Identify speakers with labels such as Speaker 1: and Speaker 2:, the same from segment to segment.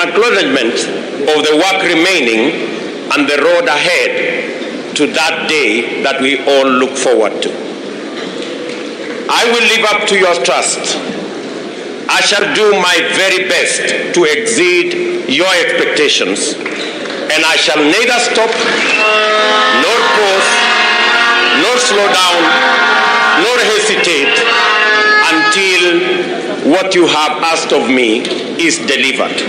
Speaker 1: acknowledgement of the work remaining and the road ahead to that day that we all look forward to. I will live up to your trust. I shall do my very best to exceed your expectations, and I shall neither stop, nor pause, nor slow down, nor hesitate until what you have asked of me is delivered.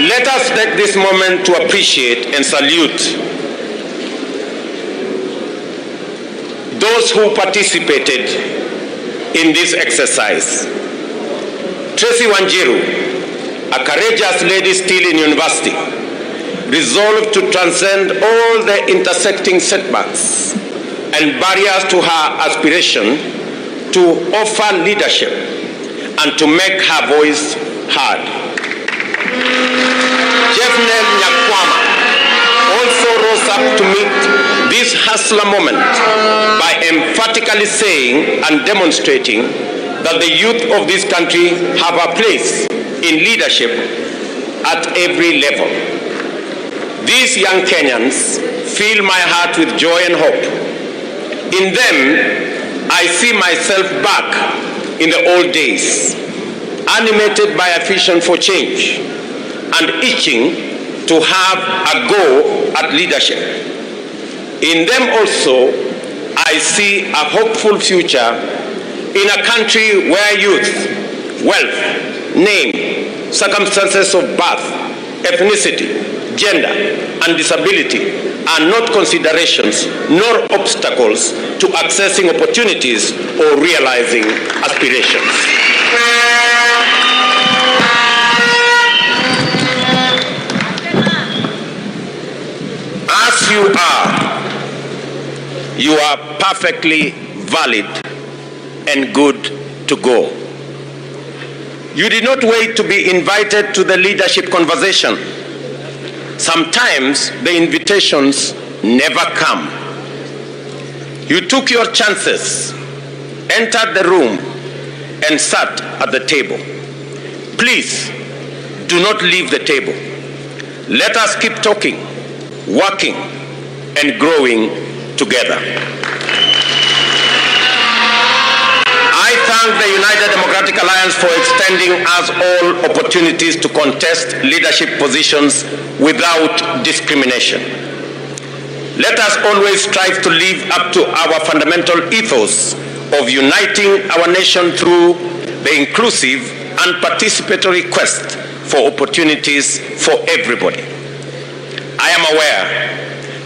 Speaker 1: Let us take this moment to appreciate and salute those who participated in this exercise. Tracy Wanjiru, a courageous lady still in university, resolved to transcend all the intersecting setbacks and barriers to her aspiration to offer leadership and to make her voice heard. Jeffnel Nyakwama also rose up to meet this hustler moment by emphatically saying and demonstrating that the youth of this country have a place in leadership at every level. These young Kenyans fill my heart with joy and hope. In them, I see myself back in the old days, animated by a vision for change and itching to have a go at leadership. In them also, I see a hopeful future in a country where youth, wealth, name, circumstances of birth, ethnicity, gender, and disability are not considerations nor obstacles to accessing opportunities or realizing aspirations. As you are perfectly valid and good to go. You did not wait to be invited to the leadership conversation. Sometimes the invitations never come. You took your chances, entered the room, and sat at the table. Please do not leave the table. Let us keep talking, working, and growing together. I thank the United Democratic Alliance for extending us all opportunities to contest leadership positions without discrimination. Let us always strive to live up to our fundamental ethos of uniting our nation through the inclusive and participatory quest for opportunities for everybody. I am aware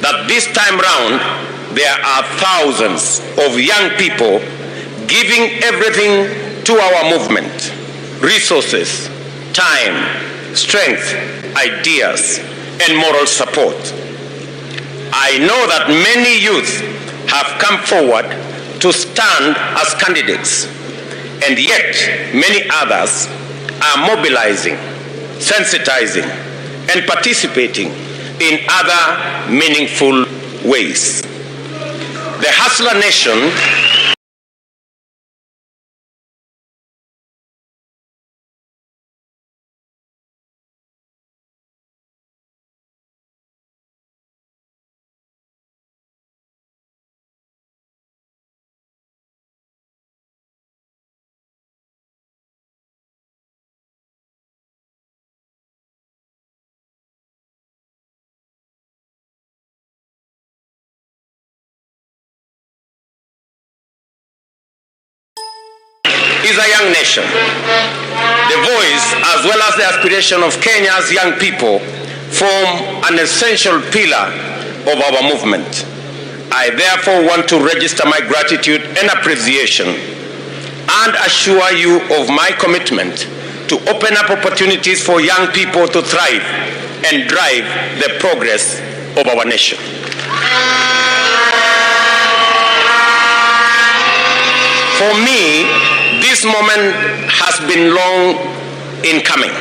Speaker 1: that this time round, there are thousands of young people giving everything to our movement: resources, time, strength, ideas, and moral support. I know that many youth have come forward to stand as candidates, and yet many others are mobilizing, sensitizing, and participating in other meaningful ways. The Hustler Nation is a young nation. The voice as well as the aspiration of Kenya's young people form an essential pillar of our movement. I therefore want to register my gratitude and appreciation and assure you of my commitment to open up opportunities for young people to thrive and drive the progress of our nation. For me, this moment has been long in coming.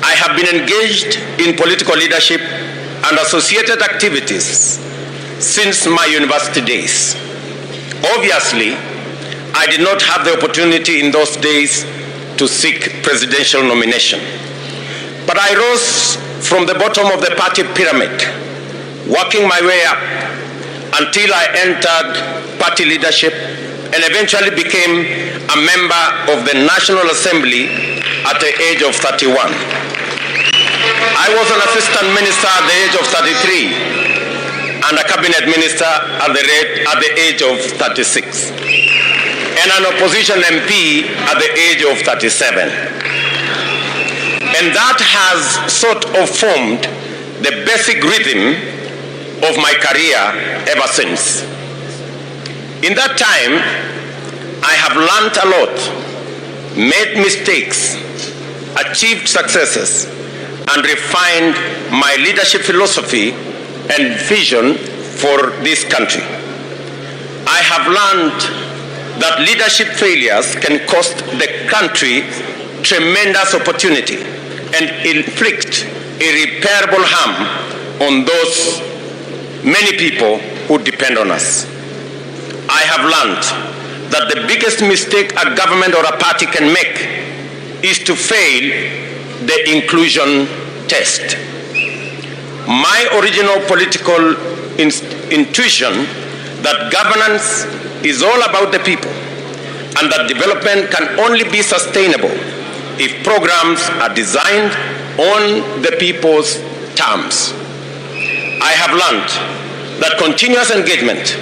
Speaker 1: I have been engaged in political leadership and associated activities since my university days. Obviously, I did not have the opportunity in those days to seek presidential nomination. But I rose from the bottom of the party pyramid, working my way up until I entered party leadership and eventually became a member of the National Assembly at the age of 31. I was an assistant minister at the age of 33 and a cabinet minister at the age of 36 and an opposition MP at the age of 37. And that has sort of formed the basic rhythm of my career ever since. In that time, I have learned a lot, made mistakes, achieved successes, and refined my leadership philosophy and vision for this country. I have learned that leadership failures can cost the country tremendous opportunity and inflict irreparable harm on those many people who depend on us. I have learned that the biggest mistake a government or a party can make is to fail the inclusion test. My original political intuition that governance is all about the people and that development can only be sustainable if programs are designed on the people's terms. I have learned that continuous engagement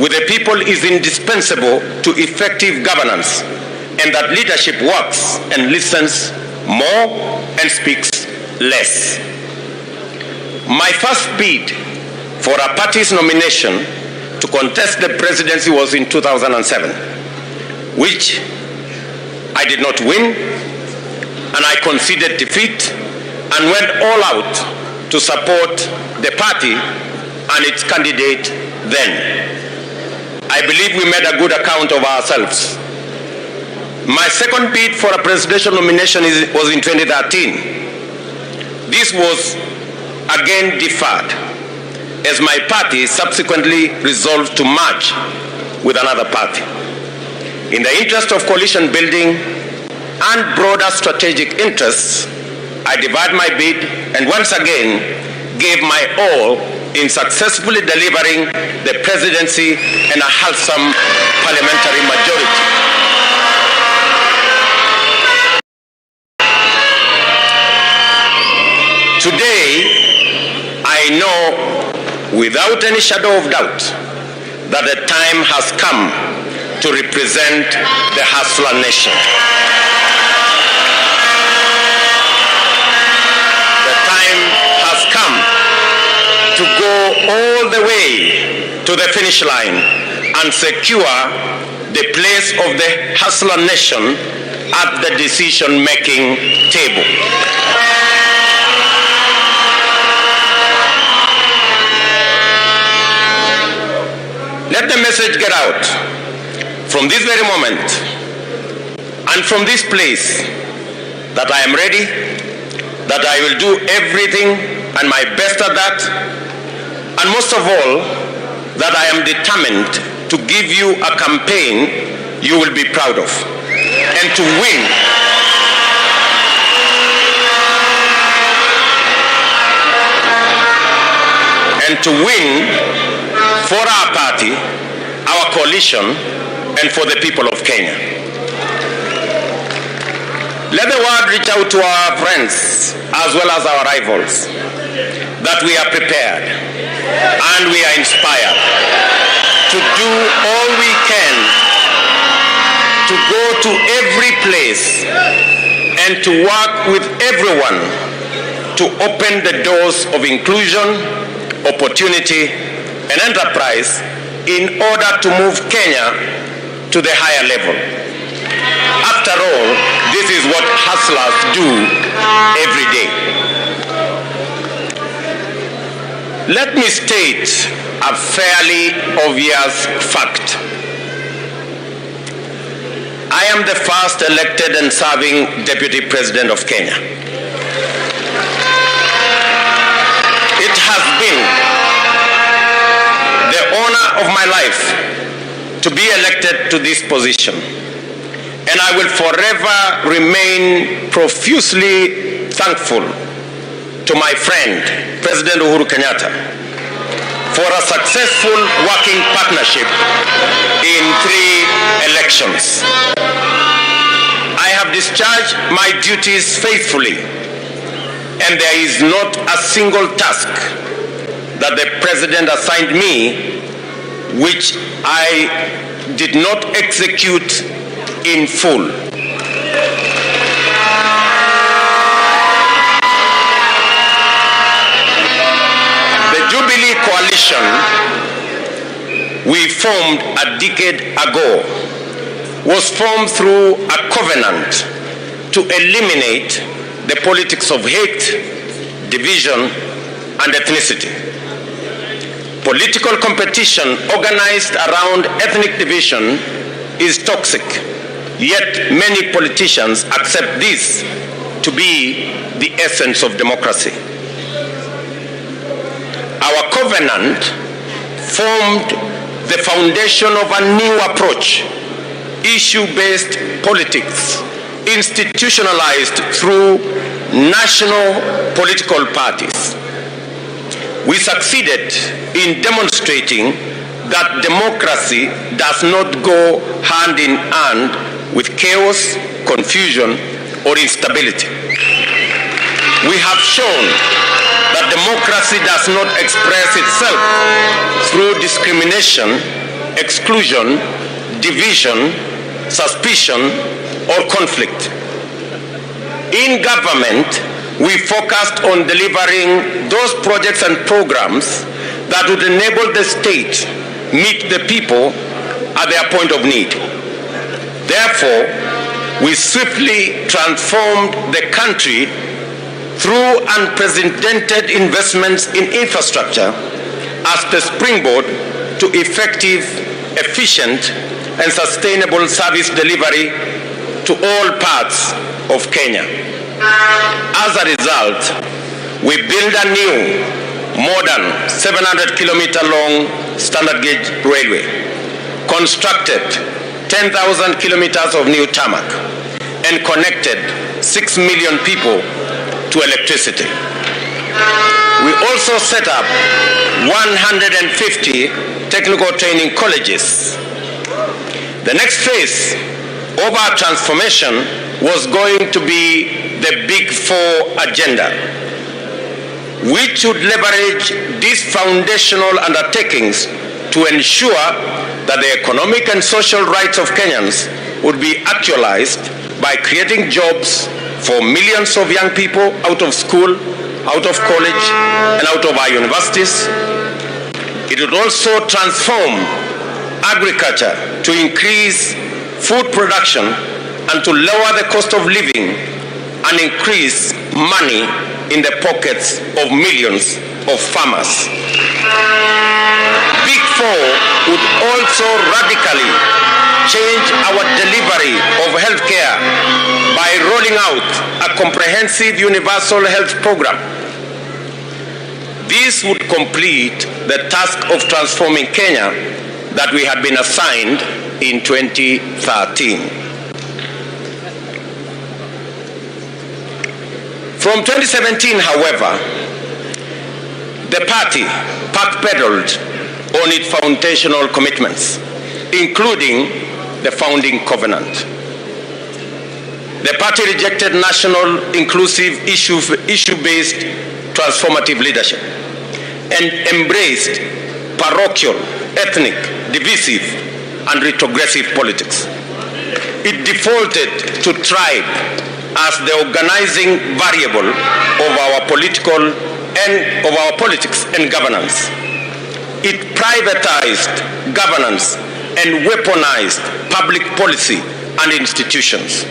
Speaker 1: with the people is indispensable to effective governance and that leadership works and listens more and speaks less. My first bid for a party's nomination to contest the presidency was in 2007, which I did not win, and I conceded defeat and went all out to support the party and its candidate then. I believe we made a good account of ourselves. My second bid for a presidential nomination was in 2013. This was again deferred as my party subsequently resolved to merge with another party. In the interest of coalition building and broader strategic interests, I divided my bid and once again gave my all in successfully delivering the presidency and a wholesome parliamentary majority. Today, I know without any shadow of doubt that the time has come to represent the hustler nation. The time has come to go all the way to the finish line and secure the place of the hustler nation at the decision-making table. Let the message get out from this very moment and from this place that I am ready, that I will do everything and my best at that, and most of all, that I am determined to give you a campaign you will be proud of and to win. And to win for our party, our coalition, and for the people of Kenya. Let the word reach out to our friends as well as our rivals that we are prepared and we are inspired to do all we can to go to every place and to work with everyone to open the doors of inclusion, opportunity, and enterprise in order to move Kenya to the higher level. After all, this is what hustlers do every day. Let me state a fairly obvious fact. I am the first elected and serving Deputy President of Kenya. It has been the honor of my life to be elected to this position. and I will forever remain profusely thankful to my friend, President Uhuru Kenyatta, for a successful working partnership in 3 elections. I have discharged my duties faithfully, and there is not a single task that the President assigned me which I did not execute in full. The Jubilee Coalition we formed a decade ago was formed through a covenant to eliminate the politics of hate, division, and ethnicity. Political competition organized around ethnic division is toxic, yet many politicians accept this to be the essence of democracy. Our covenant formed the foundation of a new approach, issue-based politics, institutionalized through national political parties. We succeeded in demonstrating that democracy does not go hand in hand with chaos, confusion, or instability. We have shown that democracy does not express itself through discrimination, exclusion, division, suspicion, or conflict. In government, we focused on delivering those projects and programs that would enable the state meet the people at their point of need. Therefore, we swiftly transformed the country through unprecedented investments in infrastructure as the springboard to effective, efficient, and sustainable service delivery to all parts of Kenya. As a result, we built a new, modern 700-kilometer long standard gauge railway, constructed 10,000 kilometers of new tarmac, and connected 6 million people to electricity. We also set up 150 technical training colleges. The next phase of our transformation was going to be the Big Four agenda, which would leverage these foundational undertakings to ensure that the economic and social rights of Kenyans would be actualized by creating jobs for millions of young people out of school, out of college, and out of our universities. It would also transform agriculture to increase food production and to lower the cost of living and increase money in the pockets of millions of farmers. Big Four would also radically change our delivery of healthcare by rolling out a comprehensive universal health program. This would complete the task of transforming Kenya that we had been assigned in 2013. From 2017, however, the party backpedaled on its foundational commitments, including the founding covenant. The party rejected national, inclusive, issue-based, transformative leadership and embraced parochial, ethnic, divisive, and retrogressive politics. It defaulted to tribe as the organizing variable of our politics and governance. It privatized governance and weaponized public policy and institutions.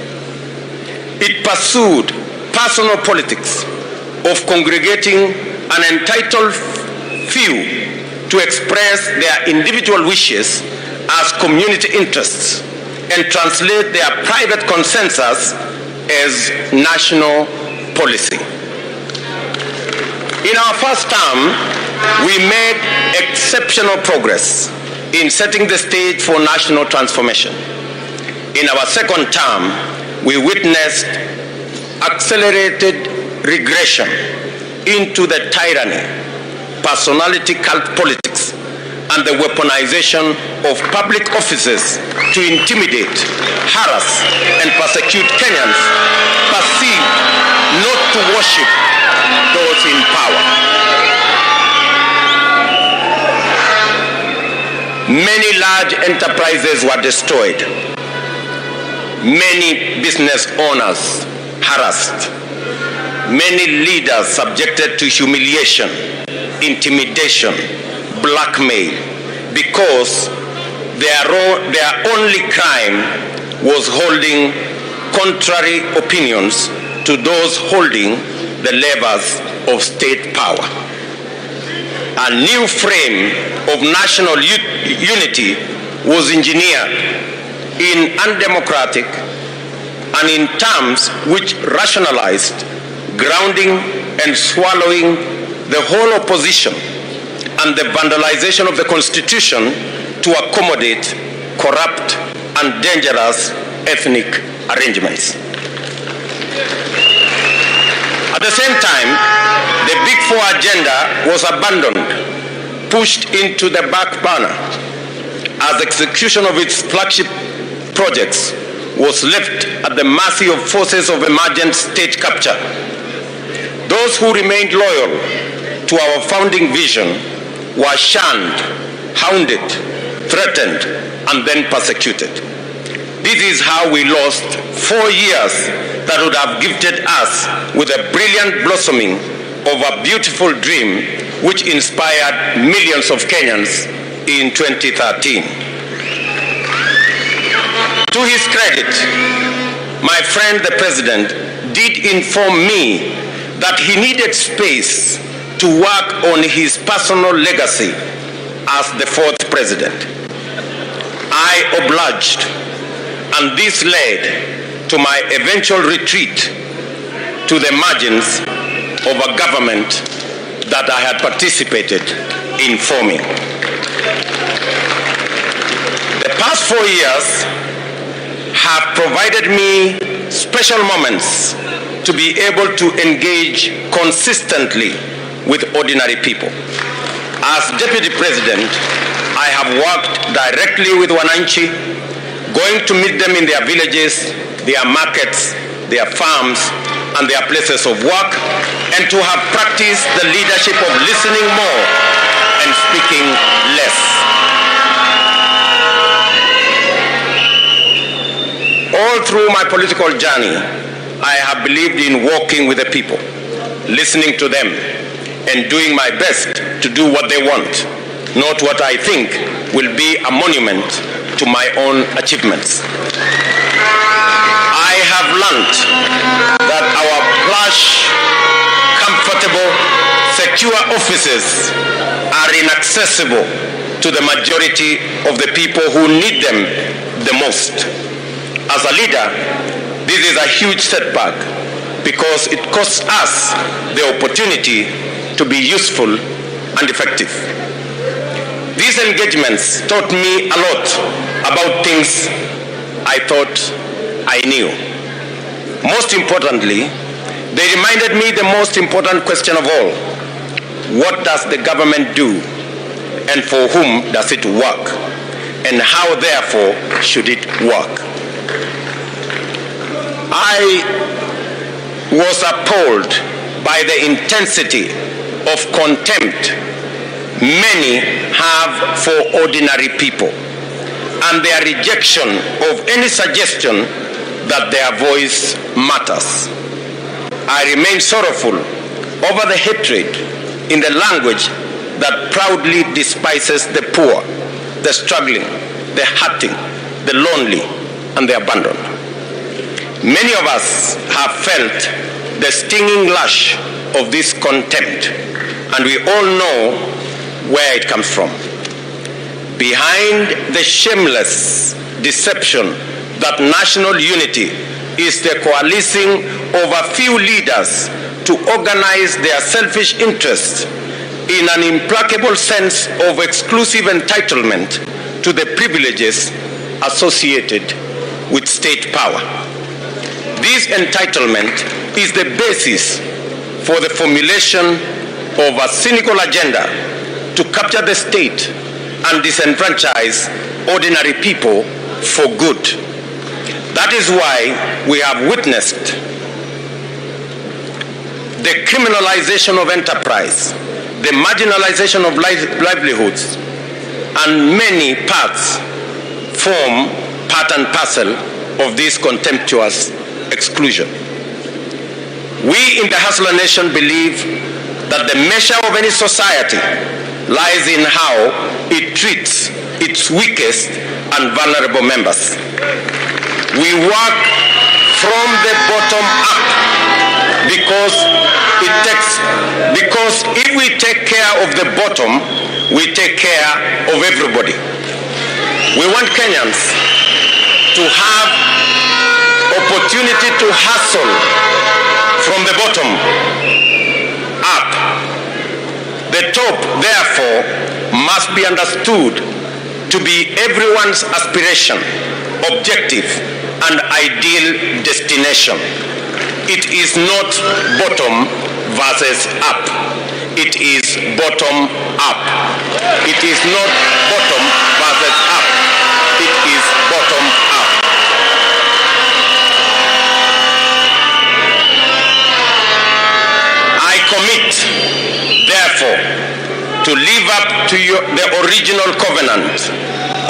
Speaker 1: It pursued personal politics of congregating an entitled few to express their individual wishes as community interests and translate their private consensus as national policy. In our first term, we made exceptional progress in setting the stage for national transformation. In our second term, we witnessed accelerated regression into the tyranny, personality cult politics, and the weaponization of public offices to intimidate, harass, and persecute Kenyans perceived not to worship those in power. Many large enterprises were destroyed. Many business owners harassed. Many leaders subjected to humiliation, intimidation, blackmail, because their only crime was holding contrary opinions to those holding the levers of state power. A new frame of national unity was engineered in undemocratic and in terms which rationalized grounding and swallowing the whole opposition and the vandalization of the Constitution to accommodate corrupt and dangerous ethnic arrangements. At the same time, the Big Four agenda was abandoned, pushed into the back burner, as execution of its flagship projects was left at the mercy of forces of emergent state capture. Those who remained loyal to our founding vision were shunned, hounded, threatened, and then persecuted. This is how we lost 4 years that would have gifted us with a brilliant blossoming of a beautiful dream which inspired millions of Kenyans in 2013. To his credit, my friend the President did inform me that he needed space to work on his personal legacy as the 4th President. I obliged, and this led to my eventual retreat to the margins of a government that I had participated in forming. The past 4 years have provided me special moments to be able to engage consistently with ordinary people. As Deputy President, I have worked directly with Wananchi, going to meet them in their villages, their markets, their farms, and their places of work, and to have practiced the leadership of listening more and speaking less. All through my political journey, I have believed in walking with the people, listening to them, and doing my best to do what they want, not what I think will be a monument to my own achievements. I have learned that our plush, comfortable, secure offices are inaccessible to the majority of the people who need them the most. As a leader, this is a huge setback because it costs us the opportunity to be useful and effective. These engagements taught me a lot about things I thought I knew. Most importantly, they reminded me the most important question of all: what does the government do, and for whom does it work, and how therefore should it work? I was appalled by the intensity of contempt many have for ordinary people and their rejection of any suggestion that their voice matters. I remain sorrowful over the hatred in the language that proudly despises the poor, the struggling, the hurting, the lonely, and the abandoned. Many of us have felt the stinging lash of this contempt, and we all know where it comes from. Behind the shameless deception that national unity is the coalescing of a few leaders to organize their selfish interests in an implacable sense of exclusive entitlement to the privileges associated with state power. This entitlement is the basis for the formulation of a cynical agenda to capture the state and disenfranchise ordinary people for good. That is why we have witnessed the criminalization of enterprise, the marginalization of livelihoods, and many parts form part and parcel of this contemptuous exclusion. We in the Hustler Nation believe that the measure of any society lies in how it treats its weakest and vulnerable members. We work from the bottom up because if we take care of the bottom, we take care of everybody. We want Kenyans to have opportunity to hustle from the bottom up. The top, therefore, must be understood to be everyone's aspiration, objective, and ideal destination. It is not bottom versus up. It is bottom up. It is not bottom versus up. It is bottom up. I commit, therefore, to live up to the original covenant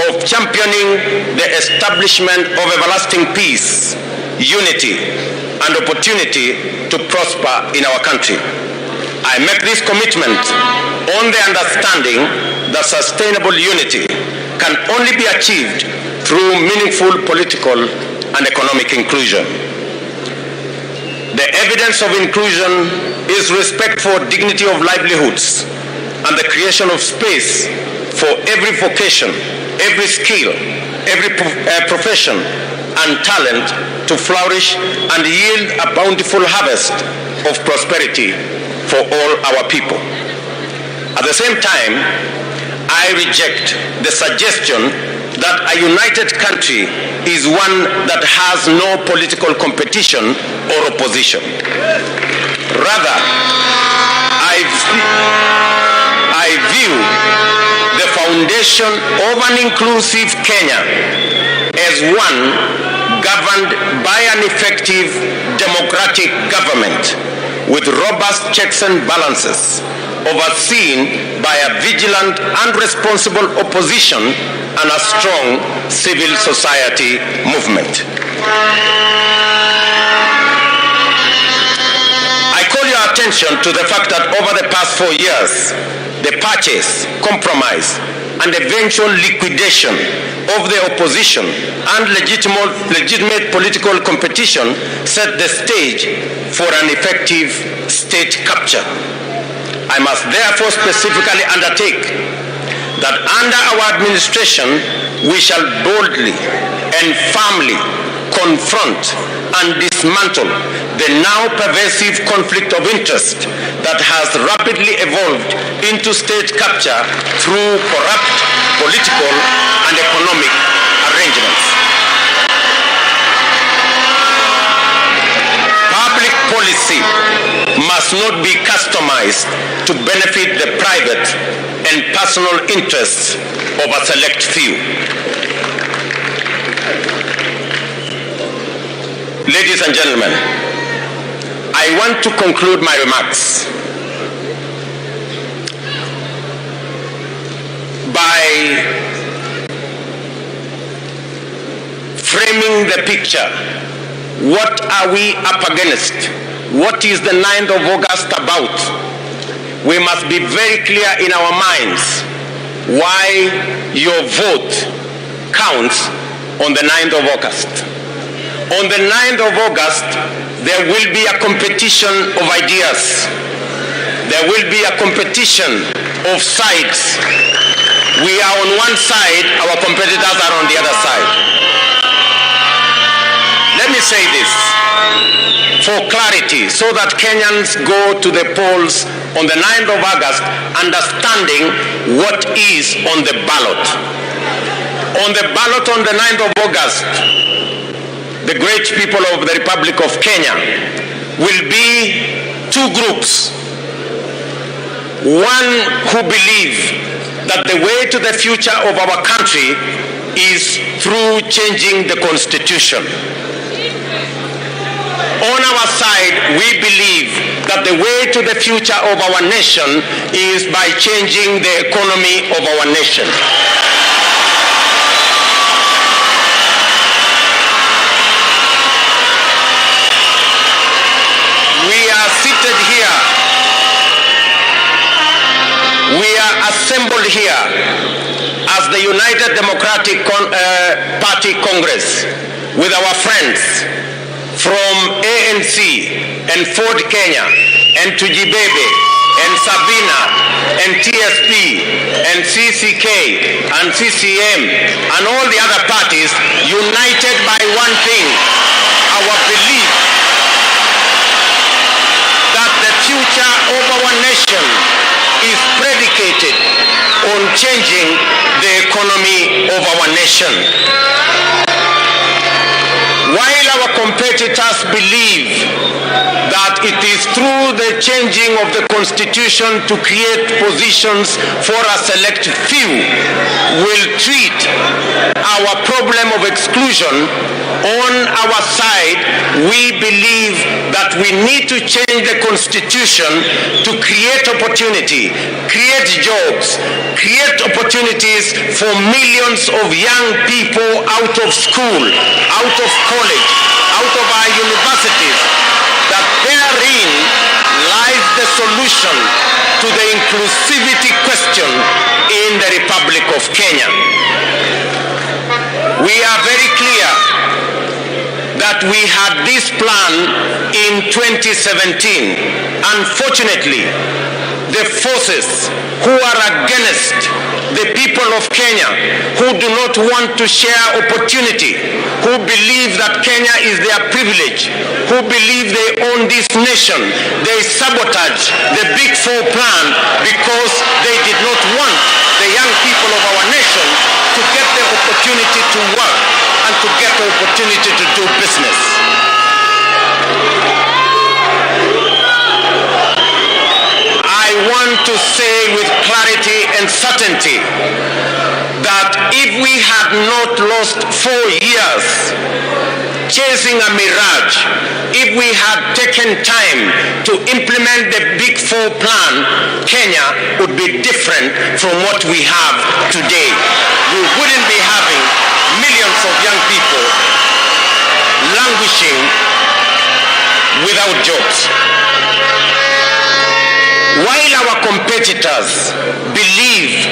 Speaker 1: of championing the establishment of everlasting peace, unity, and opportunity to prosper in our country. I make this commitment on the understanding that sustainable unity can only be achieved through meaningful political and economic inclusion. The evidence of inclusion is respect for dignity of livelihoods and the creation of space for every vocation, every skill, every profession and talent to flourish and yield a bountiful harvest of prosperity for all our people. At the same time, I reject the suggestion that a united country is one that has no political competition or opposition. Rather, I view the foundation of an inclusive Kenya as one governed by an effective democratic government with robust checks and balances, overseen by a vigilant and responsible opposition and a strong civil society movement. I call your attention to the fact that over the past 4 years, the purchase, compromise, and eventual liquidation of the opposition and legitimate political competition set the stage for an effective state capture. I must therefore specifically undertake that under our administration, we shall boldly and firmly confront and dismantle the now pervasive conflict of interest that has rapidly evolved into state capture through corrupt political and economic arrangements. Public policy must not be customized to benefit the private and personal interests of a select few. Ladies and gentlemen, I want to conclude my remarks by framing the picture. What are we up against? What is the 9th of August about? We must be very clear in our minds why your vote counts on the 9th of August. On the 9th of August, there will be a competition of ideas. There will be a competition of sides. We are on one side, our competitors are on the other side. Let me say this for clarity so that Kenyans go to the polls on the 9th of August understanding what is on the ballot. On the ballot on the 9th of August the great people of the Republic of Kenya, will be two groups. One who believe that the way to the future of our country is through changing the Constitution. On our side, we believe that the way to the future of our nation is by changing the economy of our nation. We are seated here. We are assembled here as the United Democratic Party Congress with our friends from ANC and Ford Kenya and Tujibebe and Sabina and TSP and CCK and CCM and all the other parties, united by one thing, our belief that the future of our nation is predicated on changing the economy of our nation. While our competitors believe that it is through the changing of the Constitution to create positions for a select few will treat our problem of exclusion, on our side, we believe that we need to change the Constitution to create opportunity, create jobs, create opportunities for millions of young people out of school, out of college, out of our universities, that therein lies the solution to the inclusivity question in the Republic of Kenya. We are very clear that we had this plan in 2017. Unfortunately, the forces who are against the people of Kenya, who do not want to share opportunity, who believe that Kenya is their privilege, who believe they own this nation, they sabotage the Big Four plan because they did not want the young people of our nation to get the opportunity to work and to get the opportunity to do business. I want to say with clarity and certainty that if we had not lost 4 years chasing a mirage, if we had taken time to implement the Big Four plan, Kenya would be different from what we have today. We wouldn't be having millions of young people languishing without jobs. While our competitors believe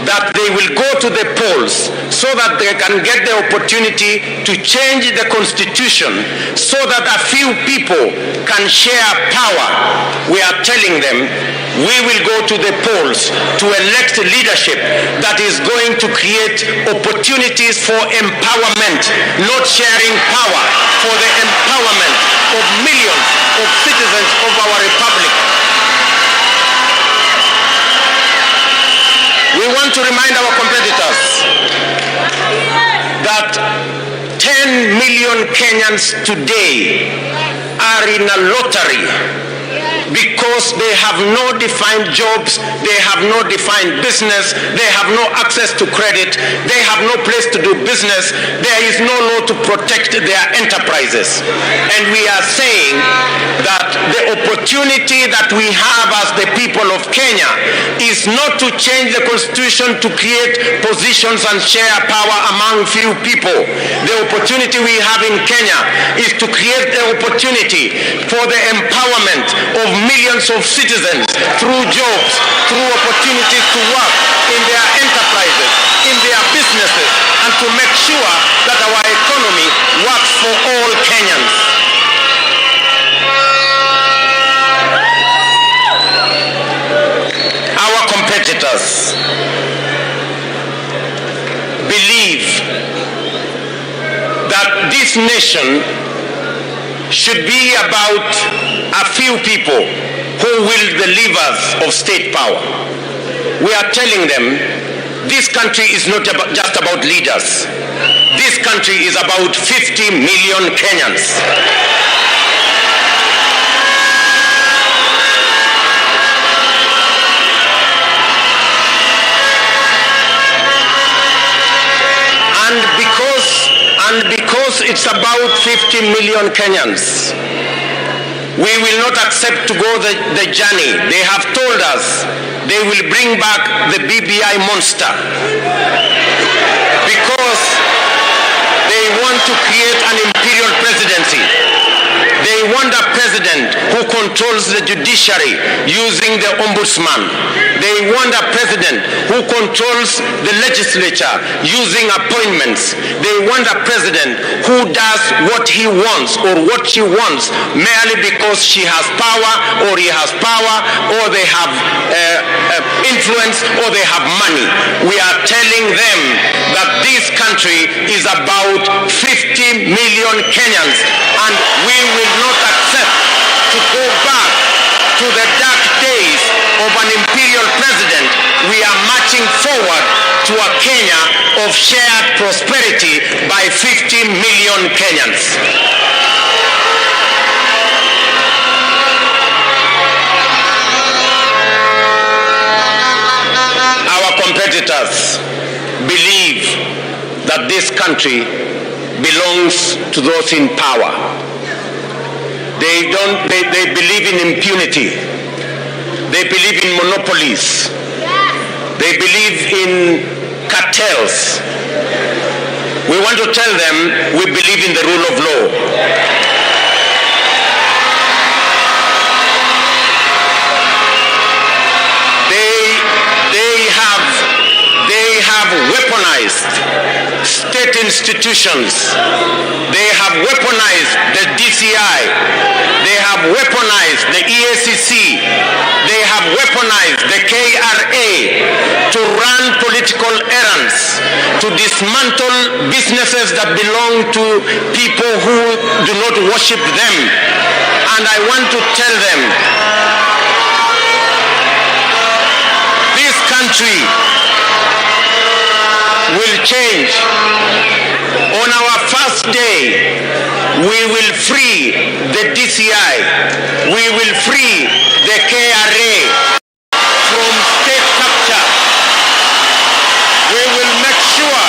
Speaker 1: that they will go to the polls so that they can get the opportunity to change the Constitution so that a few people can share power, we are telling them we will go to the polls to elect leadership that is going to create opportunities for empowerment, not sharing power, for the empowerment of millions of citizens of our republic. We want to remind our competitors that 10 million Kenyans today are in a lottery because they have no defined jobs, they have no defined business, they have no access to credit, they have no place to do business, there is no law to protect their enterprises. And we are saying that the opportunity that we have as the people of Kenya is not to change the Constitution to create positions and share power among few people. The opportunity we have in Kenya is to create the opportunity for the empowerment of millions of citizens through jobs, through opportunities to work in their enterprises, in their businesses, and to make sure that our economy works for all Kenyans. Our competitors believe that this nation should be about a few people who wield the levers of state power. We are telling them this country is not just about leaders. This country is about 50 million Kenyans. And because it's about 50 million Kenyans, we will not accept to go the journey. They have told us they will bring back the BBI monster because they want to create an imperial presidency. They want a president who controls the judiciary using the ombudsman. They want a president who controls the legislature using appointments. They want a president who does what he wants or what she wants merely because she has power or he has power or they have influence or they have money. We are telling them that this country is about 50 million Kenyans, and we will not accept to go back to the dark days of an imperial president. We are marching forward to a Kenya of shared prosperity by 50 million Kenyans. Our competitors believe that this country belongs to those in power. They believe in impunity. They believe in monopolies. They believe in cartels. We want to tell them we believe in the rule of law. They have weaponized state institutions. They have weaponized the DCI. They have weaponized the EACC. They have weaponized the KRA to run political errands, to dismantle businesses that belong to people who do not worship them. And I want to tell them, this country will change. On our first day, we will free the DCI. We will free the KRA from state capture. We will make sure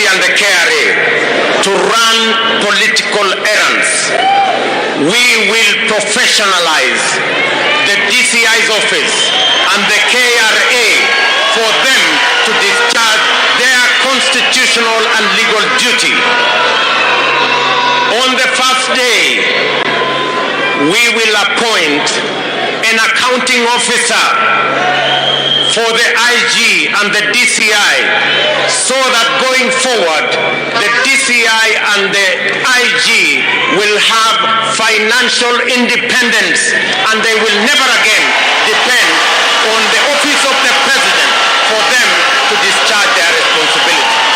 Speaker 1: and the KRA to run political errands. We will professionalize the DCI's office and the KRA for them to discharge their constitutional and legal duty. On the first day, we will appoint accounting officer for the IG and the DCI, so that going forward, the DCI and the IG will have financial independence and they will never again depend on the office of the president for them to discharge their responsibility.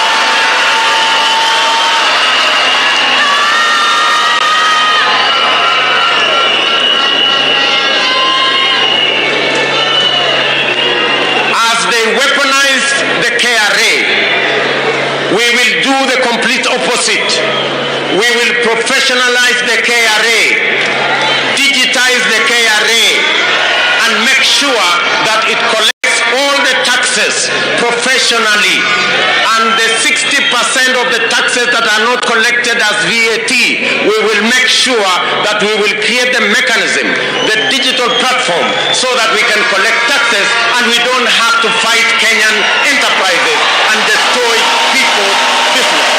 Speaker 1: Weaponize the KRA, we will do the complete opposite. We will professionalize the KRA, digitize the KRA, and make sure that it collects all the taxes professionally. And the 60% of the taxes that are not collected as VAT, we will make sure that we will create the mechanism, the digital platform, so that we can collect taxes and we don't have to fight Kenyan enterprises and destroy people's business.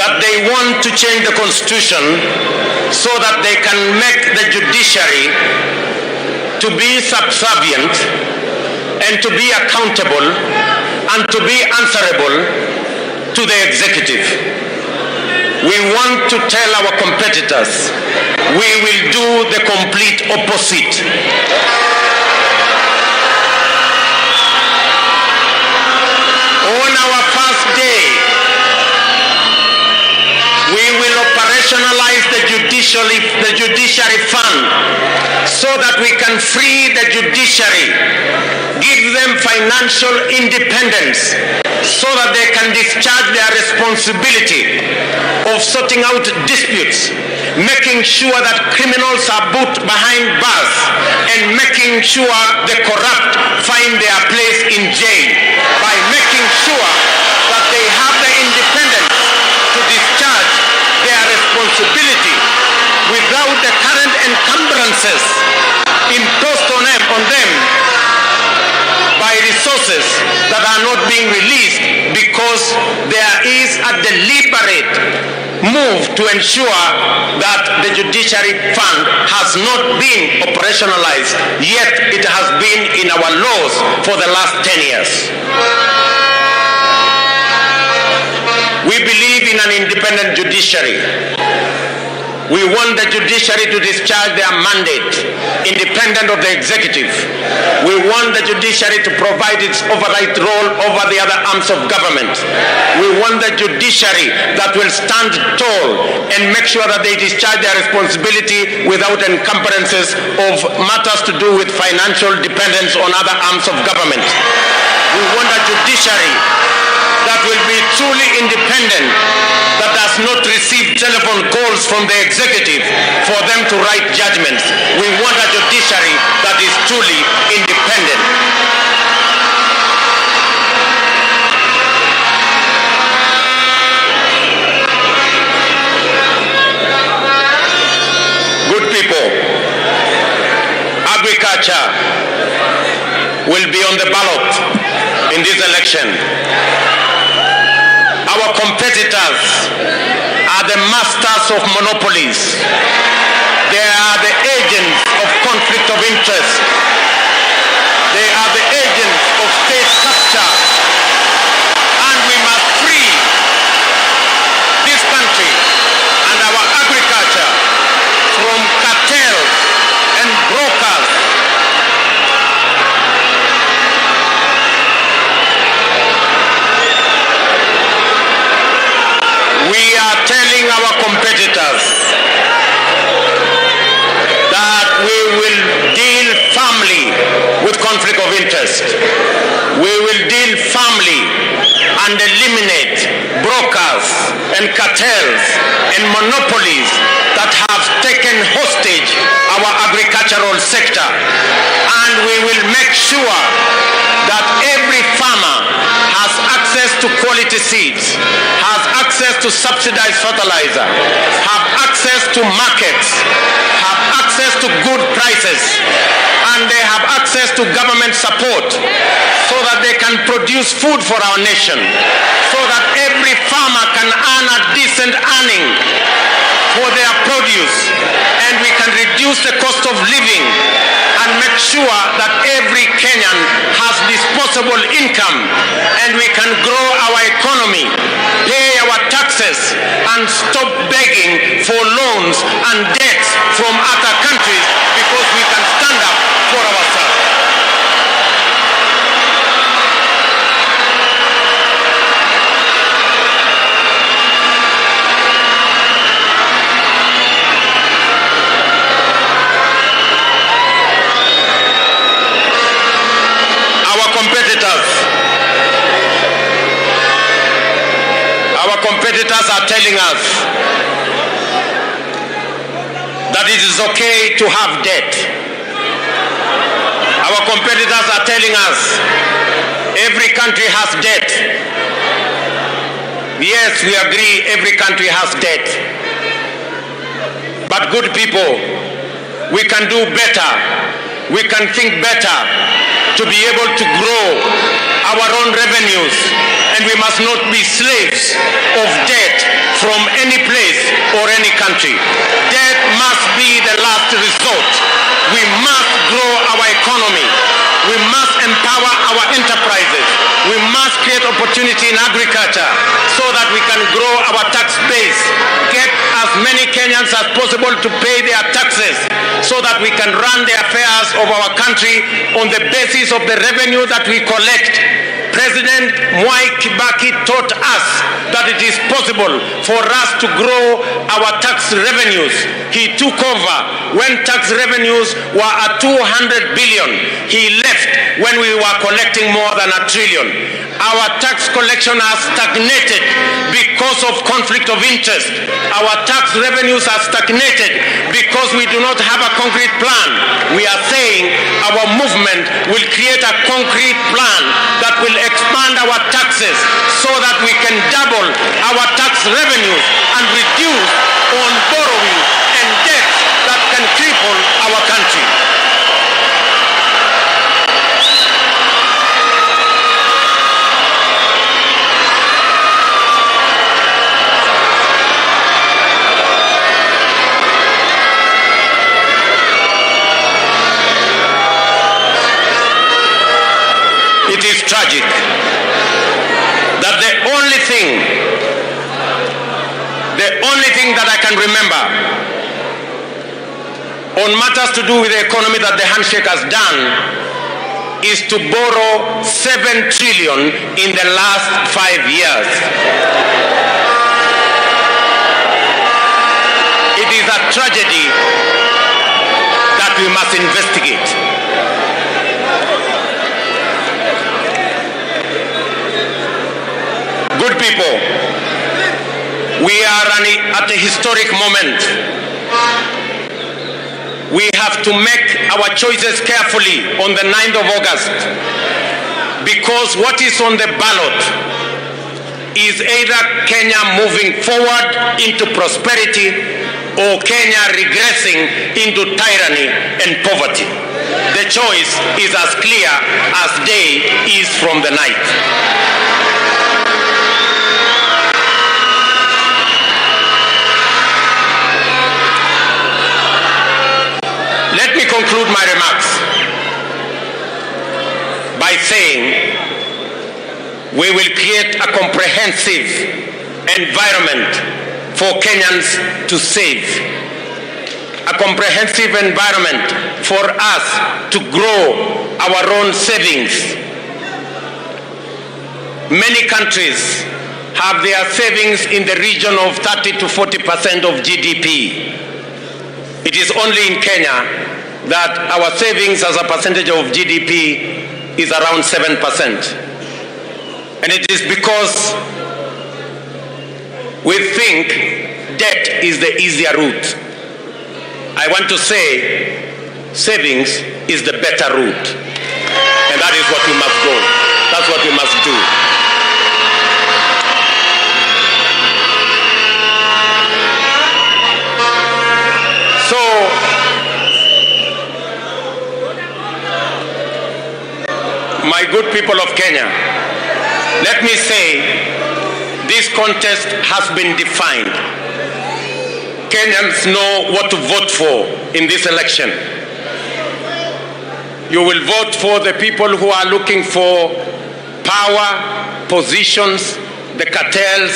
Speaker 1: That they want to change the constitution so that they can make the judiciary to be subservient and to be accountable and to be answerable to the executive. We want to tell our competitors we will do the complete opposite. On our first day, we will operationalize the judiciary fund so that we can free the judiciary, give them financial independence so that they can discharge their responsibility of sorting out disputes, making sure that criminals are put behind bars, and making sure the corrupt find their place in jail, by making sure that they have the independence to discharge their responsibility without the current encumbrances imposed on them by resources that are not being released, because there is a deliberate move to ensure that the judiciary fund has not been operationalized, yet it has been in our laws for the last 10 years. We believe in an independent judiciary. We want the judiciary to discharge their mandate, independent of the executive. We want the judiciary to provide its oversight role over the other arms of government. We want the judiciary that will stand tall and make sure that they discharge their responsibility without encumbrances of matters to do with financial dependence on other arms of government. We want a judiciary that will be truly independent, that does not receive telephone calls from the executive for them to write judgments. We want a judiciary that is truly independent. Good people, agriculture will be on the ballot in this election. Our competitors are the masters of monopolies. They are the agents of conflict of interest. They are the agents of state capture. And we must free this country and our agriculture from cartels and brokers. We are telling our competitors that we will deal firmly with conflict of interest. We will deal firmly and eliminate brokers and cartels and monopolies that have taken hostage agricultural sector, and we will make sure that every farmer has access to quality seeds, has access to subsidized fertilizer, have access to markets, have access to good prices, and they have access to government support so that they can produce food for our nation, so that every farmer can earn a decent earning for their produce, and we can reduce the cost of living and make sure that every Kenyan has disposable income, and we can grow our economy, pay our taxes, and stop begging for loans and debts from other countries, because we can stand up for ourselves. Our competitors are telling us that it is okay to have debt. Our competitors are telling us every country has debt. Yes, we agree every country has debt. But good people, we can do better. We can think better to be able to grow our own revenues, and we must not be slaves of debt from any place or any country. Debt must be the last resort. We must grow our economy. We must empower our enterprises. We must create opportunity in agriculture so that we can grow our tax base, get as many Kenyans as possible to pay their taxes so that we can run the affairs of our country on the basis of the revenue that we collect. President Mwai Kibaki taught us that it is possible for us to grow our tax revenues. He took over when tax revenues were at 200 billion. He left when we were collecting more than $1 trillion. Our tax collection has stagnated because of conflict of interest. Our tax revenues are stagnated because we do not have a concrete plan. We are saying our movement will create a concrete plan that will expand our taxes so that we can double our tax revenues and reduce on borrowing and debt that can cripple our country. It is tragic that the only thing that I can remember on matters to do with the economy that the handshake has done is to borrow 7 trillion in the last 5 years. It is a tragedy that we must investigate. Good people, we are at a historic moment. We have to make our choices carefully on the 9th of August, because what is on the ballot is either Kenya moving forward into prosperity or Kenya regressing into tyranny and poverty. The choice is as clear as day is from the night. Let me conclude my remarks by saying we will create a comprehensive environment for Kenyans to save, a comprehensive environment for us to grow our own savings. Many countries have their savings in the region of 30 to 40% of GDP. It is only in Kenya that our savings as a percentage of GDP is around 7%. And it is because we think debt is the easier route. I want to say savings is the better route. And that is what we must go. That's what we must do. So, my good people of Kenya, let me say, this contest has been defined. Kenyans know what to vote for in this election. You will vote for the people who are looking for power, positions, the cartels,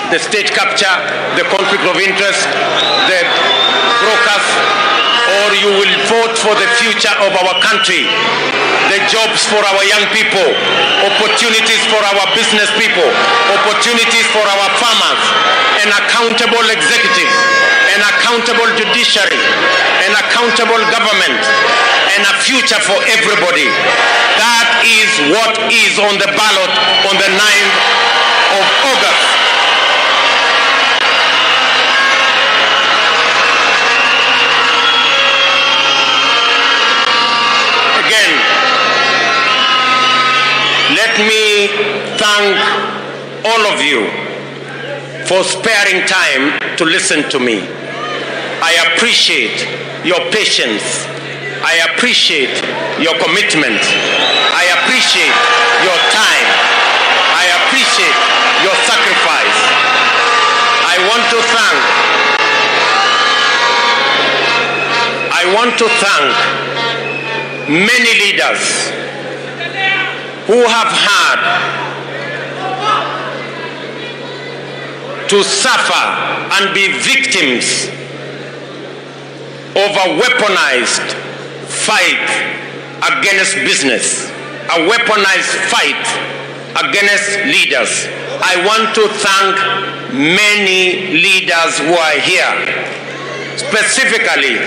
Speaker 1: the state capture, the conflict of interest, the brokers, or you will vote for the future of our country, the jobs for our young people, opportunities for our business people, opportunities for our farmers, an accountable executive, an accountable judiciary, an accountable government, and a future for everybody. That is what is on the ballot on the 9th of August. Again, let me thank all of you for sparing time to listen to me. I appreciate your patience. I appreciate your commitment. I appreciate your time. I appreciate your sacrifice. I want to thank many leaders who have had to suffer and be victims of a weaponized fight against business, a weaponized fight against leaders. I want to thank many leaders who are here, specifically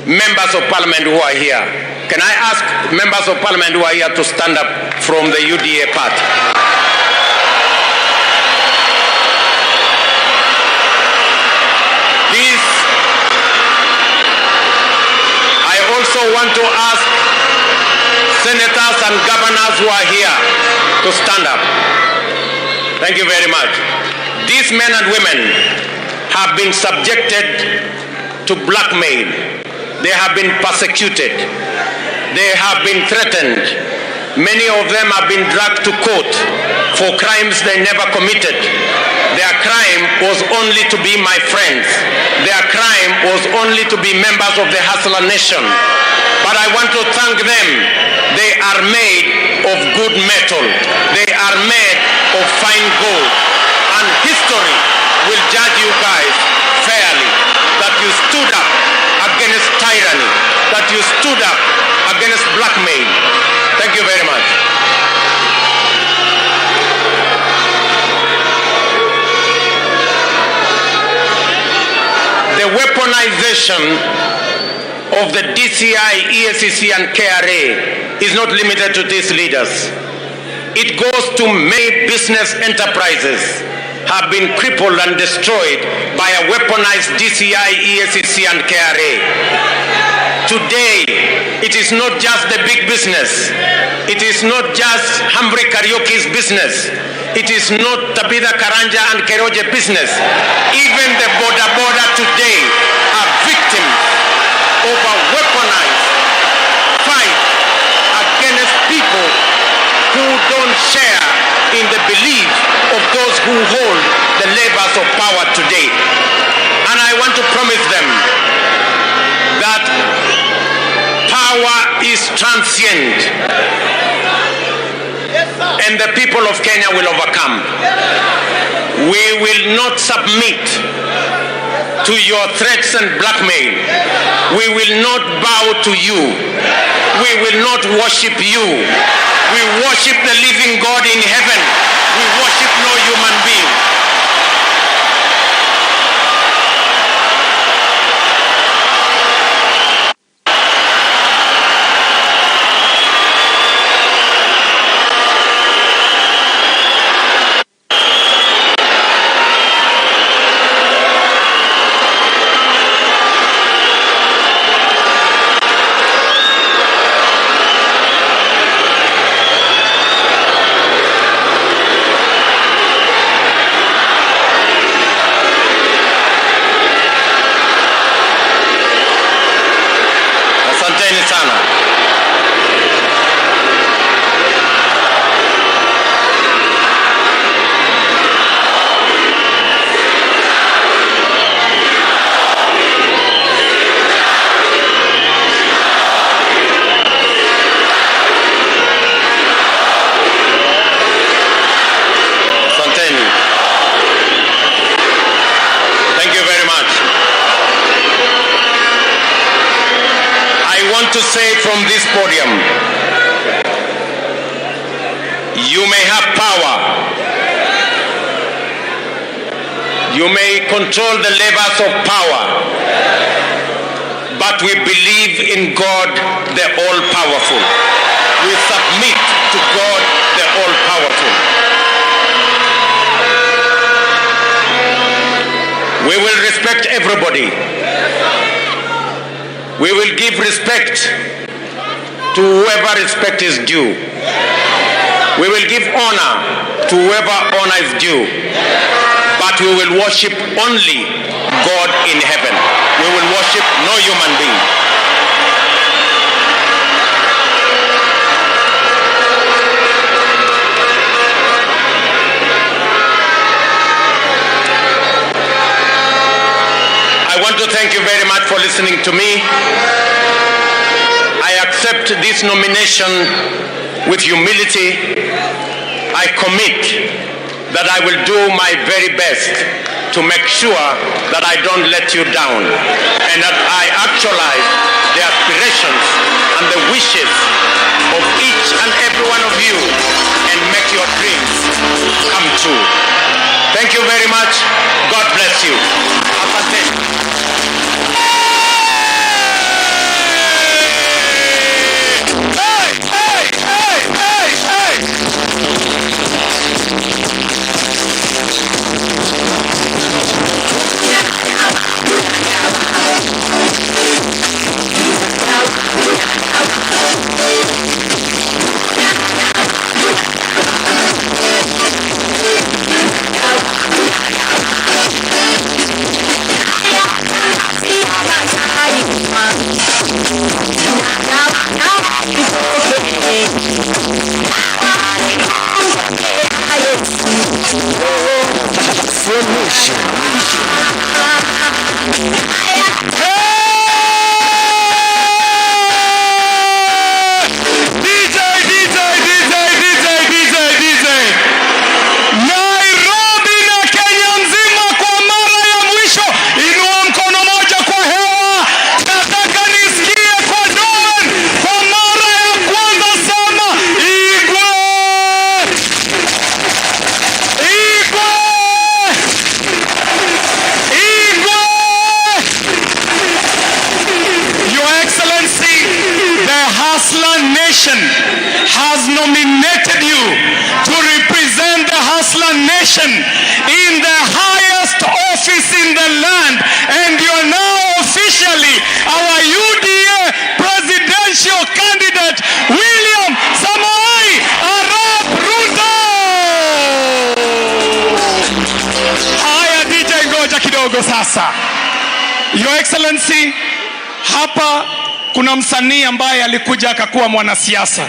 Speaker 1: members of parliament who are here. Can I ask members of parliament who are here to stand up from the UDA party? Please, I also want to ask senators and governors who are here to stand up. Thank you very much. These men and women have been subjected to blackmail. They have been persecuted. They have been threatened. Many of them have been dragged to court for crimes they never committed. Their crime was only to be my friends. Their crime was only to be members of the Hustler Nation. But I want to thank them. They are made of good metal. They are made of fine gold. And history will judge you guys fairly. That you stood up against tyranny. That you stood up against blackmail. Thank you very much. The weaponization of the DCI, EACC and KRA is not limited to these leaders. It goes to many business enterprises have been crippled and destroyed by a weaponized DCI, EACC and KRA. Today, it is not just the big business. It is not just Humphrey Karaoke's business. It is not Tabitha Karanja and Keroje business. Even the border today are victims of a weaponized fight against people who don't share in the belief of those who hold the levers of power today. And I want to promise them that power is transient. And the people of Kenya will overcome. We will not submit to your threats and blackmail. We will not bow to you. We will not worship you. We worship the living God in heaven. We worship no human being. want to say from this podium, you may have power, you may control the levers of power, but we believe in God, the all-powerful. We submit to God, the all-powerful. We will respect everybody. We will give respect to whoever respect is due. We will give honor to whoever honor is due. But we will worship only God in heaven. We will worship no human being. I want to thank you very much for listening to me. I accept this nomination with humility. I commit that I will do my very best to make sure that I don't let you down and that I actualize the aspirations and the wishes of each and every one of you and make your dreams come true. Thank you very much. God bless you. Asante.
Speaker 2: has nominated you to represent the Hustler Nation in the highest office in the land, and you are now officially our UDA presidential candidate, William Samoei Arap Ruto. Haya DJ, ngoja kidogo sasa. Your Excellency, hapa kuna msanii ambaye alikuja akakuwa mwanasiasa.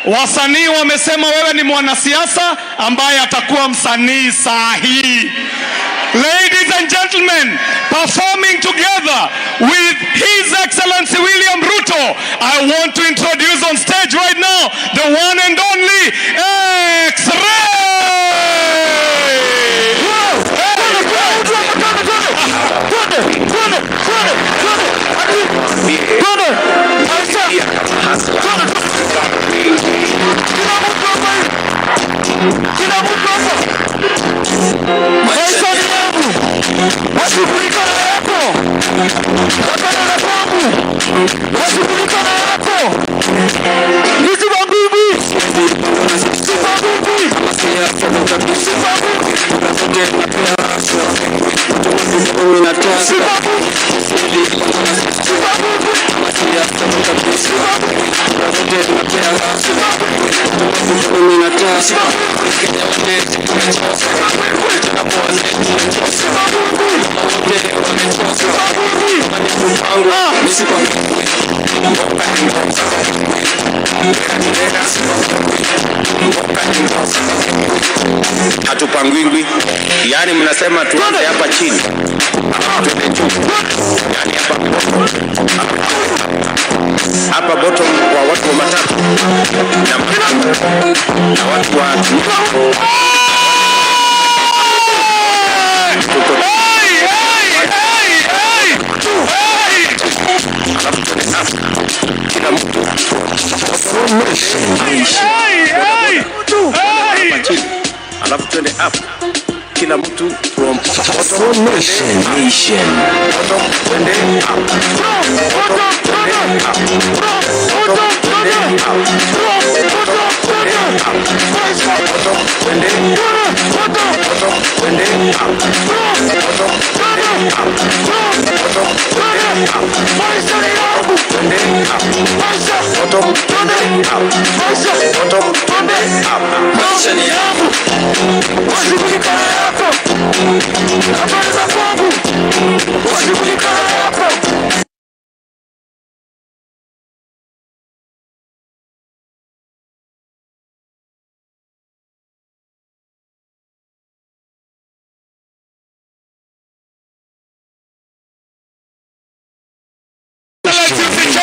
Speaker 2: Wasanii wamesema wewe ni mwanasiasa ambaye atakuwa msanii sahihi. Ladies and gentlemen, performing together with His Excellency William Ruto, I want to introduce on stage right now the one and only X-Ray.
Speaker 1: Hatupangwingwi, yani mnasema tuanze hapa chini, yani hapa bottom kwa watu wa matatu na watu wa hapa chini, alafu twende up, kila mtu from bottom nation twende up,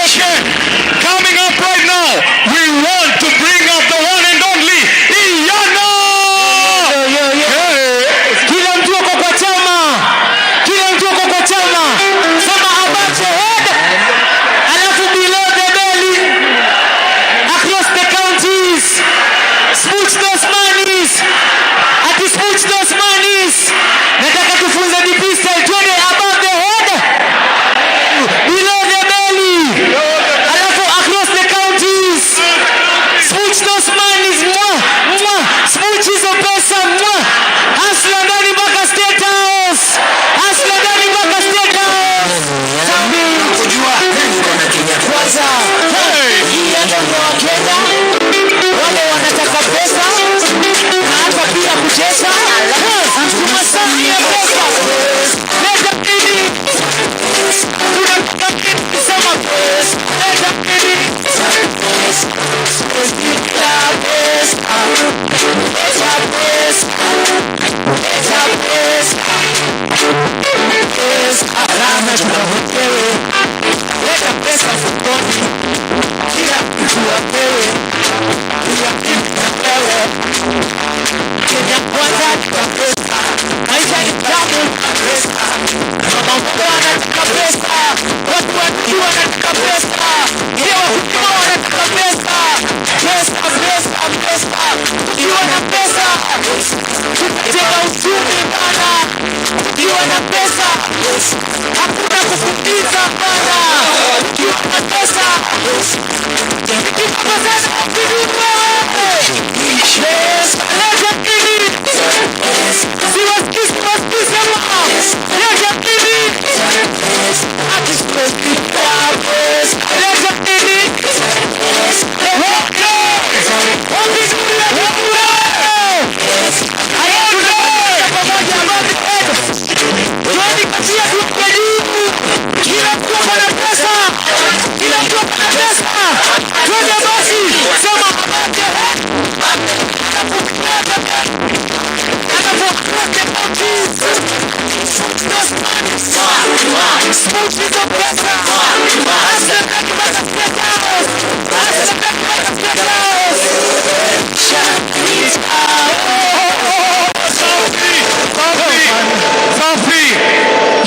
Speaker 2: Coming up right now, we want to bring up the one and only Iyana.
Speaker 3: Kila mtu uko kwa chama, sema above the head, alafu below the belly, across the counties, smooch those monies, smooch those monies. Nataka tufunze DP style, twende above the head, below the belly, alafu across the counties, smooch those monies, smooch hizo pesa, hasla ndani mpaka State House, hasla ndani mpaka State House. Kujua kuna Kenya kwanza, hii ndio wa Kenya, wale wanataka pesa na hata pia kucheza, hatuna sana ya pesa. Leta nini? Tunataka kusema pesa. Leta nini? Leta pesa fukoni, kila mtu apewe, Kenya kwanza kwa pesa, maisha ni tamu kwa pesa, mama mkuu anataka pesa, watu wakiwa wanataka pesa, ile wakulima wanataka pesa, ukiwa na pesa, tutajenga uchumi bana, ukiwa na pesa, hakuna kufukiza bana, ukiwa na pesa,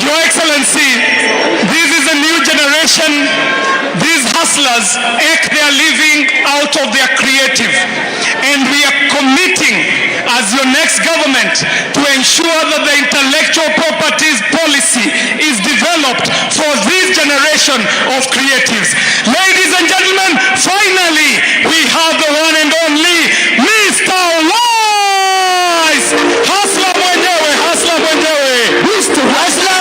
Speaker 2: Your Excellency, this is a new generation. These hustlers ache their living out of their creative. And we are committing as your next government to ensure that the intellectual properties policy is developed for this generation of creatives. Ladies and gentlemen, finally, we have the one and only Mr. Wise. Hustler mwenyewe, hustler mwenyewe.
Speaker 3: Mr. Hustler.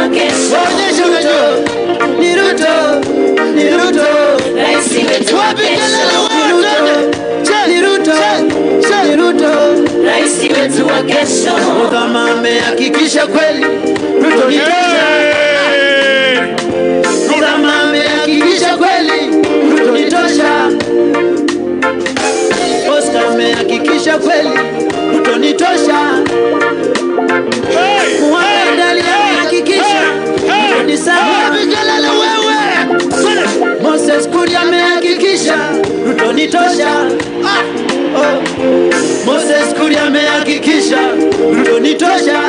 Speaker 3: wa kesho. Waonyeshe unajua. Ni Ruto, ni Ruto. Rais wetu wa kesho. Ni Ruto, ni Ruto. Rais wetu wa kesho. Kama amehakikisha kweli Ruto ni tosha. Kama amehakikisha kweli Ruto ni tosha. Oscar amehakikisha kweli Ruto ni tosha. Muhammad amehakikisha Ruto ni sawa. Vigelele wewe. Moses Kuria amehakikisha Ruto ni tosha. Moses Kuria amehakikisha Ruto ni tosha.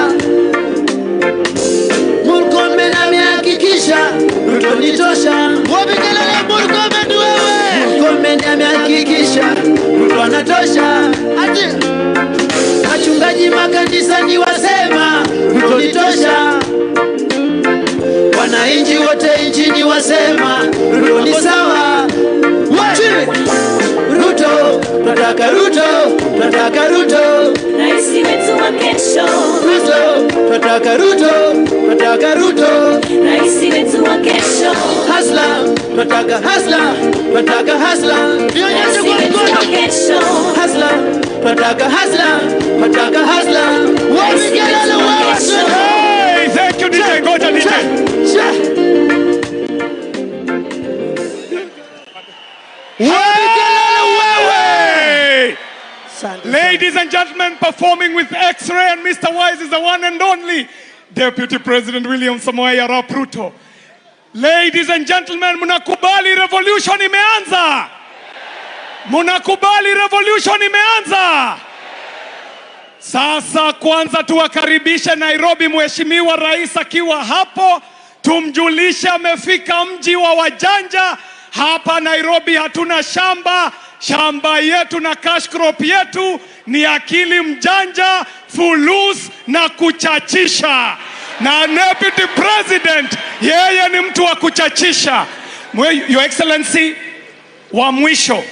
Speaker 3: Murkomen amehakikisha Ruto ni tosha. Vigelele Murkomen wewe. Murkomen amehakikisha Ruto anatosha. Wachungaji makanisani wasema Ruto ni tosha. Wananchi wote nchini wasema Ruto ni sawa. Ruto, tunataka Ruto, tunataka Ruto. Rais wetu wa kesho. Ruto, tunataka Ruto, tunataka Ruto. Rais wetu wa kesho. Hasla, tunataka hasla, tunataka hasla. Rais wetu wa kesho. Hasla, tunataka hasla, tunataka hasla. Wapigelele wewe.
Speaker 2: Hey, thank you DJ. Ngoja DJ. Ladies and gentlemen, performing with X-Ray and Mr. Wise is the one and only Deputy President William Samoei Arap Ruto. Ladies and gentlemen, munakubali revolution imeanza? Munakubali revolution imeanza? Sasa kwanza tuwakaribishe Nairobi, Mheshimiwa Rais akiwa hapo, tumjulishe amefika mji wa wajanja. Hapa Nairobi hatuna shamba. Shamba yetu na cash crop yetu ni akili mjanja, fulus na kuchachisha. Na Deputy President yeye ni mtu wa kuchachisha. Your Excellency, wa mwisho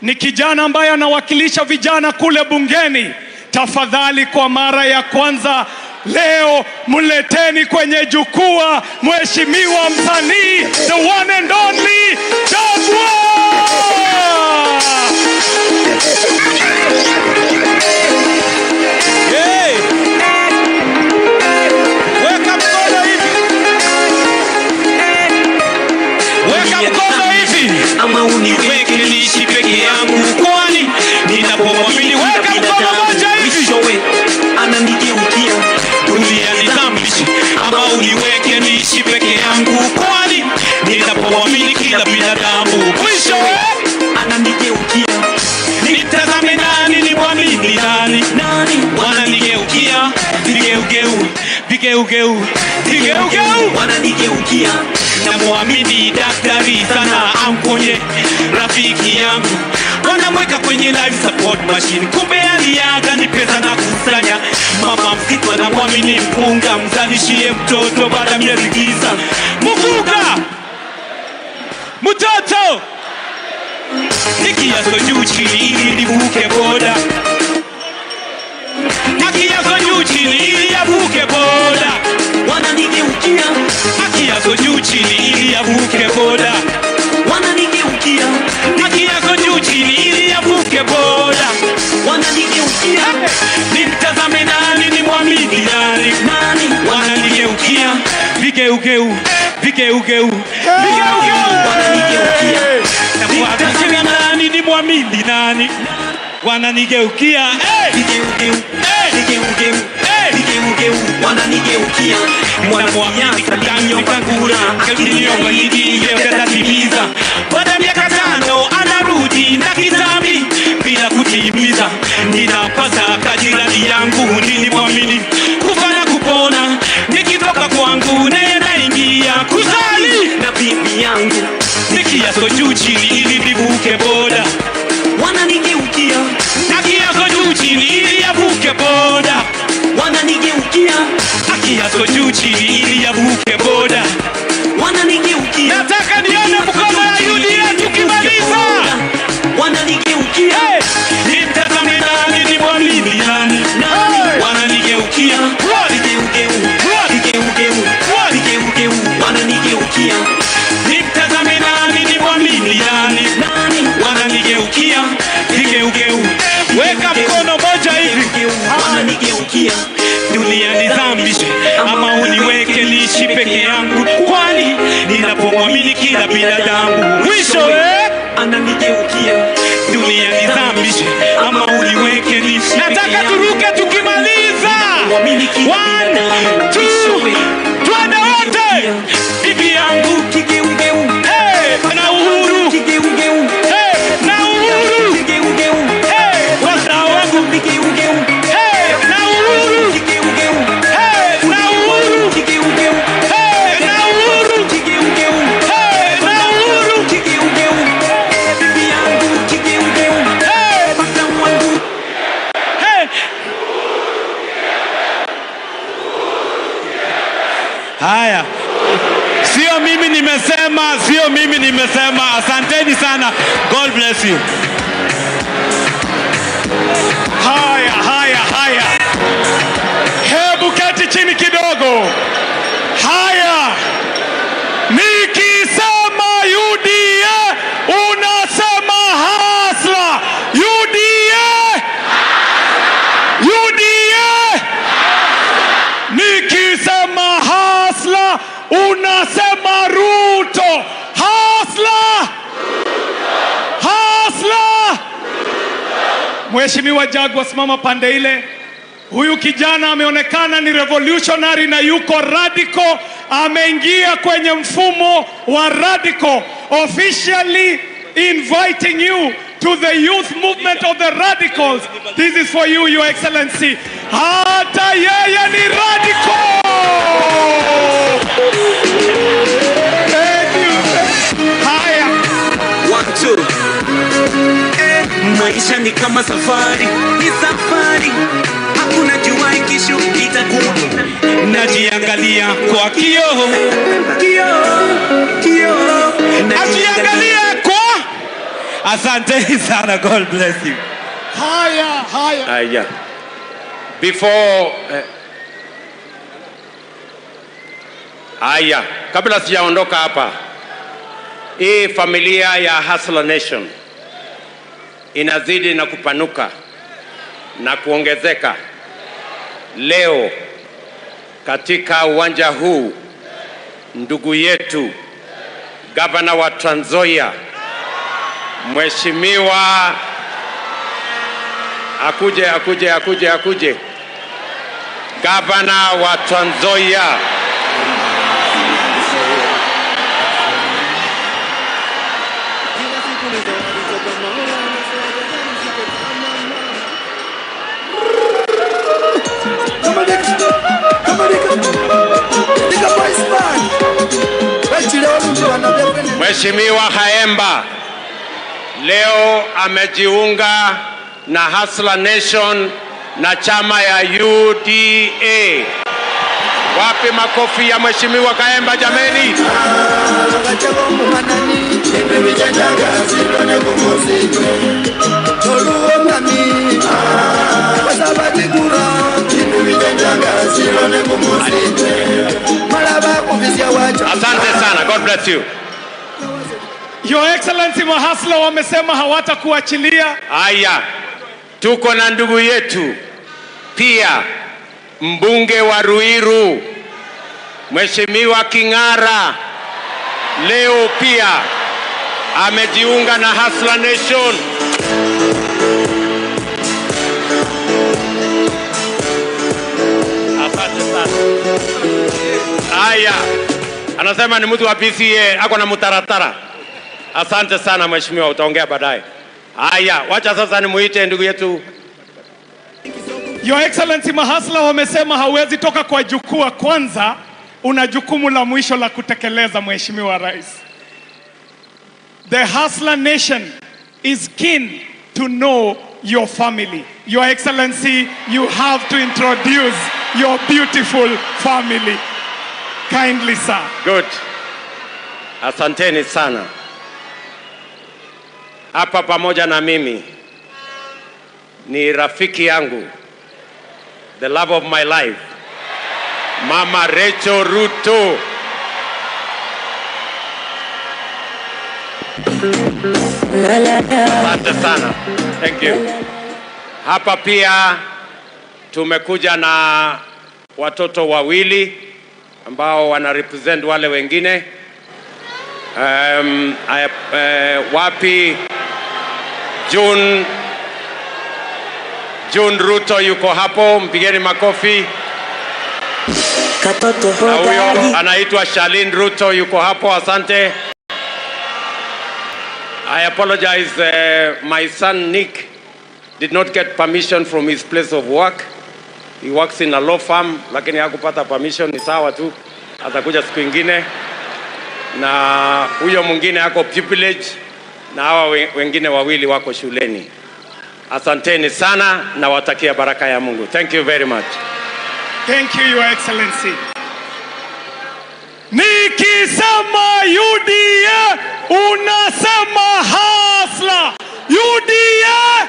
Speaker 2: ni kijana ambaye anawakilisha vijana kule bungeni. Tafadhali kwa mara ya kwanza leo mleteni kwenye jukwaa Mheshimiwa msanii, the one and only Jagwa. Hey. Weka mkono hivi. Weka mkono hivi.
Speaker 3: Ama uniweke niishi peke yangu kwani ninapomwamini. Weka mkono moja hivi. Ananigeukia dunia nitambishi. Ama uniweke niishi peke yangu kwani ninapomwamini kila binadamu. Mwisho ananigeukia. Nitazame nani ni mwamini nani. Wananigeukia. Vigeugeu. Vigeugeu. Vigeugeu. Wananigeukia. Na mwamini daktari sana amponye rafiki yangu. Wanamweka kwenye life support machine. Kumbe aliaga ni pesa na kusanya. Mama msitu anamwamini mpunga. Mzalishie mtoto baada miezi tisa. Mfunga mtoto. Nikiazo juu chini ili nivuke boda. Nikiazo juu chini ili yavuke boda. Wananigeukia. Nikiazo juu chini ili yavuke boda. Wananigeukia. Nikiazo juu chini ili yavuke boda. Wananigeukia. Nimtazame nani ni mwamini nani. Wananigeukia. Vigeugeu. Vigeugeu. Vigeugeu. Wananigeukia. Nimtazame nani ni mwamini nani. Wananigeukia. Vigeugeu. Vigeugeu. Vigeugeu. Wananigeukia. Mwanamwamini katanyo kangura. Kakilio walidi yekatimiza. Baada miaka 5 anarudi na kitambi bila kutimiza. Ninapasa kajirani yangu nilimwamini kufa na kupona. Nikitoka kwangu nenda ingia kuzali na bibi yangu. Nikiazo juu chini ili nivuke boda. Wananigeukia. Nikiazo juu chini ili yavuke boda. Wananigeukia. Nikiazo juu chini ili yavuke boda. Wananigeukia. Nataka nione mkono ya UDA tukimaliza. Wananigeukia. Weka mkono moja hivi. Wananigeukia, dunia nizamishe, ama uniweke niishi peke yangu, kwani ninapomwamini kila binadamu mwisho ananigeukia, dunia nizamishe, ama uniweke niishi. Nataka turuke tukimaliza. 1, 2, twende wote. Bibi yangu kigeugeu, na uhuru kigeugeu, na uhuru kigeugeu, wazao wangu kigeugeu, na uhuru kigeugeu, na uhuru kigeugeu, na uhuru kigeugeu, na uhuru kigeugeu, bibi yangu kigeugeu, wazao wangu. Haya, sio mimi nimesema, asanteni sana. God bless you.
Speaker 2: Haya. Hebu keti chini kidogo. Haya. Nikisema UDA unasema hasla. UDA. Nikisema hasla unasema Ruto. Hasla. Mheshimiwa Jagwa, simama pande ile. Huyu kijana ameonekana ni revolutionary na yuko radical, ameingia kwenye mfumo wa radical, officially inviting you to the youth movement of the radicals. This is for you, Your Excellency. Hata yeye ni radical. Thank you. Haya.
Speaker 3: 1, 2. Maisha ni kama safari, hakuna jua kesho itakuwa. Najiangalia kwa kioo, najiangalia kwa. Asante sana, God bless you.
Speaker 2: Haya.
Speaker 1: Before kabla sijaondoka hapa, hii familia ya Hustler Nation inazidi na kupanuka na kuongezeka. Leo katika uwanja huu, ndugu yetu gavana wa Trans Nzoia, mheshimiwa akuje gavana wa Trans Nzoia Mheshimiwa Haemba leo amejiunga na Hustler Nation na chama ya UDA. Wapi makofi ya Mheshimiwa Haemba jameni? Asante sana. God bless you.
Speaker 2: Your Excellency, mahasla wamesema hawatakuachilia.
Speaker 1: Haya, tuko na ndugu yetu pia mbunge wa Ruiru Mheshimiwa King'ara leo pia amejiunga na Hustler Nation. Asante sana. Haya, anasema ni mtu wa PCA ako na mutaratara. Asante sana mheshimiwa, utaongea baadaye. Haya, wacha sasa nimuite ndugu yetu.
Speaker 2: Your Excellency, mahasla wamesema hawezi toka kwa jukwaa kwanza, una jukumu la mwisho la kutekeleza Mheshimiwa Rais. The Hustler Nation is keen to know your family. Your Excellency, you have to introduce your beautiful family. Kindly, sir.
Speaker 1: Good. Asanteni sana. Hapa pamoja na mimi ni rafiki yangu, the love of my life, Mama Rachel Ruto. Asante sana. Thank you. Hapa pia tumekuja na watoto wawili ambao wana represent wale wengine. Wapi June Ruto yuko hapo, mpigeni makofi. Na huyo anaitwa Shalin Ruto yuko hapo, asante. I apologize, my son Nick did not get permission from his place of work. He works in a law firm, lakini hakupata permission, ni sawa tu. Atakuja siku nyingine. Na huyo mwingine ako pupillage na hawa wengine wawili wako shuleni. Asanteni sana na watakia baraka ya Mungu. Thank you very much.
Speaker 2: Thank you, Your Excellency. Nikisema UDA, unasema hasla. UDA!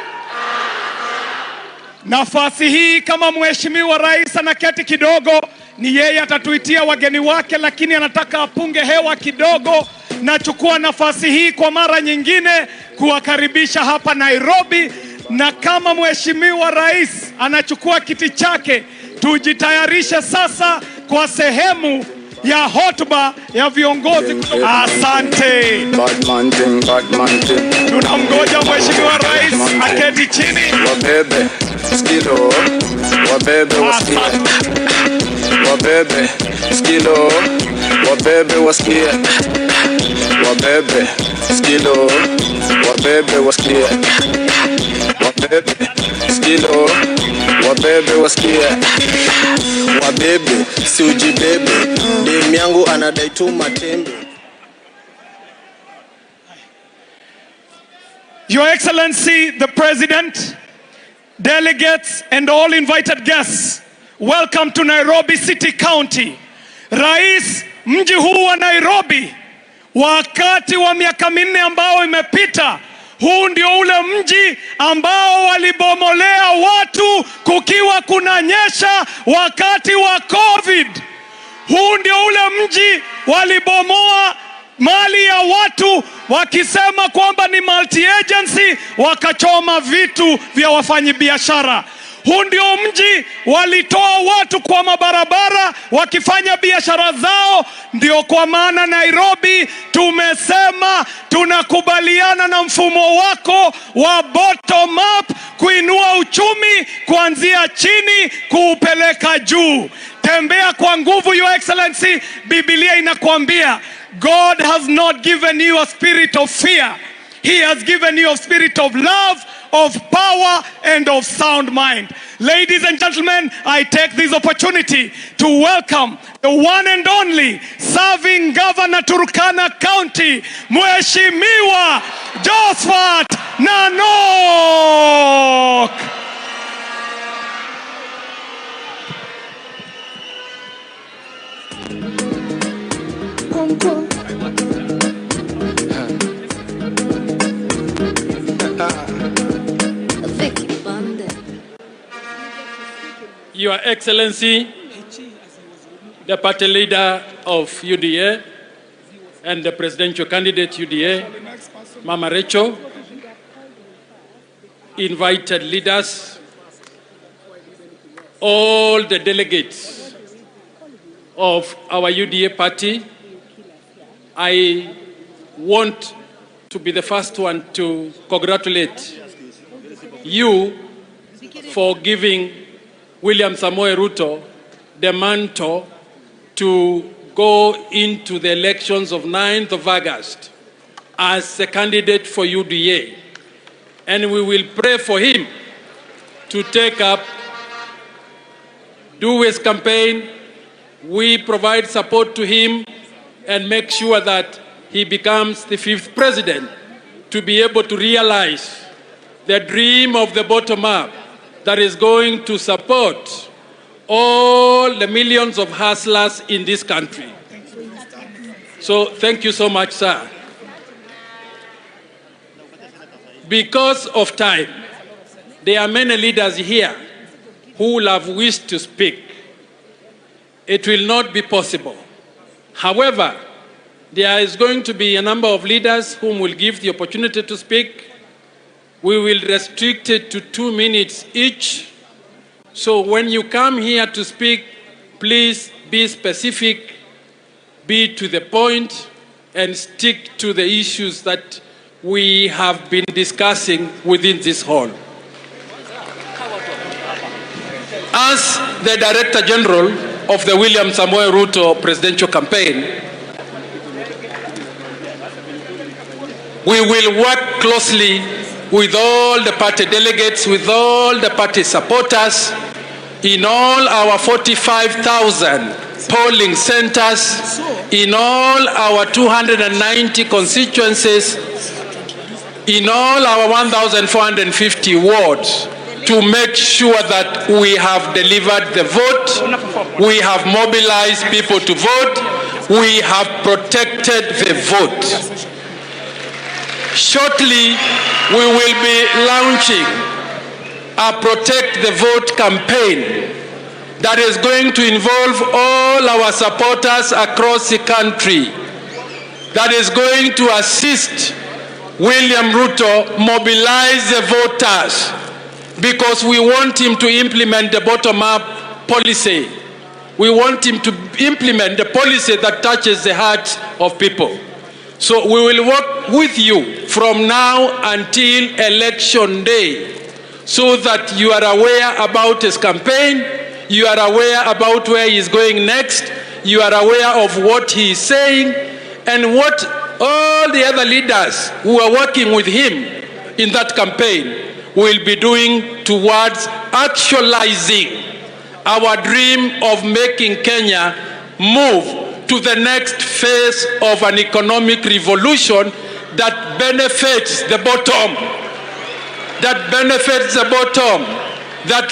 Speaker 2: Nafasi hii kama mheshimiwa rais anaketi kidogo, ni yeye atatuitia wageni wake, lakini anataka apunge hewa kidogo. Nachukua nafasi hii kwa mara nyingine kuwakaribisha hapa Nairobi, na kama mheshimiwa rais anachukua kiti chake, tujitayarishe sasa kwa sehemu ya hotuba ya viongozi kutoka. Asante. Tunamgoja mheshimiwa rais aketi chini.
Speaker 4: Wabebe skilo, wabebe wasikie. Wabebe skilo, wabebe wasikie. Wabebe skilo, wabebe wasikie. Wabebe skilo, wabebe wasikie. Wabebe si ujibebe, demu yangu anadai tu matembe.
Speaker 2: Your Excellency, the President, delegates and all invited guests, welcome to Nairobi City County. Rais, mji huu wa Nairobi, wakati wa miaka minne ambao imepita, huu ndio ule mji ambao walibomolea watu kukiwa kunanyesha wakati wa COVID. Huu ndio ule mji walibomoa mali ya watu wakisema kwamba ni multi-agency, wakachoma vitu vya wafanyabiashara. Huu ndio mji walitoa watu kwa mabarabara wakifanya biashara zao. Ndio kwa maana Nairobi tumesema tunakubaliana na mfumo wako wa bottom up, kuinua uchumi kuanzia chini kuupeleka juu. Tembea kwa nguvu, Your Excellency. Biblia inakwambia God has not given you a spirit of fear. He has given you a spirit of love, of power, and of sound mind. Ladies and gentlemen, I take this opportunity to welcome the one and only serving Governor Turkana County, Mheshimiwa Josphat Nanok.
Speaker 5: Your Excellency, the party leader of UDA and the presidential candidate UDA, Mama Rachel, invited leaders, all the delegates of our UDA party, I want to be the first one to congratulate you for giving William Samoei Ruto the mantle to go into the elections of 9th of August as a candidate for UDA. And we will pray for him to take up, do his campaign. We provide support to him and make sure that he becomes the 5th president to be able to realize the dream of the bottom up that is going to support all the millions of hustlers in this country. So thank you so much, sir. Because of time, there are many leaders here who will have wished to speak. It will not be possible. However, there is going to be a number of leaders whom will give the opportunity to speak. we will restrict it to 2 minutes each. So when you come here to speak, please be specific, be to the point, and stick to the issues that we have been discussing within this hall. As the Director General of the William Samoei Ruto presidential campaign, we will work closely with all the party delegates, with all the party supporters in all our 45,000 polling centers, in all our 290 constituencies, in all our 1,450 wards, to make sure that we have delivered the vote, we have mobilized people to vote, we have protected the vote. Shortly, we will be launching a Protect the Vote campaign that is going to involve all our supporters across the country, that is going to assist William Ruto mobilize the voters, because we want him to implement the bottom-up policy. We want him to implement the policy that touches the hearts of people. So we will work with you from now until election day, so that you are aware about his campaign, you are aware about where he is going next, you are aware of what he is saying, and what all the other leaders who are working with him in that campaign will be doing towards actualizing our dream of making Kenya move to the next phase of an economic revolution that benefits the bottom, that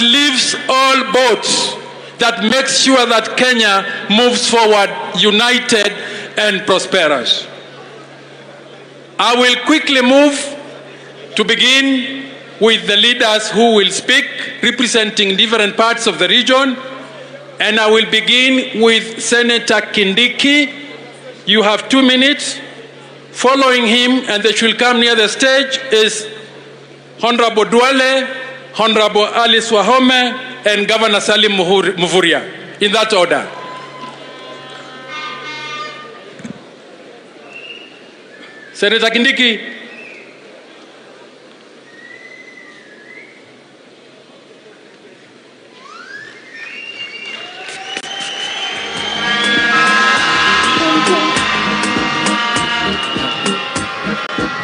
Speaker 5: lifts all boats, that makes sure that Kenya moves forward united and prosperous. I will quickly move to begin with the leaders who will speak, representing different parts of the region. And I will begin with Senator Kindiki. You have 2 minutes. Following him, and they should come near the stage, is Honorable Duale, Honorable Alice Wahome, and Governor Salim Muvuria, in that order. Senator Kindiki.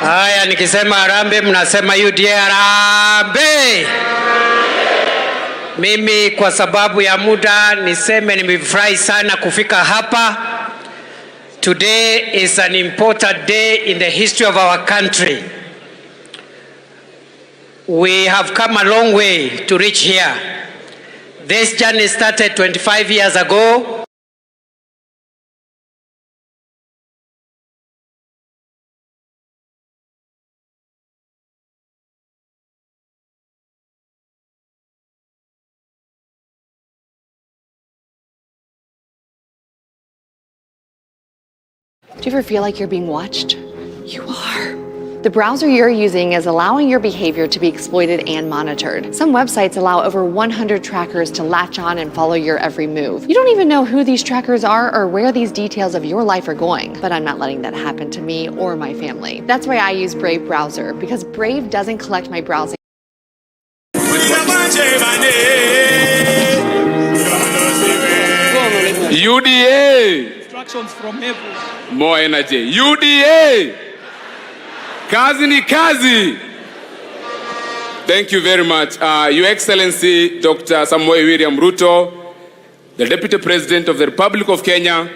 Speaker 3: Haya, nikisema harambee mnasema UDA harambee. Mimi kwa sababu ya muda niseme nimefurahi sana kufika hapa. Today is an important day in the history of our country. We have come a long way to reach here. This journey started 25 years ago.
Speaker 6: Do you ever feel like you're being watched? You are. The browser you're using is allowing your behavior to be exploited and monitored. Some websites allow over 100 trackers to latch on and follow your every move. You don't even know who these trackers are or where these details of your life are going. But I'm not letting that happen to me or my family. That's why I use Brave Browser, because Brave doesn't collect my browsing.
Speaker 7: UDA.
Speaker 5: Instructions from heaven.
Speaker 7: More energy. UDA. Kazi ni kazi. Thank you very much. Your Excellency, Dr. Samoei William Ruto, the Deputy President of the Republic of Kenya,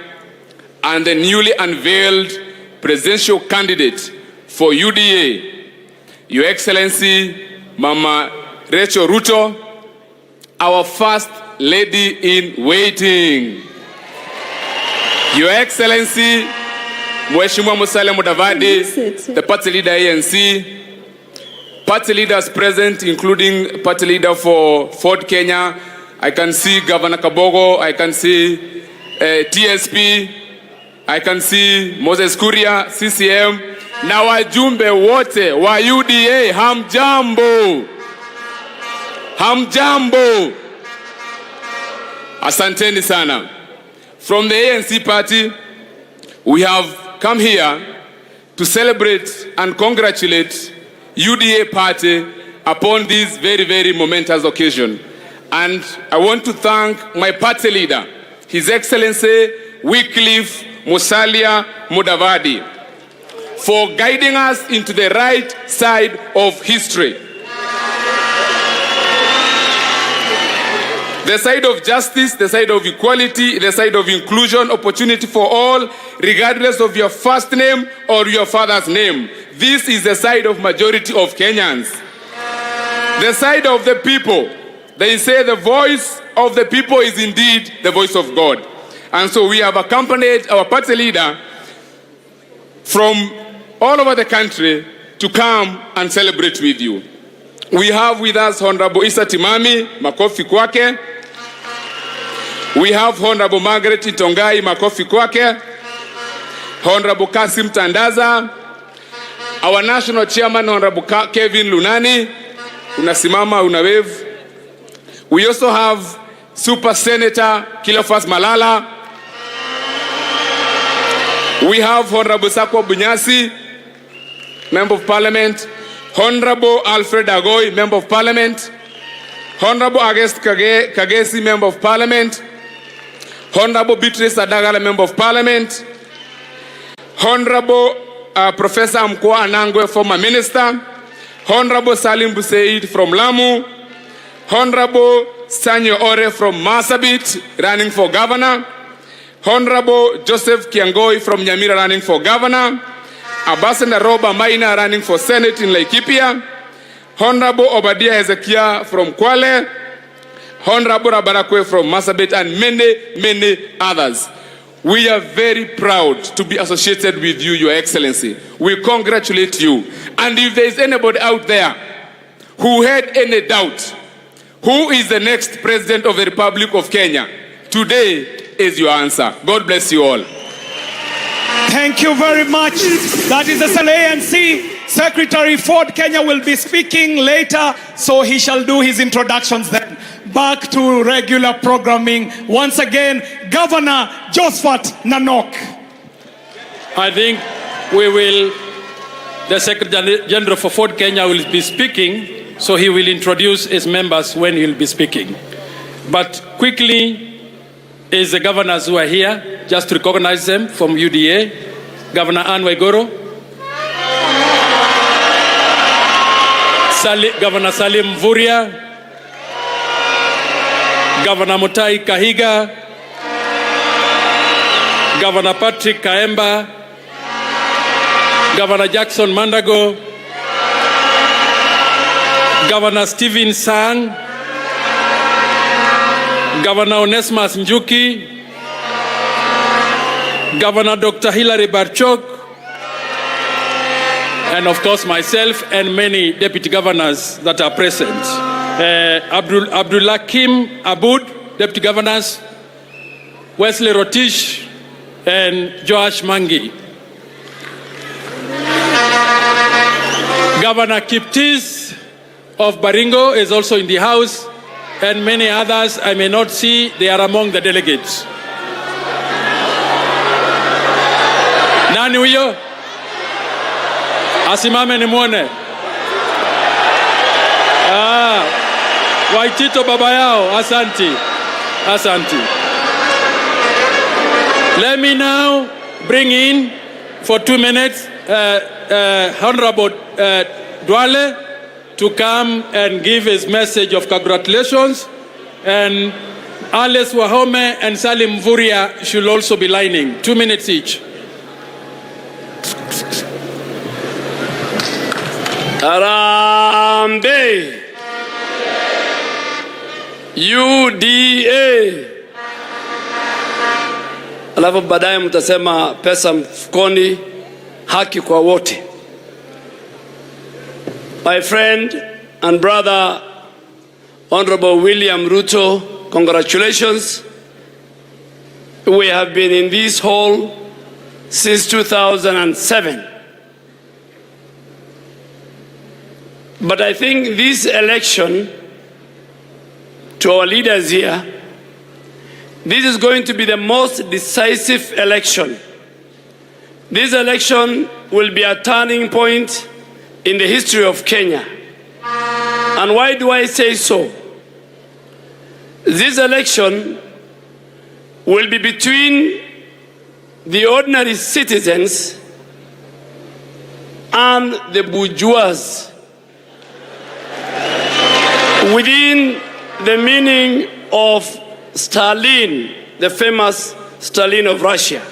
Speaker 7: and the newly unveiled presidential candidate for UDA, Your Excellency, Mama Rachel Ruto, our First Lady in Waiting. Your Excellency, Mheshimiwa Musalia Mudavadi, the party leader ANC, party leaders present, including party leader for Ford Kenya. I can see Governor Kabogo, I can see TSP, I can see Moses Kuria, CCM, na wajumbe wote wa UDA, hamjambo. Hamjambo. Asanteni sana. From the ANC party, we have come here to celebrate and congratulate UDA party upon this very, very momentous occasion. And I want to thank my party leader, His Excellency Wycliffe Musalia Mudavadi, for guiding us into the right side of history. The side of justice, the side of equality, the side of inclusion, opportunity for all, regardless of your first name or your father's name. This is the side of majority of Kenyans. The side of the people. They say the voice of the people is indeed the voice of God. And so we have accompanied our party leader from all over the country to come and celebrate with you. We have with us Honorable Issa Timami, makofi kwake. We have Honorable Margaret Itongai, makofi kwake. Honorable Kasim Tandaza. Our national chairman, Honorable Kevin Lunani. Unasimama, unawave. We also have Super Senator Kilofas Malala. We have Honorable Sakwa Bunyasi, Member of Parliament. Honorable Alfred Agoy, Member of Parliament. Honorable Agest Kagesi, Member of Parliament. Honorable Beatrice Adagala, Member of Parliament. Honorable Professor Amkwa Anangwe, former Minister. Honorable Salim Busaid from Lamu. Honorable Sanyo Ore from Marsabit, running for Governor. Honorable Joseph Kiangoi from Nyamira, running for Governor. Ambassador Roba Maina, running for Senate in Laikipia. Honorable Obadiah Ezekiah from Kwale. Honorable Rabarakwe from Marsabit, and many, many others. We are very proud to be associated with you, Your Excellency. We congratulate you. And if there is anybody out there who had any doubt, who is the next President of the Republic of Kenya, today is your answer. God bless you all.
Speaker 2: Thank you very much. That is the ANC. Secretary Ford Kenya will be speaking later, so he shall do his introductions then. Back to regular programming. Once again, Governor Josephat Nanok.
Speaker 5: I think the Secretary General for Ford Kenya will be speaking, so he will introduce his members when he will be speaking. But quickly, is the governors who are here, just to recognize them from UDA. Governor Anne Waiguru, Governor Salim Mvurya, Governor Mutai Kahiga, Governor Patrick Kaemba, Governor Jackson Mandago, Governor Stephen Sang, Governor Onesmus Njuki, Governor Dr. Hilary Barchok, and of course myself and many deputy governors that are present. Abdulakim Abud, deputy governors, Wesley Rotish, and Joash Mangi. Governor Kiptis of Baringo is also in the house, and many others I may not see. They are among the delegates. Nani huyo? Asimame nimuone. Waitito baba yao. Asanti. Asanti. Let me now bring in for 2 minutes Honorable Dwale to come and give his message of congratulations, and Alice Wahome and Salim Mvurya should also be lining. 2 minutes each.
Speaker 8: Harambee! UDA! Alafu baadaye mtasema pesa mfukoni, haki kwa wote. My friend and brother, Honorable William Ruto, congratulations. We have been in this hall since 2007. But I think this election, to our leaders here, this is going to be the most decisive election. This election will be a turning point in the history of Kenya. And why do I say so? This election will be between the ordinary citizens and the bourgeois, within the meaning of Stalin, the famous Stalin of Russia.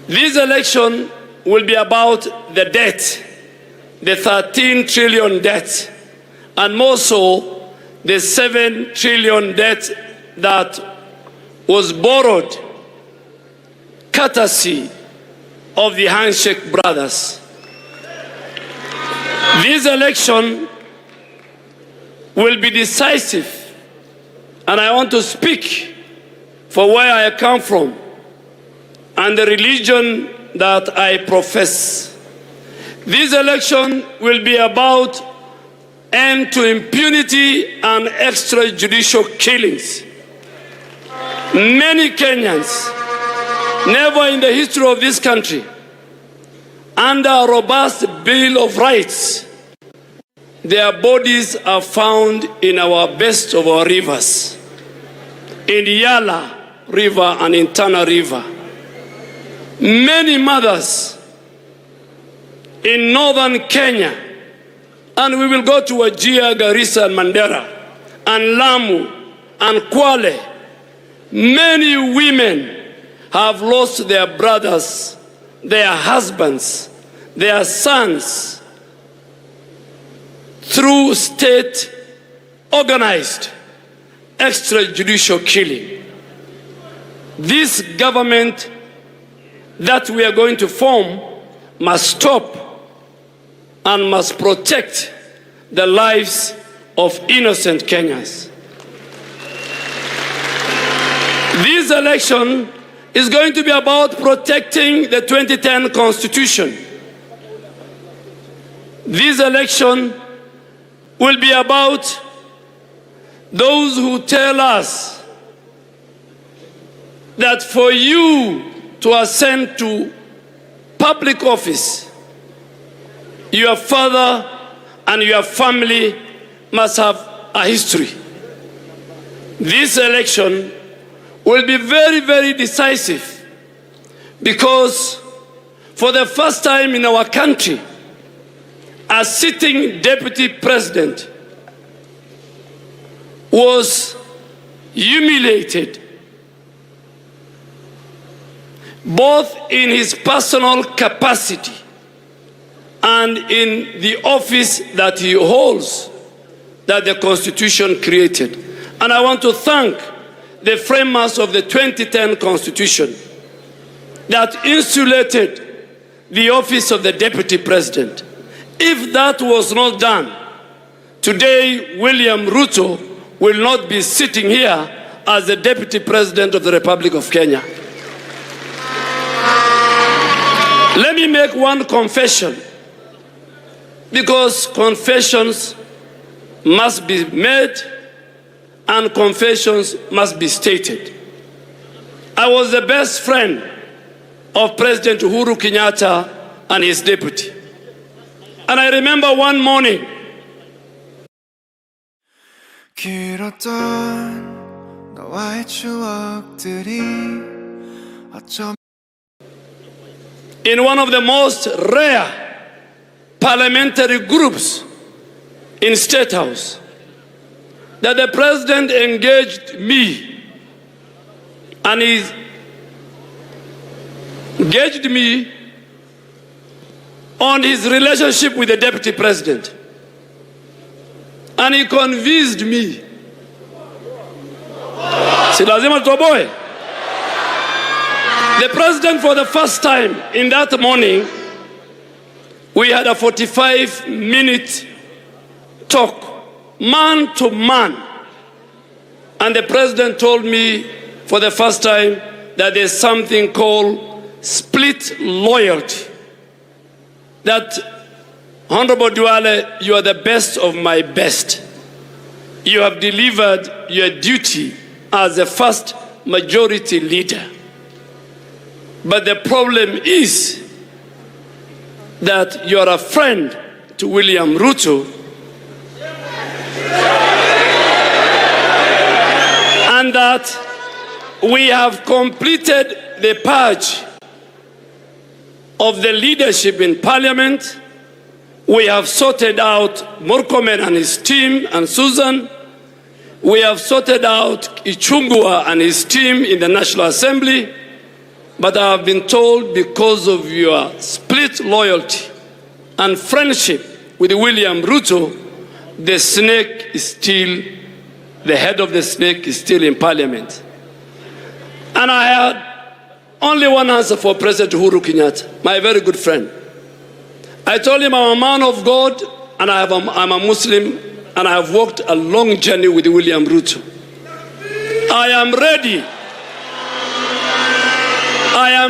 Speaker 8: This election will be about the debt, the 13 trillion debt, and more so the 7 trillion debt that was borrowed courtesy of the handshake brothers. This election will be decisive, and I want to speak for where I come from and the religion that I profess. This election will be about end to impunity and extrajudicial killings. Many Kenyans, never in the history of this country, under a robust Bill of Rights, their bodies are found in our best of our rivers, in Yala River and in Tana River. Many mothers in northern Kenya, and we will go to Wajir, Garissa, and Mandera, and Lamu, and Kwale. Many women have lost their brothers, their husbands, their sons, through state organized extrajudicial killing. This government that we are going to form must stop and must protect the lives of innocent Kenyans. This election is going to be about protecting the 2010 Constitution. This election will be about those who tell us that for you to ascend to public office, your father and your family must have a history. This election will be very, very decisive, because for the first time in our country, a sitting deputy president was humiliated, both in his personal capacity and in the office that he holds, that the Constitution created. And I want to thank the framers of the 2010 Constitution that insulated the office of the Deputy President. If that was not done, today William Ruto will not be sitting here as the Deputy President of the Republic of Kenya. Let me make one confession, because confessions must be made and confessions must be stated. I was the best friend of President Uhuru Kenyatta and his deputy. And I remember one morning, in one of the most rare parliamentary groups in State House, that the president engaged me, and he engaged me on his relationship with the deputy president. And he convinced me. Si lazima tutoboe. The president, for the first time in that morning, we had a 45-minute talk, man to man. And the president told me for the first time that there's something called split loyalty. That Honorable Duale, you are the best of my best. You have delivered your duty as the first majority leader. But the problem is that you are a friend to William Ruto, and that we have completed the purge of the leadership in Parliament. We have sorted out Murkomen and his team and Susan. We have sorted out Ichungua and his team in the National Assembly. But I have been told, because of your split loyalty and friendship with William Ruto, the snake is still, the head of the snake is still in Parliament. And I had only one answer for President Uhuru Kenyatta, my very good friend. I told him I'm a man of God, and I'm a Muslim, and I have walked a long journey with William Ruto. I am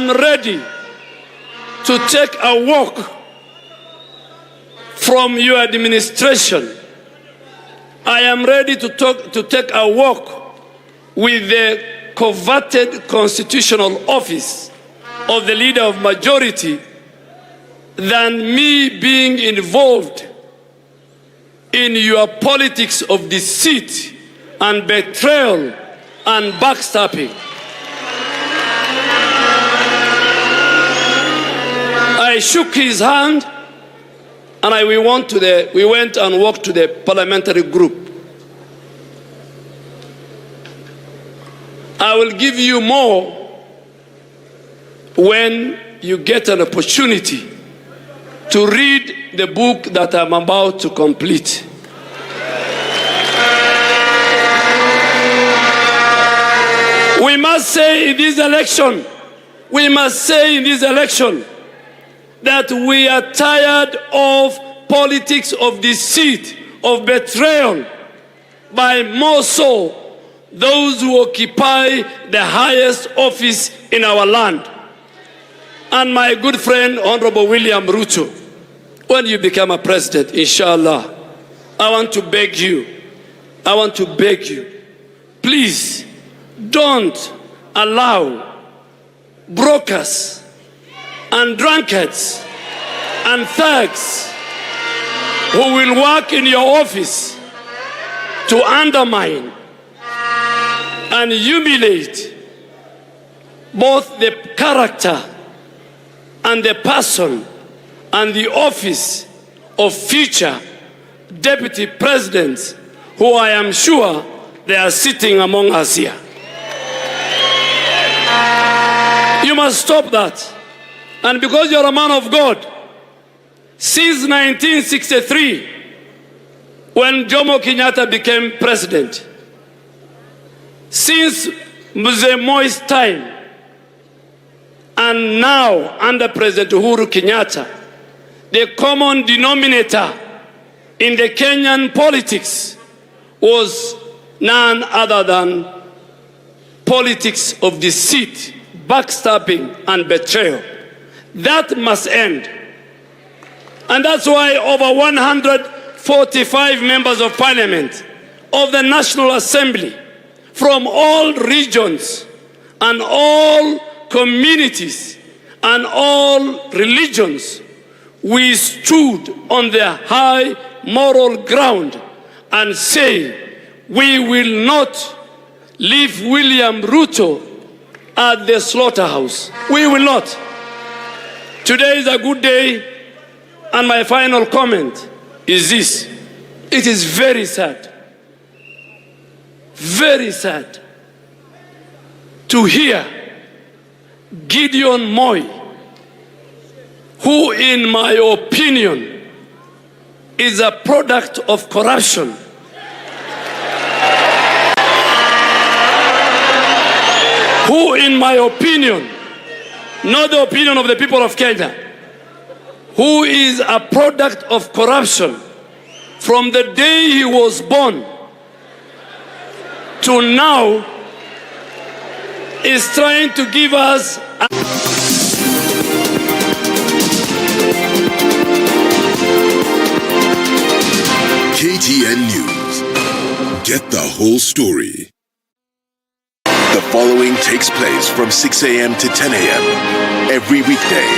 Speaker 8: ready to take a walk from your administration. I am ready to take a walk with the coveted constitutional office of the leader of majority than me being involved in your politics of deceit and betrayal and backstabbing. I shook his hand, and we went and walked to the parliamentary group. I will give you more when you get an opportunity to read the book that I'm about to complete. We must say in this election, that we are tired of politics of deceit, of betrayal, by more so those who occupy the highest office in our land. And my good friend, Honorable William Ruto, when you become a president, inshallah, I want to beg you, please don't allow brokers and drunkards and thugs who will work in your office to undermine and humiliate both the character and the person and the office of future deputy presidents, who I am sure they are sitting among us here. You must stop that. And because you're a man of God, since 1963, when Jomo Kenyatta became president, since Mzee Moi's time, and now under President Uhuru Kenyatta, the common denominator in the Kenyan politics was none other than politics of deceit, backstabbing, and betrayal. That must end. And that's why over 145 members of parliament of the National Assembly from all regions and all communities and all religions, we stood on the high moral ground and say, we will not leave William Ruto at the slaughterhouse. We will not. Today is a good day, and my final comment is this. It is very sad to hear Gideon Moi, who in my opinion is a product of corruption, who in my opinion, not the opinion of the people of Kenya, who is a product of corruption from the day he was born to now, is trying to give us a
Speaker 9: KTN News. Get the whole story. The following takes place from 6 a.m. to 10 a.m. every weekday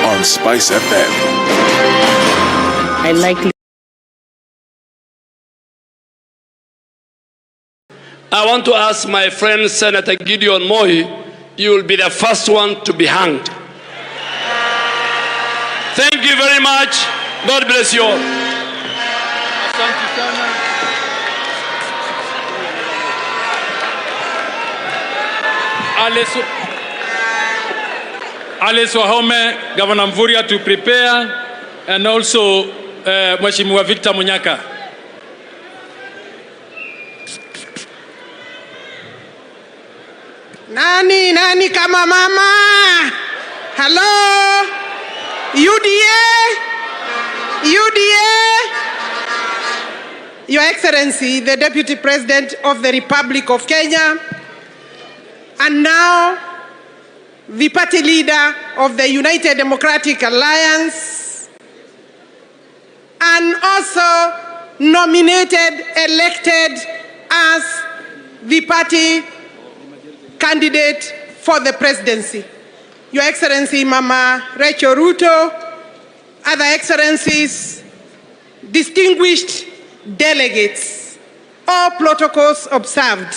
Speaker 9: on Spice FM.
Speaker 8: I want to ask my friend Senator Gideon Moi, you will be the first one to be hanged. Thank you very much. God bless you all.
Speaker 5: Alice Wahome, Governor Mvurya to prepare, and also Mheshimiwa Victor Munyaka.
Speaker 10: Nani kama mama? Hello? UDA? Your Excellency, the Deputy President of the Republic of Kenya, and now the party leader of the United Democratic Alliance, and also nominated, elected as the party candidate for the presidency. Your Excellency, Mama Rachel Ruto, other excellencies, distinguished delegates, all protocols observed.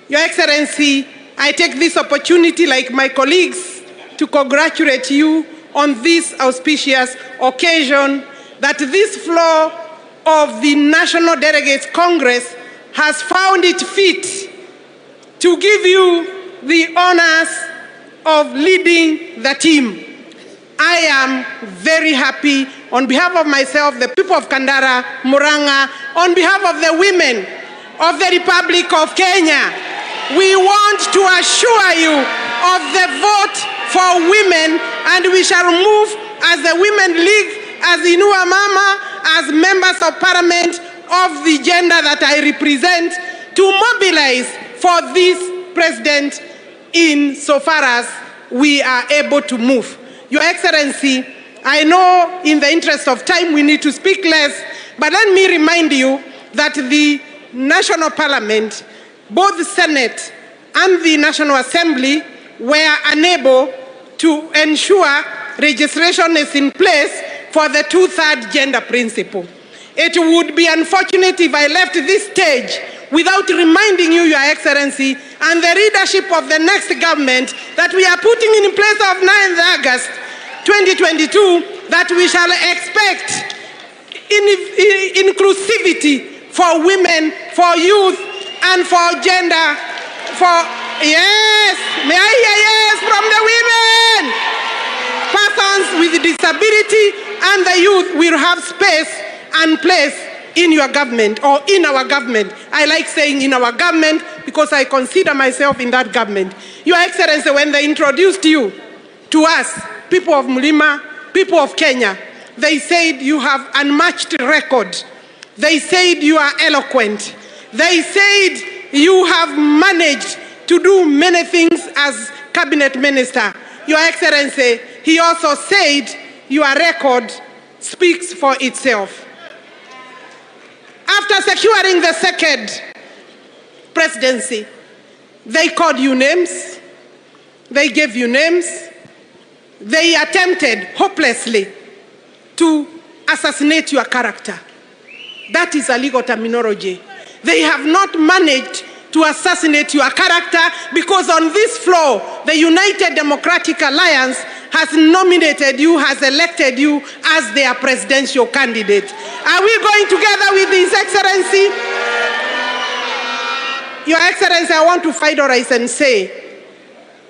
Speaker 10: Your Excellency, I take this opportunity, like my colleagues, to congratulate you on this auspicious occasion that this floor of the National Delegates Congress has found it fit to give you the honors of leading the team. I am very happy on behalf of myself, the people of Kandara, Murang'a, on behalf of the women of the Republic of Kenya. We want to assure you of the vote for women, and we shall move as the Women League, as Inua Mama, as members of parliament of the gender that I represent, to mobilize for this president in so far as we are able to move. Your Excellency, I know in the interest of time we need to speak less, but let me remind you that the National Parliament, both the Senate and the National Assembly, were unable to ensure registration is in place for the 2/3 gender principle. It would be unfortunate if I left this stage without reminding you, Your Excellency, and the leadership of the next government that we are putting in place of 9th August 2022, that we shall expect inclusivity for women, for youth, and for gender, yes, may I hear yes from the women? Persons with disability and the youth will have space and place in your government, or in our government. I like saying in our government because I consider myself in that government. Your Excellency, when they introduced you to us, people of Mlima, people of Kenya, they said you have unmatched record. They said you are eloquent. They said you have managed to do many things as cabinet minister. Your Excellency, he also said your record speaks for itself. After securing the second presidency, they called you names, they gave you names, they attempted hopelessly to assassinate your character. That is a legal terminology. They have not managed to assassinate your character because on this floor, the United Democratic Alliance has nominated you, has elected you as their presidential candidate. Are we going together with His Excellency? Your Excellency, I want to finalize and say,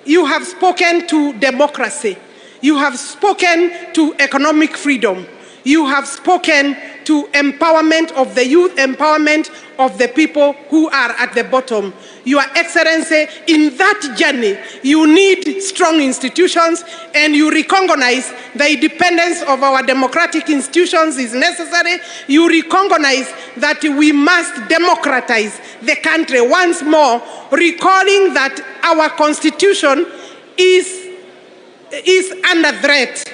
Speaker 10: you have spoken to democracy. You have spoken to economic freedom. You have spoken to empowerment of the youth, empowerment of the people who are at the bottom. Your Excellency, in that journey, you need strong institutions, and you recognize the independence of our democratic institutions is necessary. You recognize that we must democratize the country once more, recalling that our constitution is under threat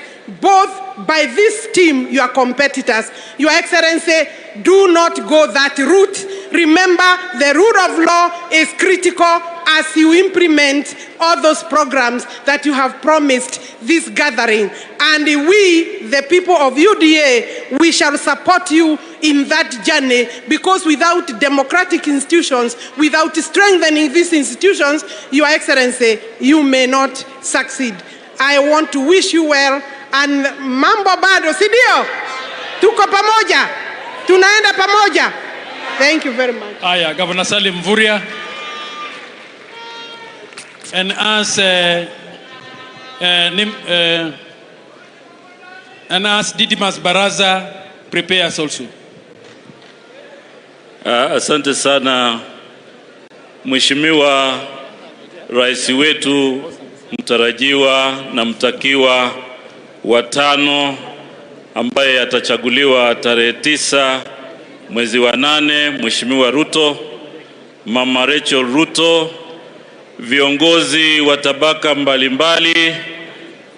Speaker 10: both by this team, your competitors. Your Excellency, do not go that route. Remember, the rule of law is critical as you implement all those programs that you have promised this gathering. And we, the people of UDA, we shall support you in that journey, because without democratic institutions, without strengthening these institutions, Your Excellency, you may not succeed. I want to wish you well, and mambo bado, si ndio? Tuko pamoja, tunaenda pamoja. Thank you very much.
Speaker 5: Aya, Governor Salim Mvurya. And as Didimas Baraza prepares also.
Speaker 11: Asante sana Mheshimiwa Rais wetu mtarajiwa na mtakiwa wa 5 ambaye atachaguliwa tarehe 9 mwezi wa 8, Mheshimiwa Ruto, Mama Rachel Ruto, viongozi wa tabaka mbalimbali,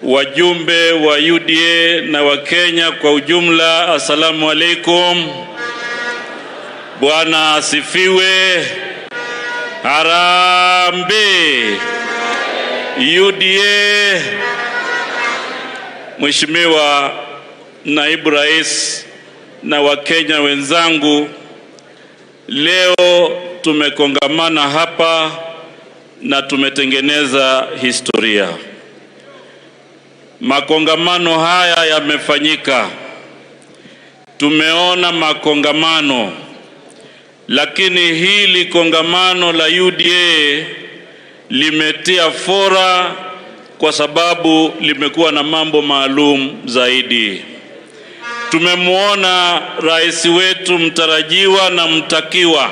Speaker 11: wajumbe wa UDA na wa Kenya kwa ujumla, asalamu alaikum. Bwana asifiwe. Harambee. UDA. Mheshimiwa Naibu Rais na Wakenya wenzangu, leo tumekongamana hapa na tumetengeneza historia. Makongamano haya yamefanyika. Tumeona makongamano, lakini hili kongamano la UDA limetia fora kwa sababu limekuwa na mambo maalum zaidi. Tumemuona rais wetu mtarajiwa na mtakiwa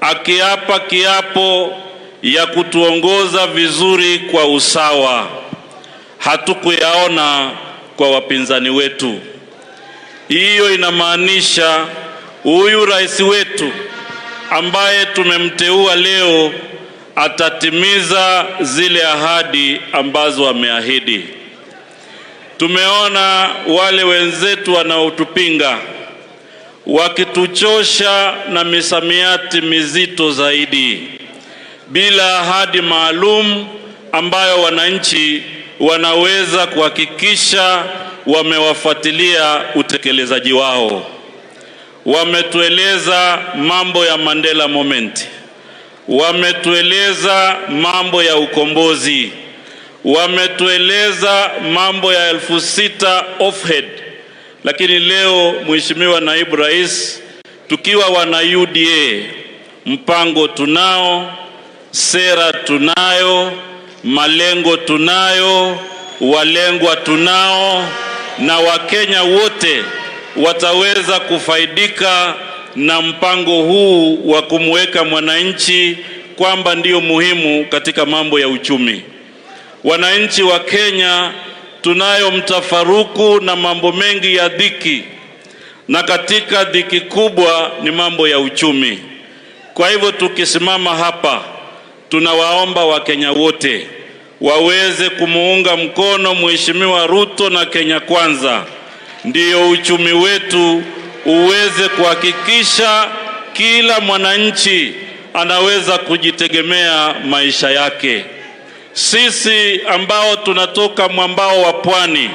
Speaker 11: akiapa kiapo ya kutuongoza vizuri kwa usawa. Hatukuyaona kwa wapinzani wetu. Hiyo inamaanisha huyu rais wetu ambaye tumemteua leo atatimiza zile ahadi ambazo ameahidi. Tumeona wale wenzetu wanaotupinga wakituchosha na misamiati mizito zaidi, bila ahadi maalum ambayo wananchi wanaweza kuhakikisha wamewafuatilia utekelezaji wao. Wametueleza mambo ya Mandela Moment, wametueleza mambo ya ukombozi, wametueleza mambo ya 6,000 offhead. Lakini leo Mheshimiwa Naibu Rais, tukiwa wana UDA, mpango tunao, sera tunayo, malengo tunayo, walengwa tunao, na Wakenya wote wataweza kufaidika na mpango huu wa kumweka mwananchi kwamba ndio muhimu katika mambo ya uchumi. Wananchi wa Kenya tunayo mtafaruku na mambo mengi ya dhiki, na katika dhiki kubwa ni mambo ya uchumi. Kwa hivyo tukisimama hapa, tunawaomba Wakenya wote waweze kumuunga mkono Mheshimiwa Ruto na Kenya Kwanza, ndio uchumi wetu uweze kuhakikisha kila mwananchi anaweza kujitegemea maisha yake. Sisi ambao tunatoka mwambao wa pwani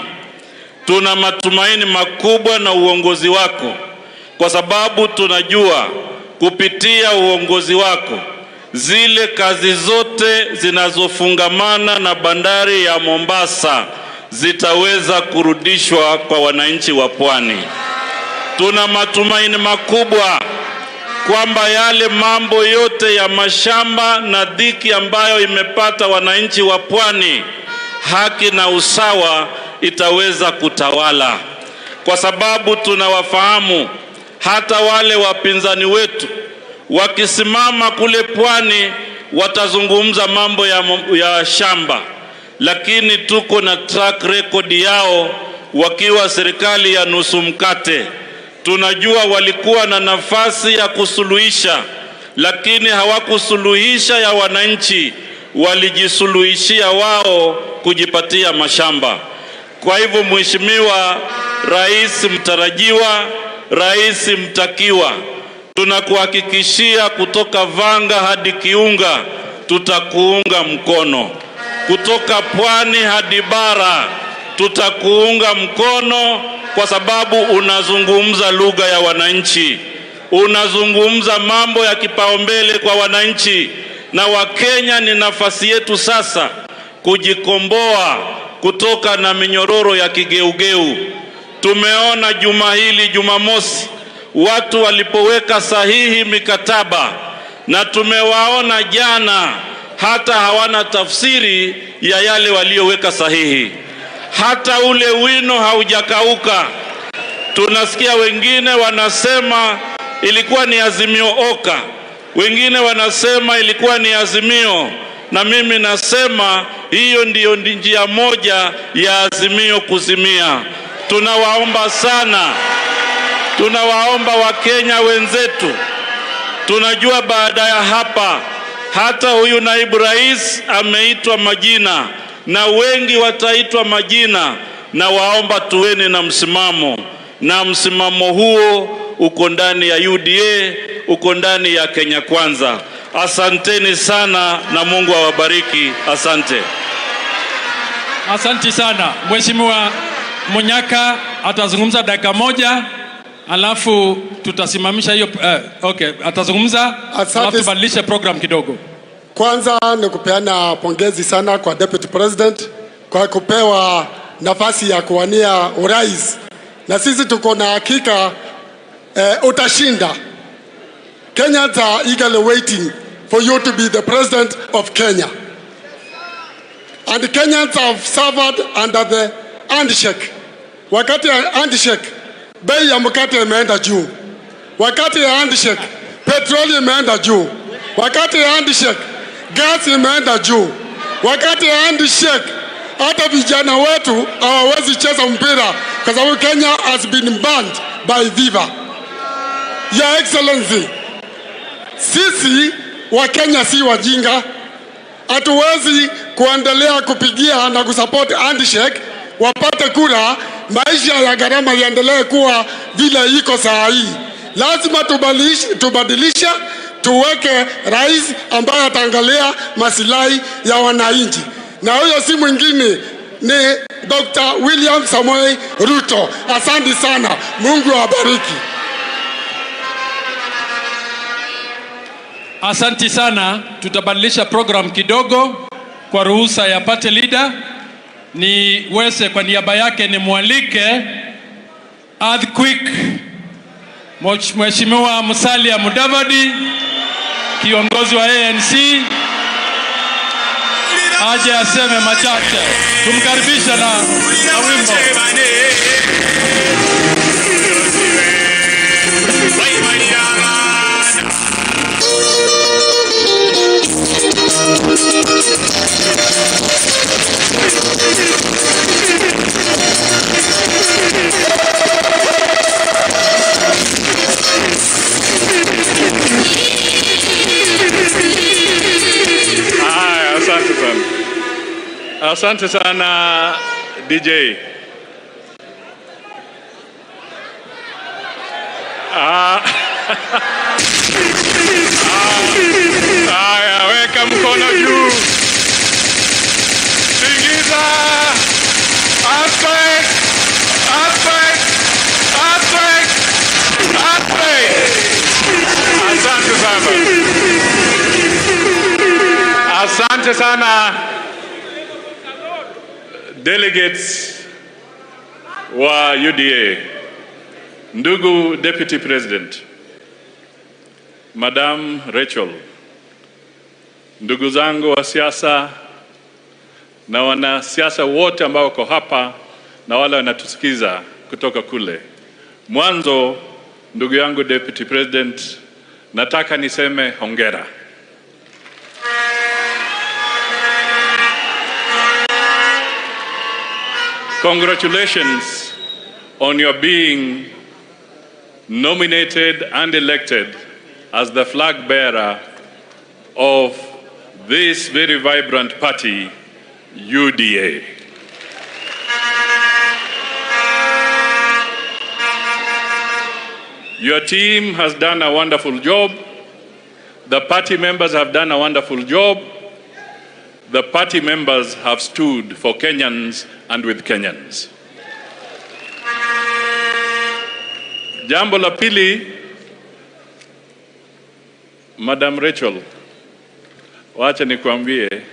Speaker 11: tuna matumaini makubwa na uongozi wako, kwa sababu tunajua kupitia uongozi wako zile kazi zote zinazofungamana na bandari ya Mombasa zitaweza kurudishwa kwa wananchi wa pwani. Tuna matumaini makubwa kwamba yale mambo yote ya mashamba na dhiki ambayo imepata wananchi wa pwani, haki na usawa itaweza kutawala, kwa sababu tunawafahamu hata wale wapinzani wetu wakisimama kule pwani watazungumza mambo ya shamba, lakini tuko na track record yao wakiwa serikali ya nusu mkate. Tunajua walikuwa na nafasi ya kusuluhisha, lakini hawakusuluhisha ya wananchi, walijisuluhishia wao kujipatia mashamba. Kwa hivyo, Mheshimiwa Rais mtarajiwa, Rais mtakiwa, tunakuhakikishia kutoka Vanga hadi Kiunga tutakuunga mkono. Kutoka Pwani hadi Bara tutakuunga mkono, kwa sababu unazungumza lugha ya wananchi. Unazungumza mambo ya kipaumbele kwa wananchi, na Wakenya ni nafasi yetu sasa kujikomboa kutoka na minyororo ya kigeugeu. Tumeona juma hili, Jumamosi, watu walipoweka sahihi mikataba, na tumewaona jana hata hawana tafsiri ya yale walioweka sahihi. Hata ule wino haujakauka. Tunasikia wengine wanasema ilikuwa ni Azimio Oka, wengine wanasema ilikuwa ni Azimio, na mimi nasema hiyo ndiyo njia moja ya Azimio kuzimia. Tunawaomba sana, tunawaomba Wakenya wenzetu, tunajua baada ya hapa hata huyu naibu rais ameitwa majina na wengi wataitwa majina, na waomba tuweni na msimamo, na msimamo huo uko ndani ya UDA, uko ndani ya Kenya Kwanza. Asanteni sana na Mungu awabariki. Asante.
Speaker 5: Asante sana. Mheshimiwa Munyaka atazungumza dakika moja, alafu tutasimamisha hiyo okay, atazungumza alafu tubadilishe program kidogo.
Speaker 12: Kwanza ni kupeana pongezi sana kwa Deputy President kwa kupewa nafasi ya kuwania urais, na sisi tuko na hakika utashinda. Kenyans are eagerly waiting for you to be the president of Kenya. And Kenyans have suffered under the handshake. Wakati ya handshake, bei ya mkate imeenda juu. Wakati ya handshake, petroli imeenda juu. Wakati ya handshake, gas imeenda juu. Wakati ya handshake, hata vijana wetu hawawezi cheza mpira kwa sababu Kenya has been banned by Viva. Your Excellency, sisi wa Kenya si wajinga. Hatuwezi kuendelea kupigia na kusupport handshake wapate kura, maisha ya gharama yaendelee kuwa vile iko saa hii. Lazima tubadilishe, tuweke rais ambaye ataangalia masilahi ya wananchi, na huyo si mwingine ni Dr. William Samoei Ruto. Asante sana, Mungu awabariki.
Speaker 5: Asante sana. Tutabadilisha program kidogo kwa ruhusa ya party leader. Niweze kwa niaba yake ni mwalike Earthquake Mheshimiwa Musalia Mudavadi, kiongozi wa ANC, aje aseme machache. Tumkaribisha na wimbo.
Speaker 11: Asante sana DJ. Haya, weka mkono juu. Singiza. Earthquake. Earthquake. Earthquake. Earthquake. Asante sana. Asante sana delegates wa UDA. Ndugu Deputy President, Madam Rachel, ndugu zangu wa siasa na wanasiasa wote ambao wako hapa na wale wanatusikiza kutoka kule. Mwanzo, ndugu yangu Deputy President, nataka niseme hongera. Congratulations on your being nominated and elected as the flag bearer of this very vibrant party, UDA. Your team has done a wonderful job. The party members have done a wonderful job. The party members have stood for Kenyans and with Kenyans. Jambo la pili, Madam Rachel, wacha nikuambie,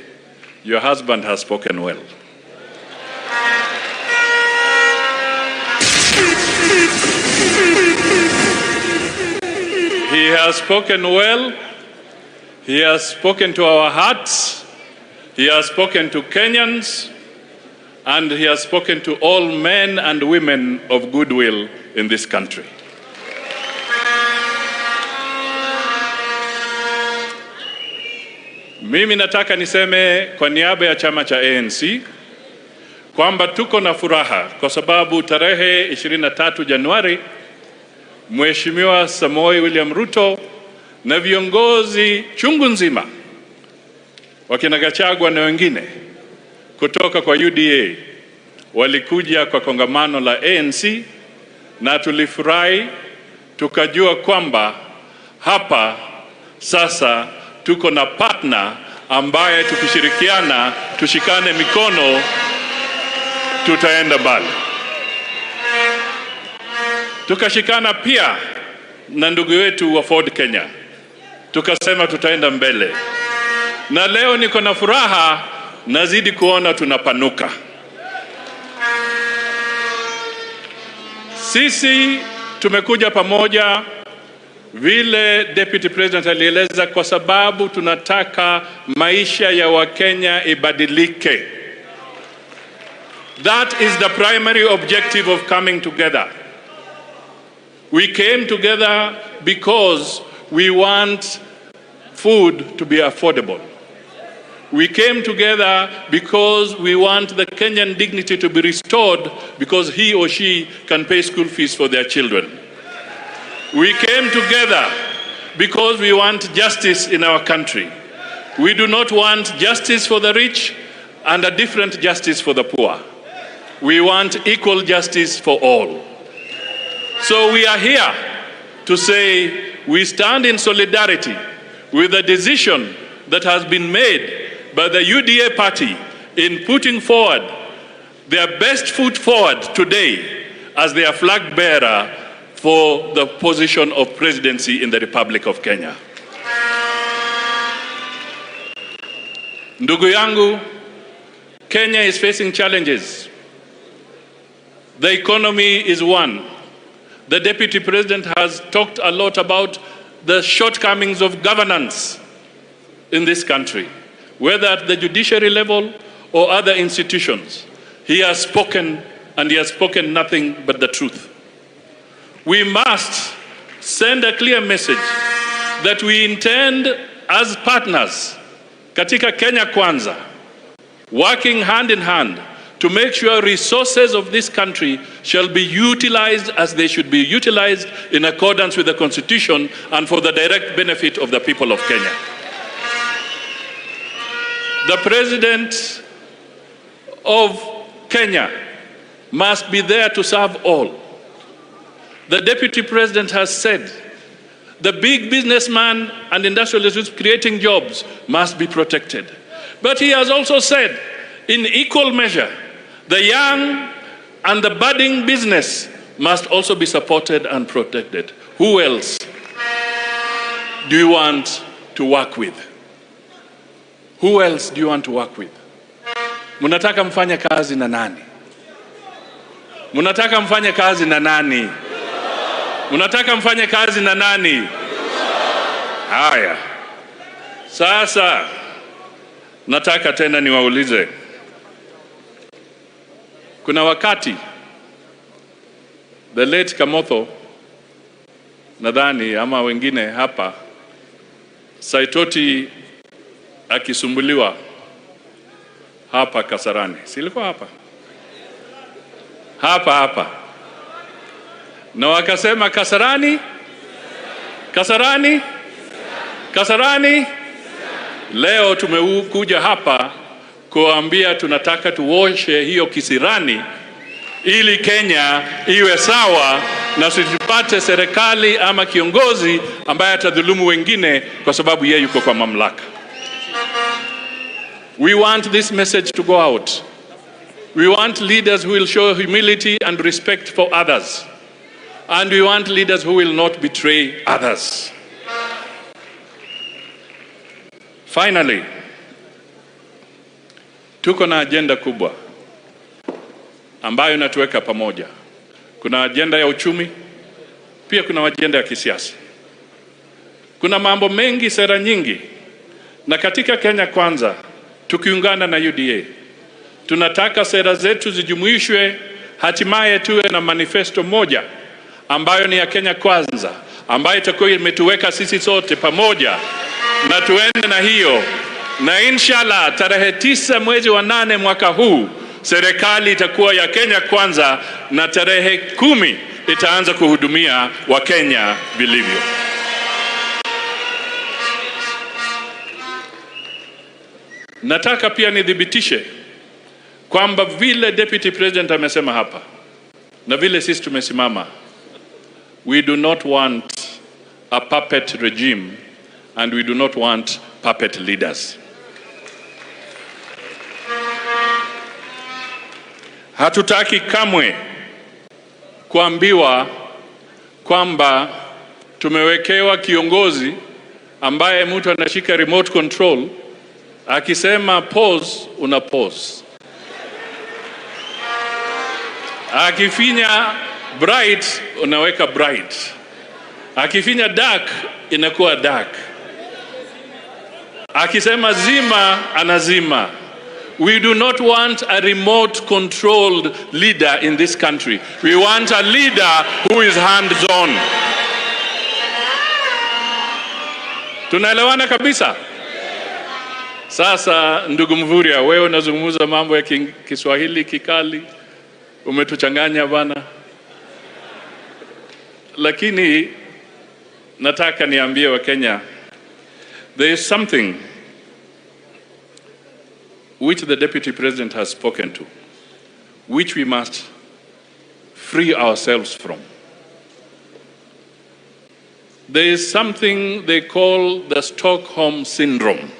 Speaker 11: your husband has spoken well. He has spoken well. He has spoken to our hearts. He has spoken to Kenyans. And he has spoken to all men and women of goodwill in this country. Mimi nataka niseme kwa niaba ya chama cha ANC kwamba tuko na furaha kwa sababu tarehe 23 Januari Mheshimiwa Samoei William Ruto na viongozi chungu nzima wakina Gachagua na wengine kutoka kwa UDA walikuja kwa kongamano la ANC na tulifurahi, tukajua kwamba hapa sasa tuko na partner ambaye tukishirikiana, tushikane mikono, tutaenda mbali. Tukashikana pia na ndugu wetu wa Ford Kenya, tukasema tutaenda mbele. Na leo niko na furaha, nazidi kuona tunapanuka. Sisi tumekuja pamoja vile Deputy President alieleza, kwa sababu tunataka maisha ya Wakenya ibadilike. That is the primary objective of coming together. We came together because we want food to be affordable. We came together because we want the Kenyan dignity to be restored, because he or she can pay school fees for their children. We came together because we want justice in our country. We do not want justice for the rich and a different justice for the poor. We want equal justice for all. So we are here to say we stand in solidarity with the decision that has been made by the UDA party in putting forward their best foot forward today as their flag bearer for the position of presidency in the Republic of Kenya. Ndugu yangu, Kenya is facing challenges. The economy is one. The Deputy President has talked a lot about the shortcomings of governance in this country, whether at the judiciary level or other institutions. He has spoken, and he has spoken nothing but the truth. We must send a clear message that we intend as partners katika Kenya Kwanza, working hand in hand to make sure resources of this country shall be utilized as they should be utilized in accordance with the Constitution and for the direct benefit of the people of Kenya. The President of Kenya must be there to serve all. The Deputy President has said the big businessman and industrialists creating jobs must be protected. But he has also said, in equal measure, the young and the budding business must also be supported and protected. Who else do you want to work with? Who else do you want to work with? Munataka mfanye kazi na nani? Munataka mfanye kazi na nani? Munataka mfanye kazi na nani? Haya. Sasa nataka tena niwaulize. Kuna wakati the late Kamotho nadhani ama wengine hapa Saitoti akisumbuliwa hapa Kasarani. Silikuwa hapa? Hapa. Na wakasema Kasarani? Kasarani? Kasarani? Leo tumekuja hapa kuambia tunataka tuoshe hiyo kisirani ili Kenya iwe sawa na usipate serikali ama kiongozi ambaye atadhulumu wengine kwa sababu yeye yuko kwa mamlaka. We want this message to go out. We want leaders who will show humility and respect for others. And we want leaders who will not betray others. Finally, tuko na agenda kubwa ambayo inatuweka pamoja. Kuna agenda ya uchumi, pia kuna agenda ya kisiasa. Kuna mambo mengi, sera nyingi. Na katika Kenya Kwanza, tukiungana na UDA, tunataka sera zetu zijumuishwe, hatimaye tuwe na manifesto moja ambayo ni ya Kenya Kwanza, ambayo itakuwa imetuweka sisi sote pamoja, na tuende na hiyo. Na inshallah tarehe 9 mwezi wa 8 mwaka huu serikali itakuwa ya Kenya Kwanza, na tarehe 10 itaanza kuhudumia Wakenya vilivyo. Nataka pia nidhibitishe kwamba vile Deputy President amesema hapa na vile sisi tumesimama, we do not want a puppet regime and we do not want puppet leaders. Hatutaki kamwe kuambiwa kwamba tumewekewa kiongozi ambaye mtu anashika remote control, akisema pause una pause, akifinya bright unaweka bright, akifinya dark inakuwa dark, akisema zima anazima. We do not want a remote controlled leader in this country. We want a leader who is hands-on. Tunaelewana kabisa? Sasa ndugu Mvurya, wewe unazungumza mambo ya Kiswahili kikali, umetuchanganya bana. Lakini nataka niambie wa Kenya, there is something which the Deputy President has spoken to, which we must free ourselves from. There is something they call the Stockholm Syndrome.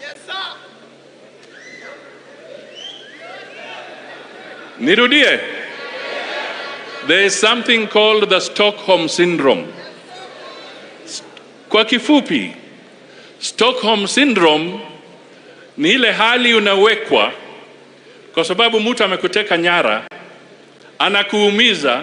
Speaker 11: Yes, sir. Nirudie. There is something called the Stockholm Syndrome. Kwa kifupi, Stockholm Syndrome ni ile hali unawekwa kwa sababu mtu amekuteka nyara, anakuumiza,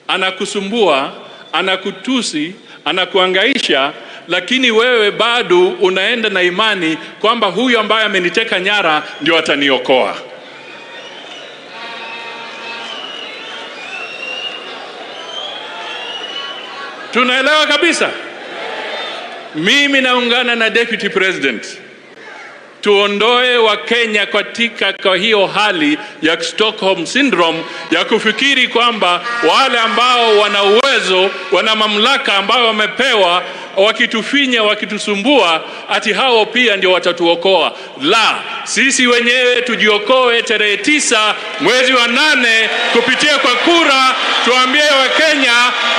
Speaker 11: anakusumbua, anakutusi, anakuangaisha, lakini wewe bado unaenda na imani kwamba huyu ambaye ameniteka nyara ndio ataniokoa. Tunaelewa kabisa? Mimi naungana na Deputy President. Tuondoe wa Kenya katika kwa hiyo hali ya Stockholm Syndrome ya kufikiri kwamba wale ambao wana uwezo, wana mamlaka ambao wamepewa, wakitufinya, wakitusumbua, ati hao pia ndio watatuokoa. La, sisi wenyewe tujiokoe tarehe 9 mwezi wa 8 kupitia kwa kura, tuambie wa Kenya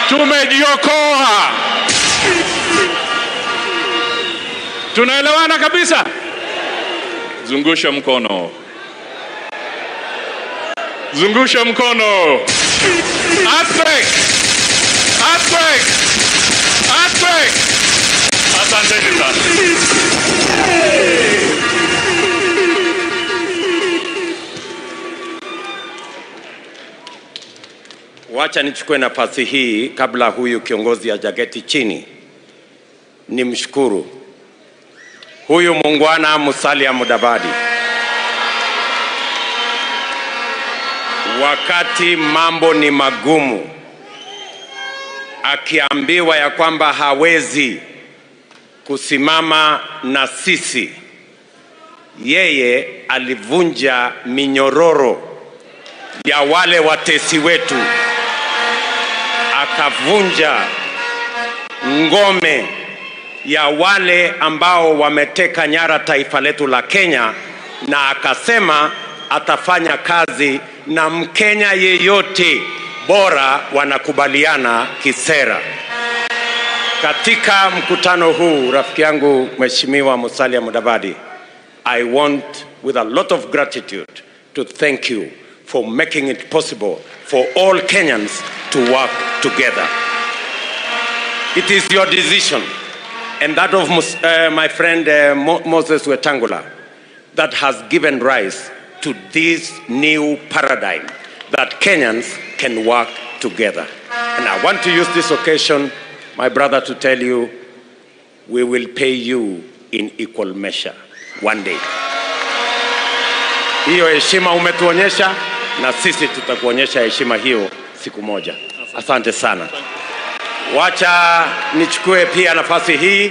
Speaker 11: tumejiokoa. Tunaelewana kabisa? Zungusha mkono. Zungusha mkono. Earthquake. Earthquake. Earthquake. Asanteni sana.
Speaker 1: Wacha nichukue nafasi hii kabla huyu kiongozi hajageti chini. Nimshukuru huyu muungwana Musalia Mudavadi. Wakati mambo ni magumu, akiambiwa ya kwamba hawezi kusimama na sisi, yeye alivunja minyororo ya wale watesi wetu, akavunja ngome ya wale ambao wameteka nyara taifa letu la Kenya, na akasema atafanya kazi na Mkenya yeyote, bora wanakubaliana kisera. Katika mkutano huu, rafiki yangu Mheshimiwa Musalia Mudavadi, I want with a lot of gratitude to thank you for making it possible for all Kenyans to work together. It is your decision and that of my friend Moses Wetangula that has given rise to this new paradigm that Kenyans can work together. And I want to use this occasion, my brother, to tell you, we will pay you in equal measure one day. Hiyo heshima umetuonyesha na sisi tutakuonyesha heshima hiyo siku moja. Asante sana. Wacha nichukue pia nafasi hii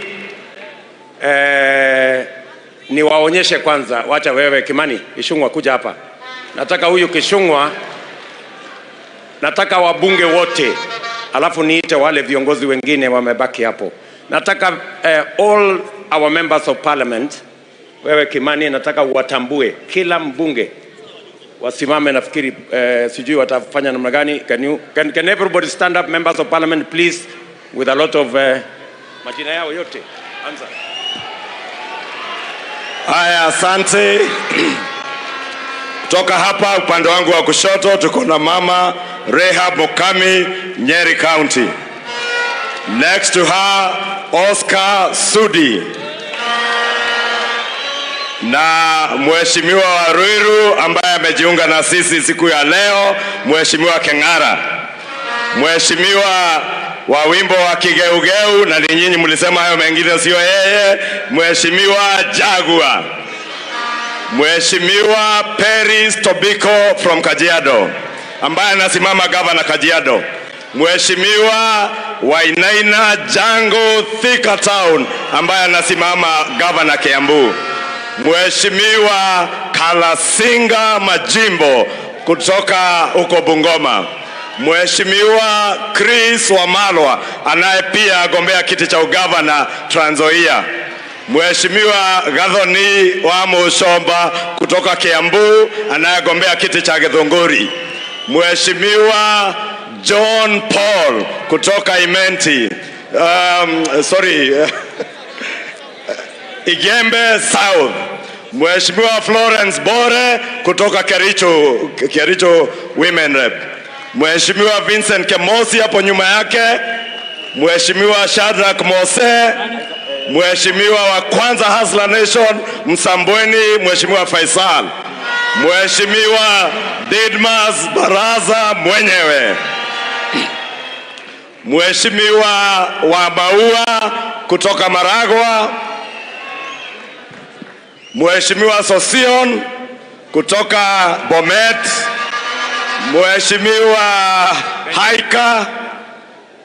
Speaker 1: niwaonyeshe kwanza. Wacha wewe Kimani Kishungwa kuja hapa. Nataka huyu Kishungwa, nataka wabunge wote, alafu niite wale viongozi wengine wamebaki hapo. Nataka all our members of parliament, wewe Kimani, nataka watambue kila mbunge wasimame. Nafikiri sijui watafanya namna gani. Can everybody stand up, members of parliament, please, with a lot of majina yao yote. Anza.
Speaker 13: Haya, asante. Kutoka hapa upande wangu wa kushoto tuko na mama Rehab Mokami, Nyeri County. Next to her, Oscar Sudi. Na Mheshimiwa wa Ruiru ambaye amejiunga na sisi siku ya leo, Mheshimiwa Keng'ara. Mheshimiwa wa wimbo wa Kigeugeu, na nyinyi mlisema hayo mengine sio yeye, Mheshimiwa Jagua. Mheshimiwa Peris Tobiko from Kajiado ambaye anasimama gavana Kajiado. Mheshimiwa Wainaina Jango Thika Town ambaye anasimama gavana Kiambu. Mheshimiwa Kalasinga Majimbo kutoka huko Bungoma. Mheshimiwa Chris Wamalwa anaye pia agombea kiti cha ugavana Trans Nzoia. Mheshimiwa Gathoni wa Mushomba kutoka Kiambu anayegombea kiti cha Githunguri. Mheshimiwa John Paul kutoka Imenti, Igembe South. Mheshimiwa Florence Bore kutoka Kericho Women Rep. Mheshimiwa Vincent Kemosi hapo nyuma yake. Mheshimiwa Shadrack Mose. Mheshimiwa wa kwanza Hustler Nation Msambweni, Mheshimiwa Faisal. Mheshimiwa Didmas Baraza mwenyewe. Mheshimiwa wa Maua kutoka Maragwa. Mheshimiwa Sosion kutoka Bomet. Mheshimiwa Haika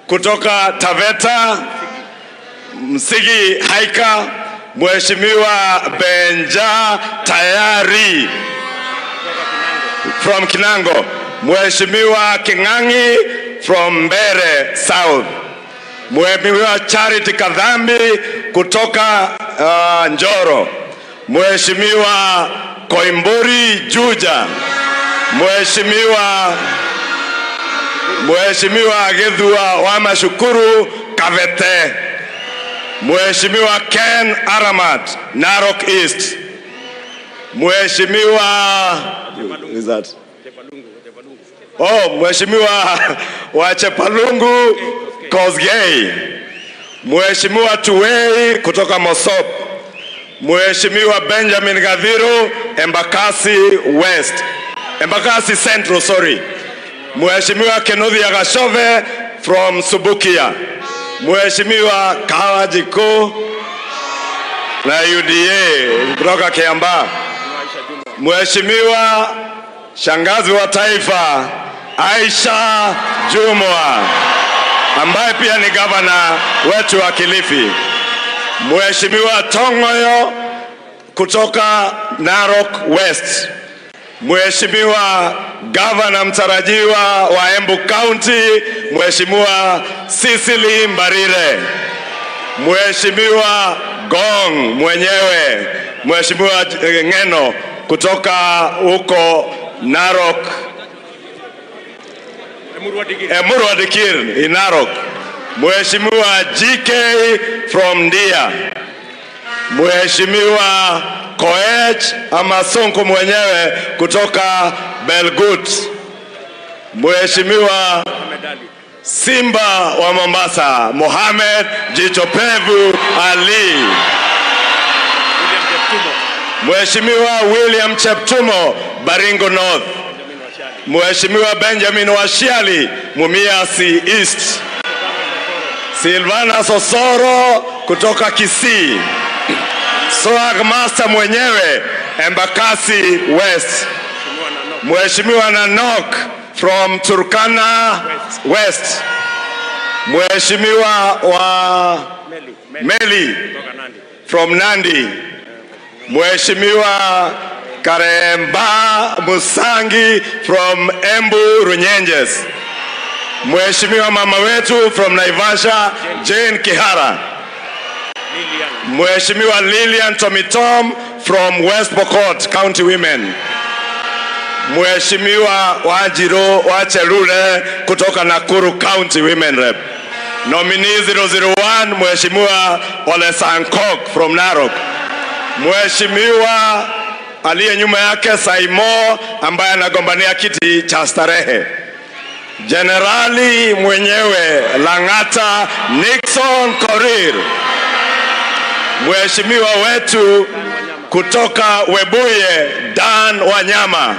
Speaker 13: kutoka Taveta, Msigi Haika. Mheshimiwa Benja Tayari from Kinango. Mheshimiwa Kingangi from Mbere South. Mheshimiwa Charity Kadhambi kutoka Njoro. Mheshimiwa Koimburi Juja. Mheshimiwa Githua wa Mashukuru Kavete. Mheshimiwa Ken Aramat Narok East. Mheshimiwa Mheshimiwa wa Chepalungu Kosgei. Mheshimiwa Tuwei kutoka Mosop. Mheshimiwa Benjamin Gadhiru Embakasi West, Embakasi Central, sorry. Mheshimiwa Kenothi Agashove from Subukia. Mheshimiwa Kawajiko na UDA kutoka Kiambaa. Mheshimiwa Shangazi wa Taifa Aisha Jumwa ambaye pia ni gavana wetu wa Kilifi. Mheshimiwa Tongoyo kutoka Narok West. Mheshimiwa gavana mtarajiwa wa Embu County, Mheshimiwa Cecily Mbarire. Mheshimiwa Gong mwenyewe, Mheshimiwa Ngeno kutoka huko Narok Emurwa Dikir in Narok. Mheshimiwa GK from Ndia. Mheshimiwa Koech ama Sonko mwenyewe kutoka Belgut. Mheshimiwa Simba wa Mombasa, Mohamed Jichopevu Ali. Mheshimiwa William Cheptumo, Baringo North. Mheshimiwa Benjamin Washiali, Mumias East. Silvana Sosoro kutoka Kisii. Swag Master mwenyewe, Embakasi West. Mheshimiwa Nanok from Turkana West. Mheshimiwa wa Meli from Nandi. Mheshimiwa Karemba Musangi from Embu Runyenjes. Mheshimiwa mama wetu from Naivasha, Jane Kihara. Mheshimiwa Lilian Tomitom from West Pokot, County Women. Mheshimiwa Wajiro Wachelule kutoka Nakuru County Women Rep. Nominee 001 Mheshimiwa Ole Sankok from Narok. Mheshimiwa aliye nyuma yake Saimo ambaye anagombania kiti cha starehe. Generali mwenyewe Lang'ata Nixon Korir. Mheshimiwa wetu kutoka Webuye Dan Wanyama.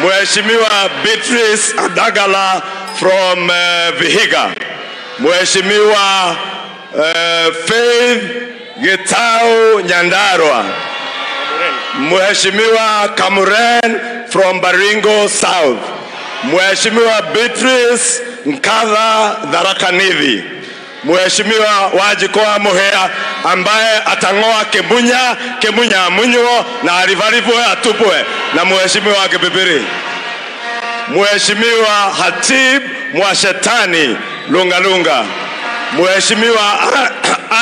Speaker 13: Mheshimiwa Beatrice Adagala from Vihiga. Mheshimiwa Faith Gitau Nyandarua. Mheshimiwa Kamuren from Baringo South. Mheshimiwa Beatrice Nkadha Dharakanithi. Mheshimiwa Wajikoa Muhea ambaye atang'oa Kemunya Munyo na Arivarivwe atupwe na Mheshimiwa Kipipiri. Mheshimiwa Hatib Mwashetani Lungalunga. Mheshimiwa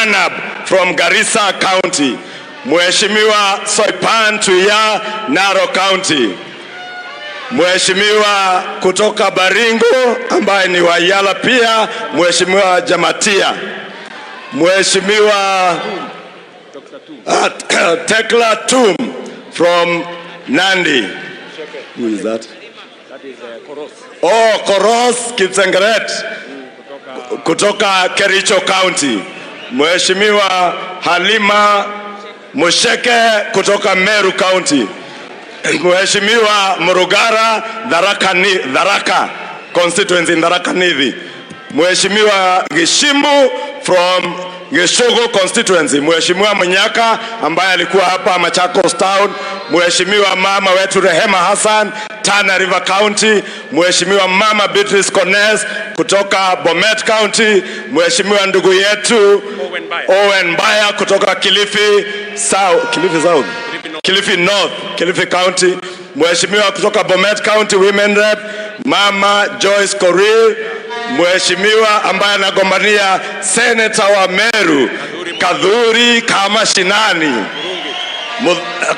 Speaker 13: Anab from Garissa County. Mheshimiwa Soipan Tuya Narok County. Mheshimiwa kutoka Baringo ambaye ni Wayala pia, Mheshimiwa Jamatia. Mheshimiwa Tekla Tum from Nandi. Who is that?
Speaker 5: That is Koros.
Speaker 13: Oh, Koros Kipsengeret kutoka Kericho County. Mheshimiwa Halima Musheke kutoka Meru County. Mheshimiwa Murugara Dharaka constituency in Dharaka Nithi. Mheshimiwa Gishimu from Gishugu constituency. Mheshimiwa Munyaka ambaye alikuwa hapa Machakos Town. Mheshimiwa mama wetu Rehema Hassan Tana River County. Mheshimiwa mama Beatrice Kones kutoka Bomet County. Mheshimiwa ndugu yetu Owen Baya kutoka Kilifi South. Kilifi North, Kilifi County. Mheshimiwa kutoka Bomet County Women Rep, Mama Joyce Korir. Mheshimiwa ambaye anagombania Senator wa Meru, Kadhuri kama Shinani.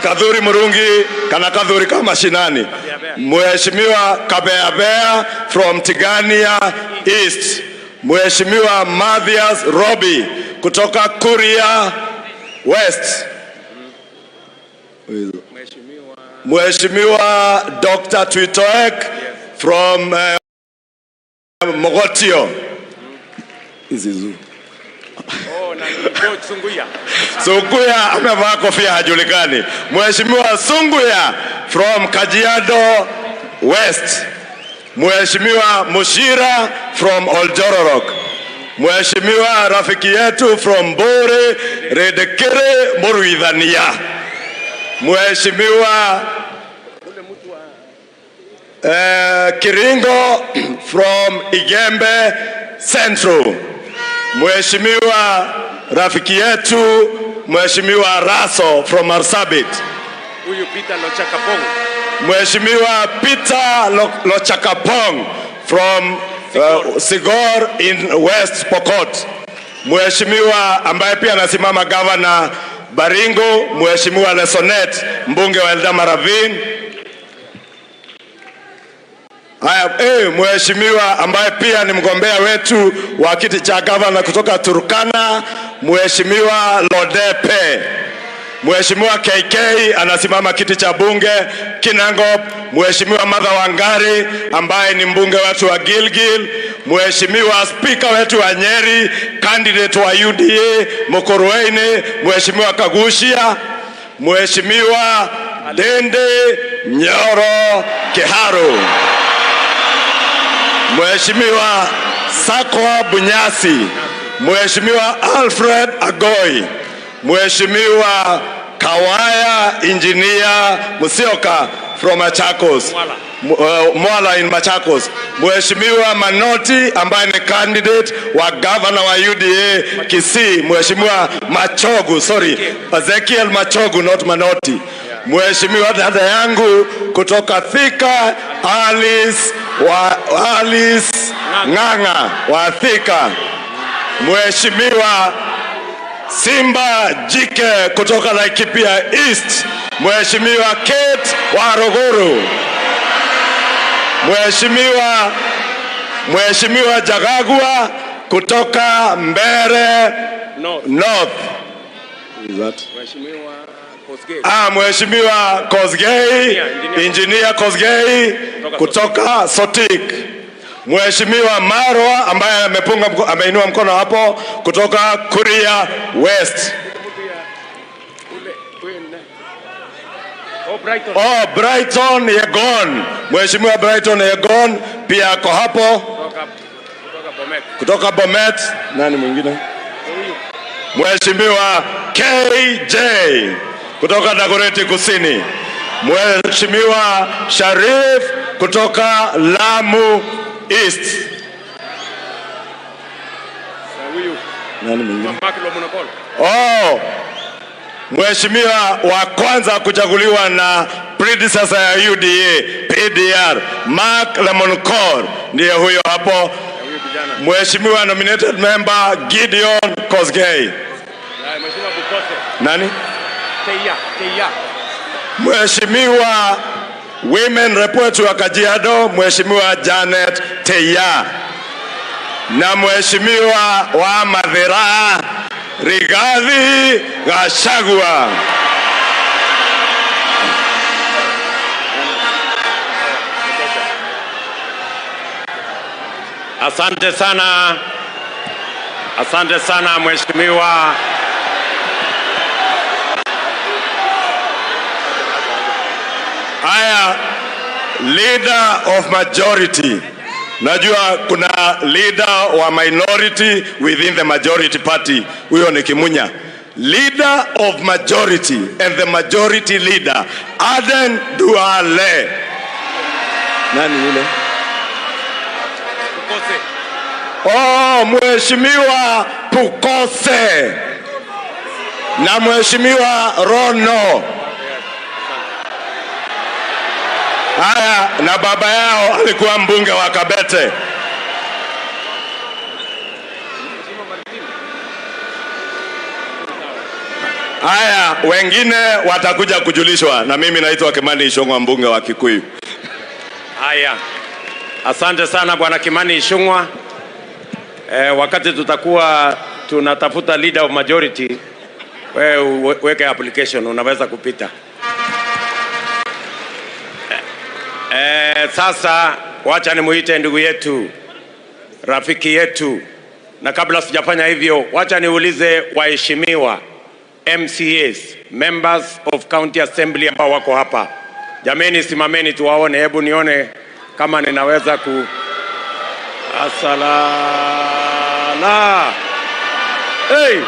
Speaker 13: Kadhuri Murungi kana Kadhuri kama Shinani. Mheshimiwa Kabeabea from Tigania East. Mheshimiwa Mathias Robi kutoka Kuria West. Mheshimiwa Dr. Twitoek from Mogotio. Izizu.
Speaker 5: Oh, na George Sunguya.
Speaker 13: Sunguya amevaa kofia hajulikani. Mheshimiwa Sunguya from Kajiado West. Mheshimiwa Mushira from Oljororok. Mheshimiwa rafiki yetu from Bore Redekere Moruidhania. Mheshimiwa Kiringo from Igembe Central. Mheshimiwa rafiki yetu Mheshimiwa Raso from Marsabit.
Speaker 5: Huyu Peter Lochakapong.
Speaker 13: Mheshimiwa Peter Lochakapong from Sigor in West Pokot. Mheshimiwa ambaye pia anasimama governor Baringo, Mheshimiwa Lesonet, mbunge wa Eldama Ravine. Haya, mheshimiwa ambaye pia ni mgombea wetu wa kiti cha gavana kutoka Turkana, Mheshimiwa Lodepe. Mheshimiwa KK anasimama kiti cha bunge Kinangop. Mheshimiwa Martha Wangari ambaye ni mbunge wetu wa Gilgil. Mheshimiwa Spika wetu wa Nyeri, candidate wa UDA Mukurweini, Mheshimiwa Kagushia. Mheshimiwa Dende Nyoro Kiharu. Mheshimiwa Sakwa Bunyasi. Mheshimiwa Alfred Agoi. Mheshimiwa Kawaya Engineer Musioka from Machakos, Mwala in Machakos. Mheshimiwa Manoti ambaye ni candidate wa governor wa UDA Kisii. Mheshimiwa Machogu, Ezekiel Machogu, not Manoti. Mheshimiwa dada yangu kutoka Thika, Alice Ng'ang'a wa Thika. Mheshimiwa Simba Jike kutoka Laikipia East. Mheshimiwa Kate Waruguru. Mheshimiwa Jagagua kutoka Mbere North. Is that? Mheshimiwa Kosgei, Engineer Kosgei kutoka Sotik. Mheshimiwa Marwa ambaye ameinua mkono hapo kutoka Kuria West. Brighton Yegon. Mheshimiwa Brighton Yegon pia ako hapo kutoka Bomet. Nani mwingine? Mheshimiwa KJ kutoka Dagoretti Kusini. Mheshimiwa Sharif kutoka Lamu East. Nani mwingine? Mheshimiwa wa kwanza kuchaguliwa na predecessor ya UDA PDR Mark Lemonkor ndiye huyo hapo. Mheshimiwa nominated member Gideon Kosgei. Nani? Mheshimiwa women rep wetu wa Kajiado, Mheshimiwa Janet Teya. Na Mheshimiwa wa Mathira Rigathi Gachagua.
Speaker 1: Asante sana mheshimiwa.
Speaker 13: Haya, leader of majority. Najua kuna leader wa minority within the majority party. Huyo ni Kimunya. Leader of majority and the majority leader Aden Duale. Nani yule? Mheshimiwa Pukose na Mheshimiwa Rono. Haya, na baba yao alikuwa mbunge wa Kabete. Haya, wengine watakuja kujulishwa, na mimi naitwa Kimani Ichung'wa, mbunge wa Kikuyu.
Speaker 1: Haya, asante sana bwana Kimani Ichung'wa. Wakati tutakuwa tunatafuta leader of majority, wewe weke application, unaweza kupita. Sasa wacha nimuite ndugu yetu, rafiki yetu, na kabla sijafanya hivyo wacha niulize waheshimiwa MCAs, members of county assembly ambao wako hapa. Jameni, simameni tuwaone, hebu nione kama ninaweza ku asalala. Hey!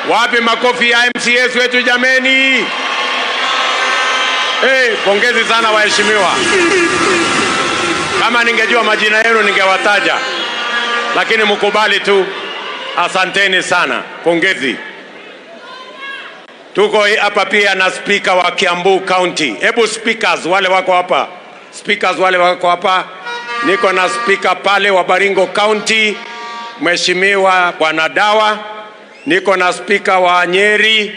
Speaker 1: Wapi makofi ya MCAs wetu jameni? Pongezi sana waheshimiwa. Kama ningejua majina yenu ningewataja, lakini mkubali tu. Asanteni sana, pongezi. Tuko hapa pia na speaker wa Kiambu County. Hebu speakers wale wako hapa, niko na speaker pale wa Baringo County, Mheshimiwa Bwana Dawa. Niko na speaker wa Nyeri,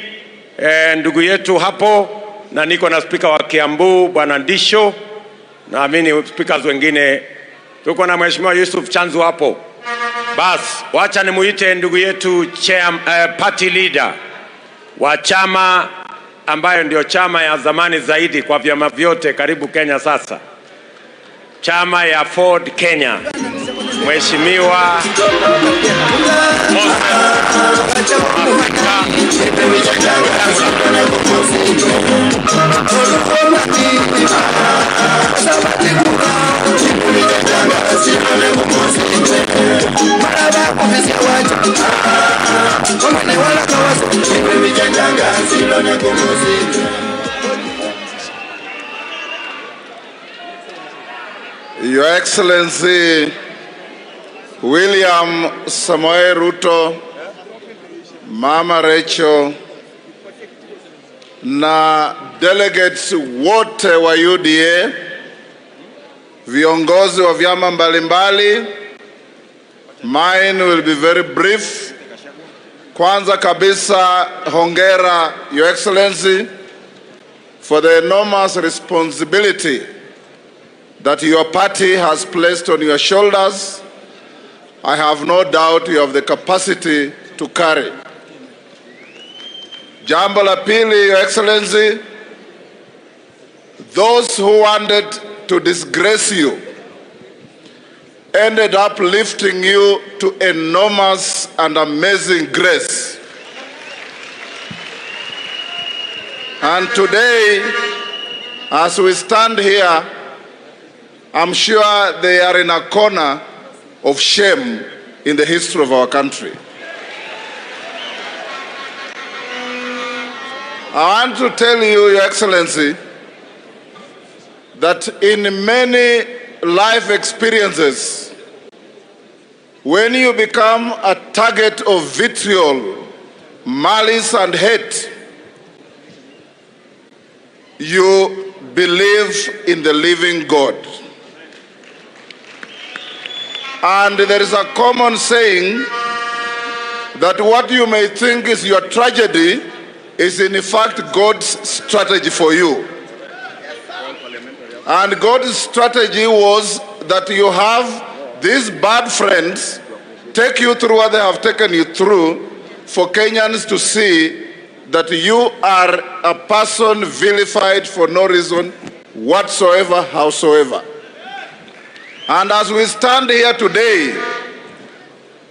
Speaker 1: ndugu yetu hapo, na niko na speaker wa Kiambu Bwana Ndisho. naamini speakers wengine, tuko na Mheshimiwa Yusuf Chanzu hapo. Bas, wacha nimuite ndugu yetu party leader wa chama ambayo ndio chama ya zamani zaidi kwa vyama vyote karibu Kenya sasa, chama ya Ford Kenya, Mheshimiwa
Speaker 14: Your Excellency William Samoei Ruto, Mama Rachel, na delegates wote wa UDA, viongozi wa vyama mbalimbali. Mine will be very brief. Kwanza kabisa, hongera Your Excellency for the enormous responsibility that your party has placed on your shoulders. I have no doubt you have the capacity to carry. Jambo la pili, Your Excellency, those who wanted to disgrace you ended up lifting you to enormous and amazing grace. And today, as we stand here, I'm sure they are in a corner of shame in the history of our country. I want to tell you, Your Excellency, that in many life experiences, when you become a target of vitriol, malice, and hate, you believe in the living God. And there is a common saying that what you may think is your tragedy is in fact God's strategy for you. And God's strategy was that you have these bad friends take you through what they have taken you through for Kenyans to see that you are a person vilified for no reason whatsoever, howsoever. And as we stand here today,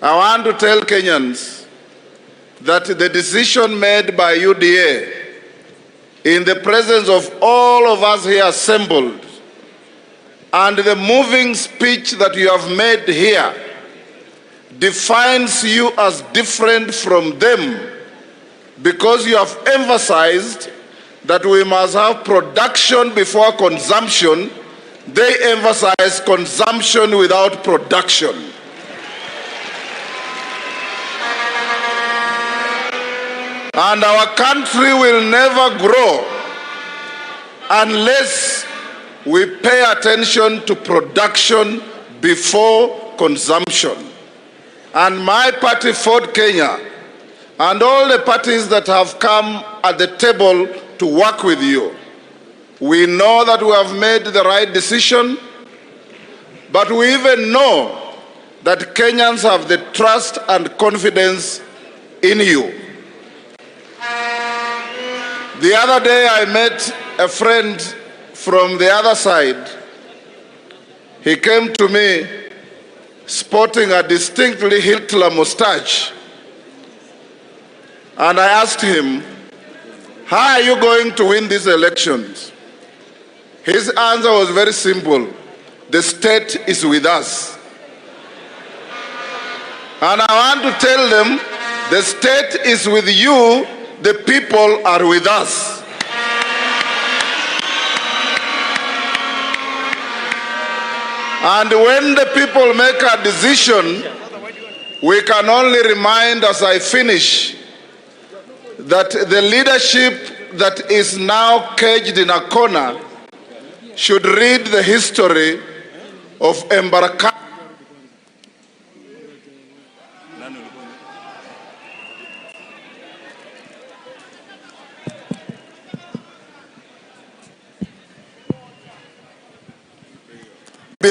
Speaker 14: I want to tell Kenyans that the decision made by UDA in the presence of all of us here assembled and the moving speech that you have made here defines you as different from them, because you have emphasized that we must have production before consumption. They emphasize consumption without production. And our country will never grow unless we pay attention to production before consumption. And my party, Ford Kenya, and all the parties that have come at the table to work with you, we know that we have made the right decision, but we even know that Kenyans have the trust and confidence in you. The other day I met a friend from the other side. He came to me sporting a distinctly Hitler mustache. And I asked him, how are you going to win these elections? His answer was very simple. The state is with us. And I want to tell them, the state is with you, the people are with us. And when the people make a decision, we can only remind, as I finish, that the leadership that is now caged in a corner should read the history of embarkation.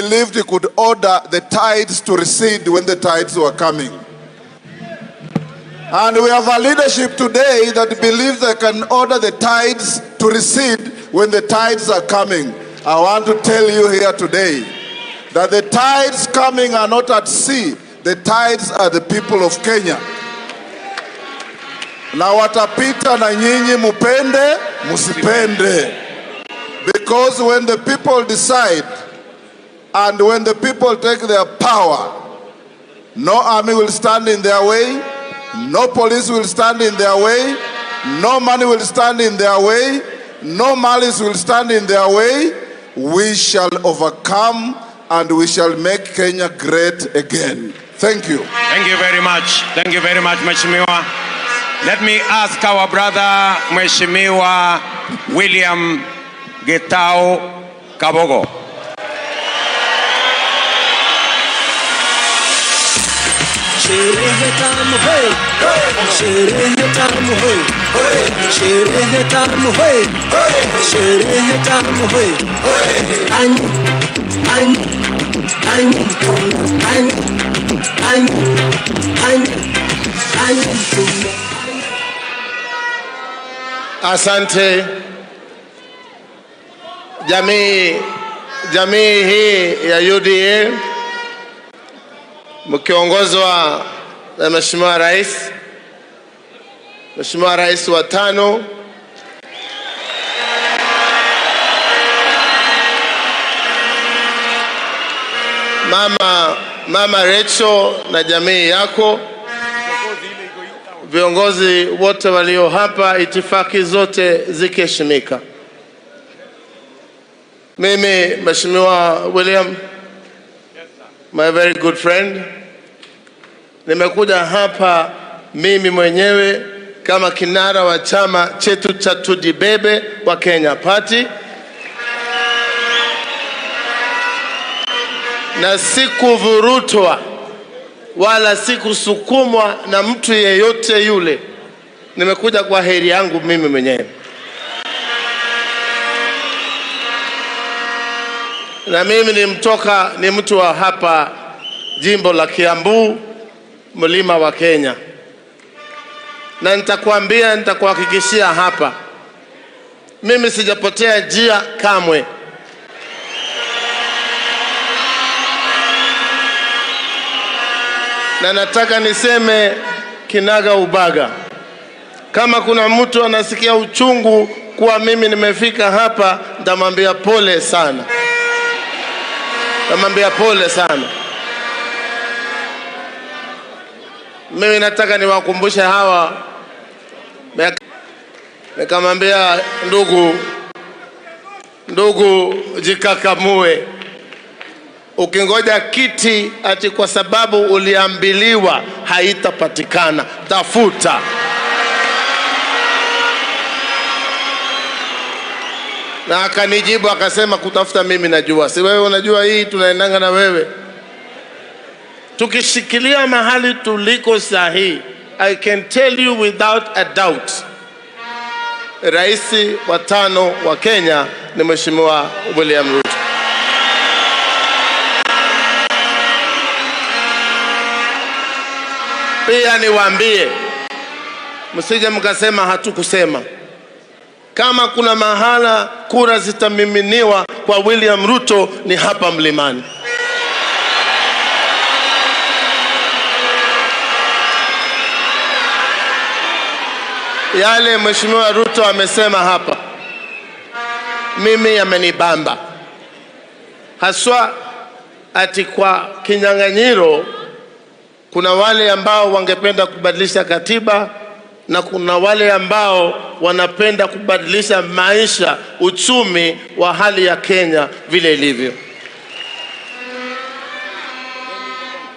Speaker 14: believed he could order the tides to recede when the tides were coming. And we have a leadership today that believes they can order the tides to recede when the tides are coming. I want to tell you here today that the tides coming are not at sea. The tides are the people of Kenya. Na watapita na nyinyi mupende, musipende. Because when the people decide and when the people take their power, no army will stand in their way, no police will stand in their way, no money will stand in their way, no malice will stand in their way. We shall overcome and we shall make Kenya great again. Thank you.
Speaker 1: Thank you very much. Thank you very much, Mheshimiwa. Let me ask our brother, Mheshimiwa William Getao Kabogo.
Speaker 3: Sherehe tamu hey, sherehe tamu hey, sherehe tamu hey, sherehe tamu hey, ani
Speaker 1: Asante. Jamii hii ya UDA mkiongozwa na Mheshimiwa Rais wa tano, Mama Rachel na jamii yako, viongozi wote walio hapa, itifaki zote zikiheshimika. Mimi Mheshimiwa William, my very good friend, nimekuja hapa mimi mwenyewe kama kinara wa chama chetu cha Tudibebe wa Kenya Party, na sikuvurutwa wala sikusukumwa na mtu yeyote yule. Nimekuja kwa heri yangu mimi mwenyewe. Na mimi ni mtu wa hapa jimbo la Kiambu, mlima wa Kenya. Na nitakuhakikishia hapa, mimi sijapotea njia kamwe. Na nataka niseme kinaga ubaga, kama kuna mtu anasikia uchungu kuwa mimi nimefika hapa, nitamwambia pole sana. Mimi nataka niwakumbushe hawa, nikamwambia ndugu jikakamue. Ukingoja kiti ati kwa sababu uliambiliwa haitapatikana, tafuta. Na akanijibu akasema, kutafuta mimi najua. Si wewe unajua hii tunaendanga na wewe. Tukishikilia mahali tuliko sahihi, I can tell you without a doubt, Rais wa tano wa Kenya ni Mheshimiwa William Ruto. Pia niwaambie, msije mkasema hatukusema. Kama kuna mahala kura zitamiminiwa kwa William Ruto ni hapa mlimani. Yale Mheshimiwa Ruto amesema hapa, mimi yamenibamba. Haswa ati kwa kinyang'anyiro kuna wale ambao wangependa kubadilisha katiba na kuna wale ambao wanapenda kubadilisha maisha, uchumi wa hali ya Kenya vile ilivyo.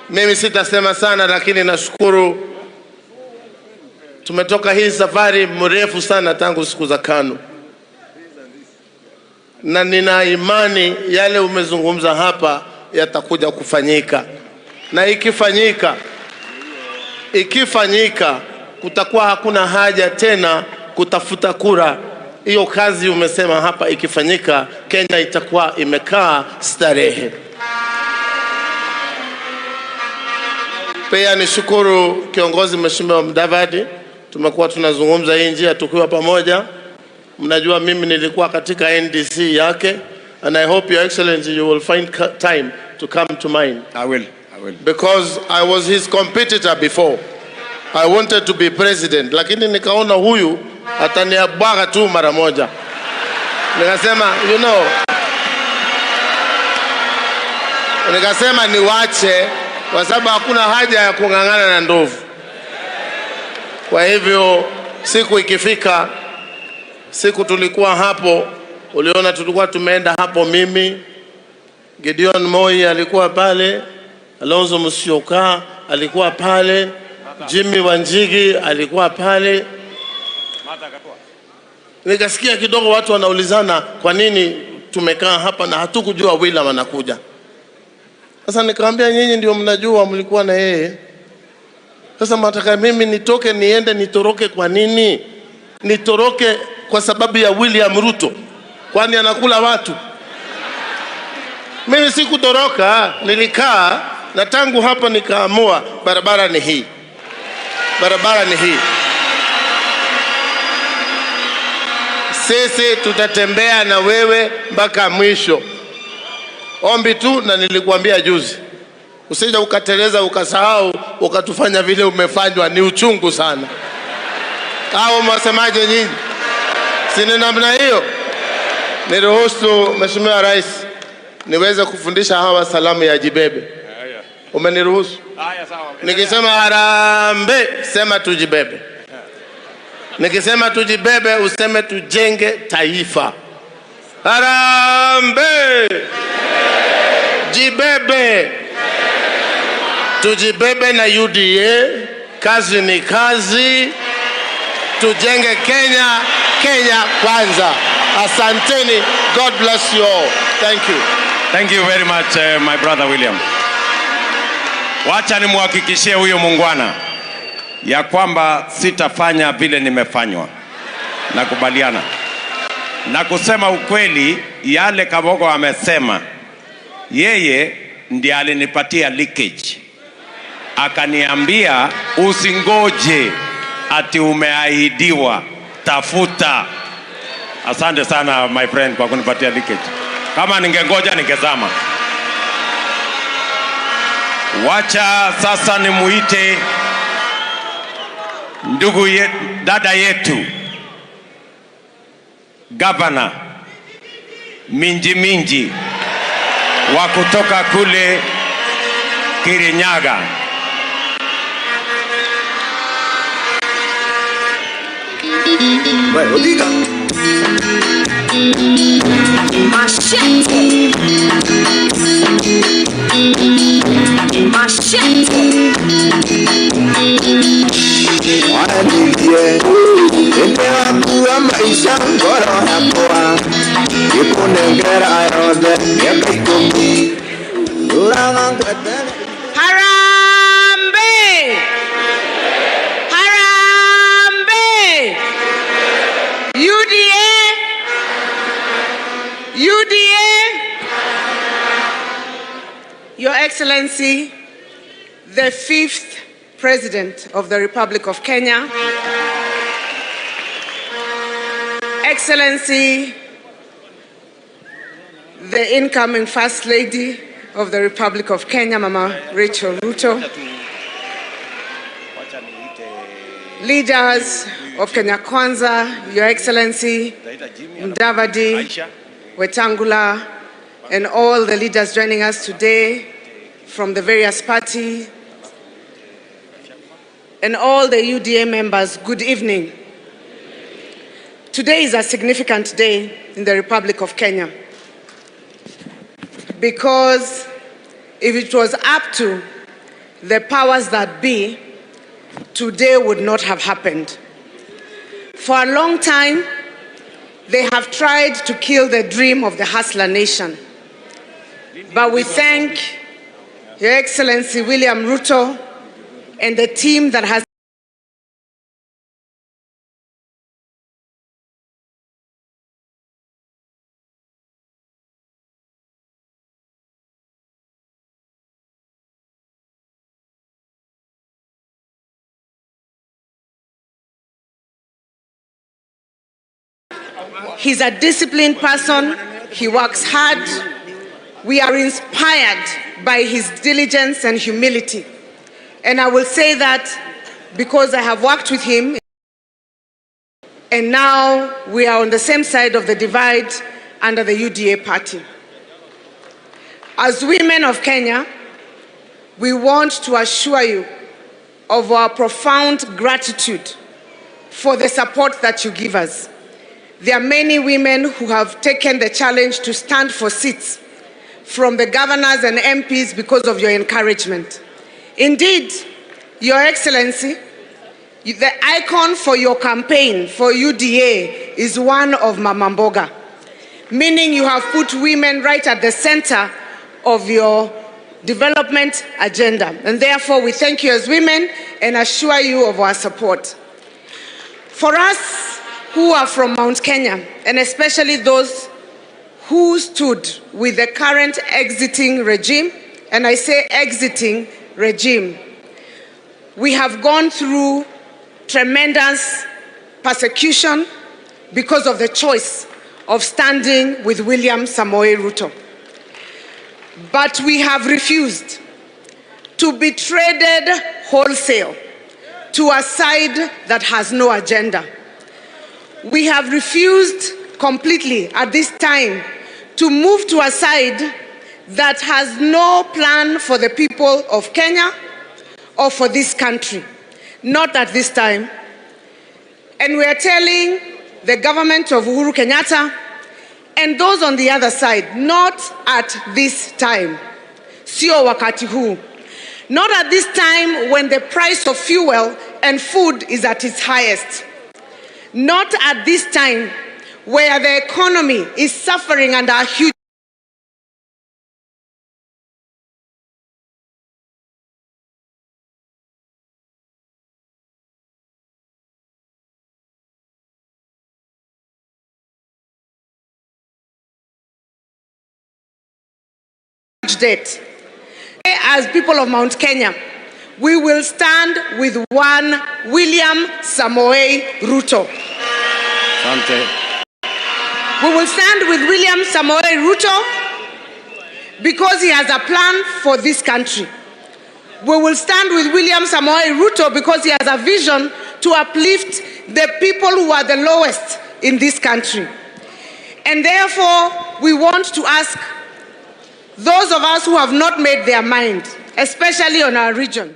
Speaker 1: Mimi sitasema sana, lakini nashukuru tumetoka hii safari mrefu sana tangu siku za KANU. Na nina imani yale umezungumza hapa yatakuja kufanyika. Na ikifanyika kutakuwa hakuna haja tena kutafuta kura. Hiyo kazi umesema hapa ikifanyika, Kenya itakuwa imekaa starehe.
Speaker 15: Pia nishukuru kiongozi Mheshimiwa Mudavadi, tumekuwa tunazungumza hii njia tukiwa pamoja. Mnajua mimi nilikuwa katika NDC yake, and I hope Your Excellency you will find time to come to mine.
Speaker 1: I will.
Speaker 15: Because I was his competitor before. I wanted to be president, lakini nikaona huyu ataniabwaga tu mara moja. Nikasema, nikasema niwache kwa sababu hakuna haja ya kung'ang'ana na ndovu. Kwa hivyo siku ikifika, siku tulikuwa hapo, uliona tulikuwa tumeenda hapo, mimi, Gideon Moi alikuwa pale, Alonzo Musyoka alikuwa pale, Jimmy Wanjigi alikuwa pale. Nikasikia kidogo watu wanaulizana kwa nini tumekaa hapa na hatukujua William anakuja. Sasa nikamwambia nyinyi ndio mnajua, mlikuwa na yeye. Sasa mnataka mimi nitoke niende nitoroke kwa nini? Nitoroke kwa sababu ya William Ruto? Kwani anakula watu? Mimi sikutoroka, nilikaa na tangu hapa nikaamua barabara ni hii. Barabara ni hii. Sisi tutatembea na wewe mpaka mwisho. Ombi tu, na nilikuambia juzi, usije ukateleza ukasahau ukatufanya vile umefanywa, ni uchungu sana. Au mwasemaje nyinyi? Si ni namna hiyo? Niruhusu Mheshimiwa Rais niweze kufundisha hawa salamu ya jibebe. Umeniruhusu? Nikisema harambee, sema tujibebe. Nikisema tujibebe, useme tujenge taifa. Harambee! Jibebe! Tujibebe na UDA, kazi ni kazi. Tujenge Kenya, Kenya kwanza. Asanteni. God bless you all. Thank you.
Speaker 1: Thank you very much, my brother William. Wacha nimhakikishie huyo muungwana ya kwamba sitafanya vile nimefanywa. Nakubaliana. Na kusema ukweli, yale Kabogo amesema, yeye ndiye alinipatia leakage. Akaniambia usingoje ati umeahidiwa, tafuta. Asante sana my friend kwa kunipatia leakage. Kama ningengoja ningezama. Wacha sasa nimuite ndugu dada yetu Gavana Minji wa kutoka kule Kirinyaga.
Speaker 16: Machete.
Speaker 17: Wanigie ende wangu wa maisha ngoro hapoa ikunengera yothe miaka 10 uranga ngwetene.
Speaker 10: Harambe! Harambe! UDA! UDA! Your Excellency, the 5th President of the Republic of Kenya, Excellency, the incoming First Lady of the Republic of Kenya, Mama Rachel Ruto, leaders of Kenya Kwanza, Your Excellency, Mudavadi, Wetangula, and all the leaders joining us today from the various parties, and all the UDA members, good evening. Today is a significant day in the Republic of Kenya because if it was up to the powers that be, today would not have happened. For a long time, they have tried to kill the dream of the hustler nation. But we thank Your Excellency William Ruto and the team that has He's a disciplined person. He works hard. We are inspired by his diligence and humility. And I will say that because I have worked with him, and now we are on the same side of the divide under the UDA party. As women of Kenya, we want to assure you of our profound gratitude for the support that you give us. There are many women who have taken the challenge to stand for seats from the governors and MPs because of your encouragement. Indeed, Your Excellency, the icon for your campaign for UDA is one of Mama Mboga, meaning you have put women right at the center of your development agenda. And therefore, we thank you as women and assure you of our support. For us who are from Mount Kenya, and especially those who stood with the current exiting regime, and I say exiting regime, we have gone through tremendous persecution because of the choice of standing with William Samoei Ruto. But we have refused to be traded wholesale to a side that has no agenda. We have refused completely at this time to move to a side that has no plan for the people of Kenya or for this country. Not at this time. And we are telling the government of Uhuru Kenyatta and those on the other side, not at this time. Sio wakati huu. Not at this time when the price of fuel and food is at its highest. Not at this time where the economy is suffering under a huge debt. As people of Mount Kenya, we will stand with one William Samoei Ruto. We will stand with William Samoei Ruto because he has a plan for this country. We will stand with William Samoei Ruto because he has a vision to uplift the people who are the lowest in this country. And therefore, we want to ask those of us who have not made their mind, especially on our region.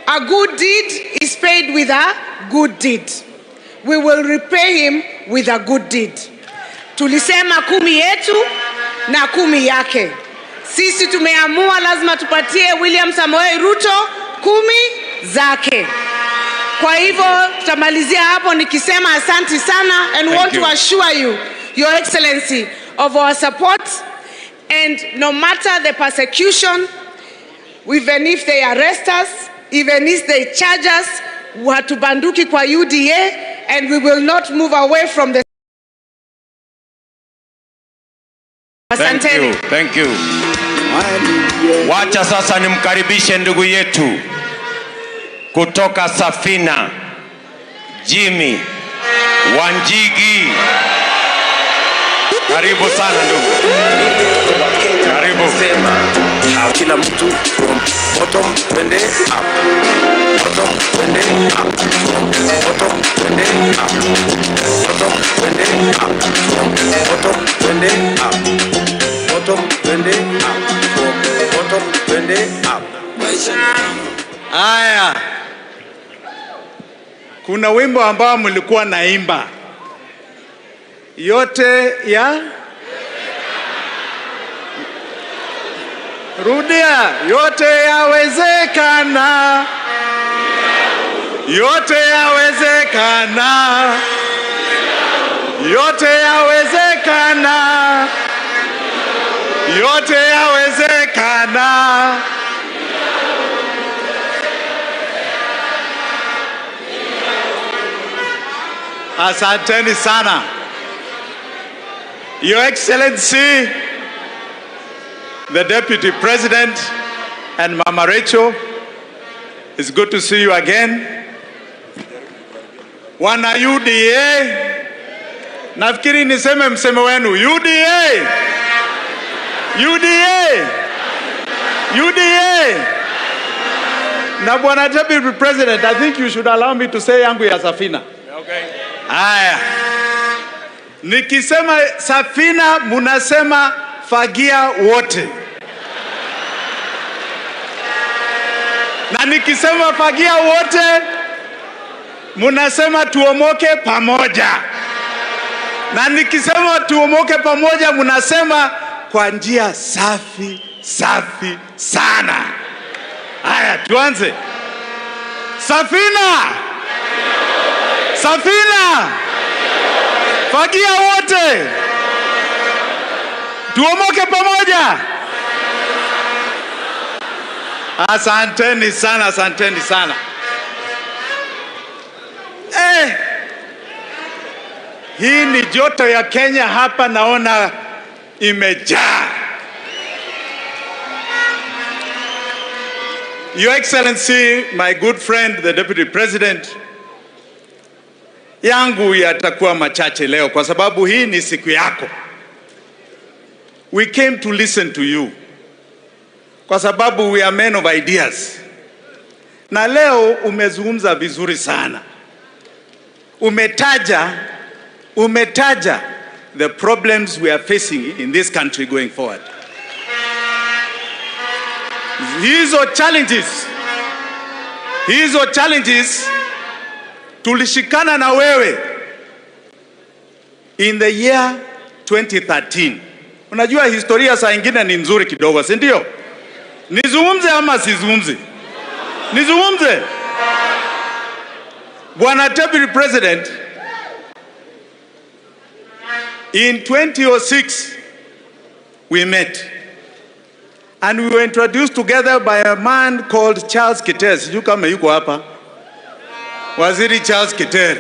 Speaker 10: A good deed is paid with a good deed. We will repay him with a good deed. Tulisema 10 yetu na 10 yake. Sisi tumeamua lazima tupatie William Samoei Ruto 10 zake. Kwa hivyo tutamalizia hapo nikisema asante sana and want to assure you, Your Excellency, of our support, and no matter the persecution, even if they arrest us, even if they charge us, hatubanduki kwa UDA, and we will not move away from the. Asanteni.
Speaker 1: Thank you. Wacha sasa nimkaribishe ndugu yetu kutoka Safina, Jimmy Wanjigi. Karibu sana ndugu. Karibu.
Speaker 16: Kila mtu from bottom twende up. Bottom twende up. Bottom twende up. Bottom twende up. Bottom twende up. Bottom twende up. Bottom twende up.
Speaker 18: Aya. Kuna wimbo ambao mlikuwa naimba. Yote ya rudia, yote yawezekana, yote yawezekana, yote yawezekana, yote yawezekana. Asanteni sana. Your Excellency, the Deputy President and Mama Rachel, it's good to see you again. wana UDA, nafikiri niseme msemo wenu, UDA, UDA, UDA. Na Bwana Deputy President, I think you should allow me to say yangu ya Safina. Okay. Haya. Nikisema Safina, munasema fagia wote. Na nikisema fagia wote, munasema tuomoke pamoja. Na nikisema tuomoke pamoja, munasema kwa njia safi, safi sana. Haya, tuanze. Safina! Safina! Fagia wote! Tuomoke pamoja! Asanteni sana, asanteni sana. Hii ni joto ya Kenya hapa, naona imejaa. Your Excellency, my good friend, the Deputy President, yangu yatakuwa machache leo kwa sababu hii ni siku yako. We came to listen to you kwa sababu we are men of ideas. Na leo umezungumza vizuri sana. Umetaja the problems we are facing in this country going forward. Hizo challenges tulishikana na wewe in the year 2013. Unajua historia saa ingine ni nzuri kidogo, si ndio? Nizungumze ama sizungumze? Nizungumze. Bwana Deputy President, in 2006 we met. And we were introduced together by a man called Charles Keter. Sijui kama yuko hapa. Waziri Charles Keter.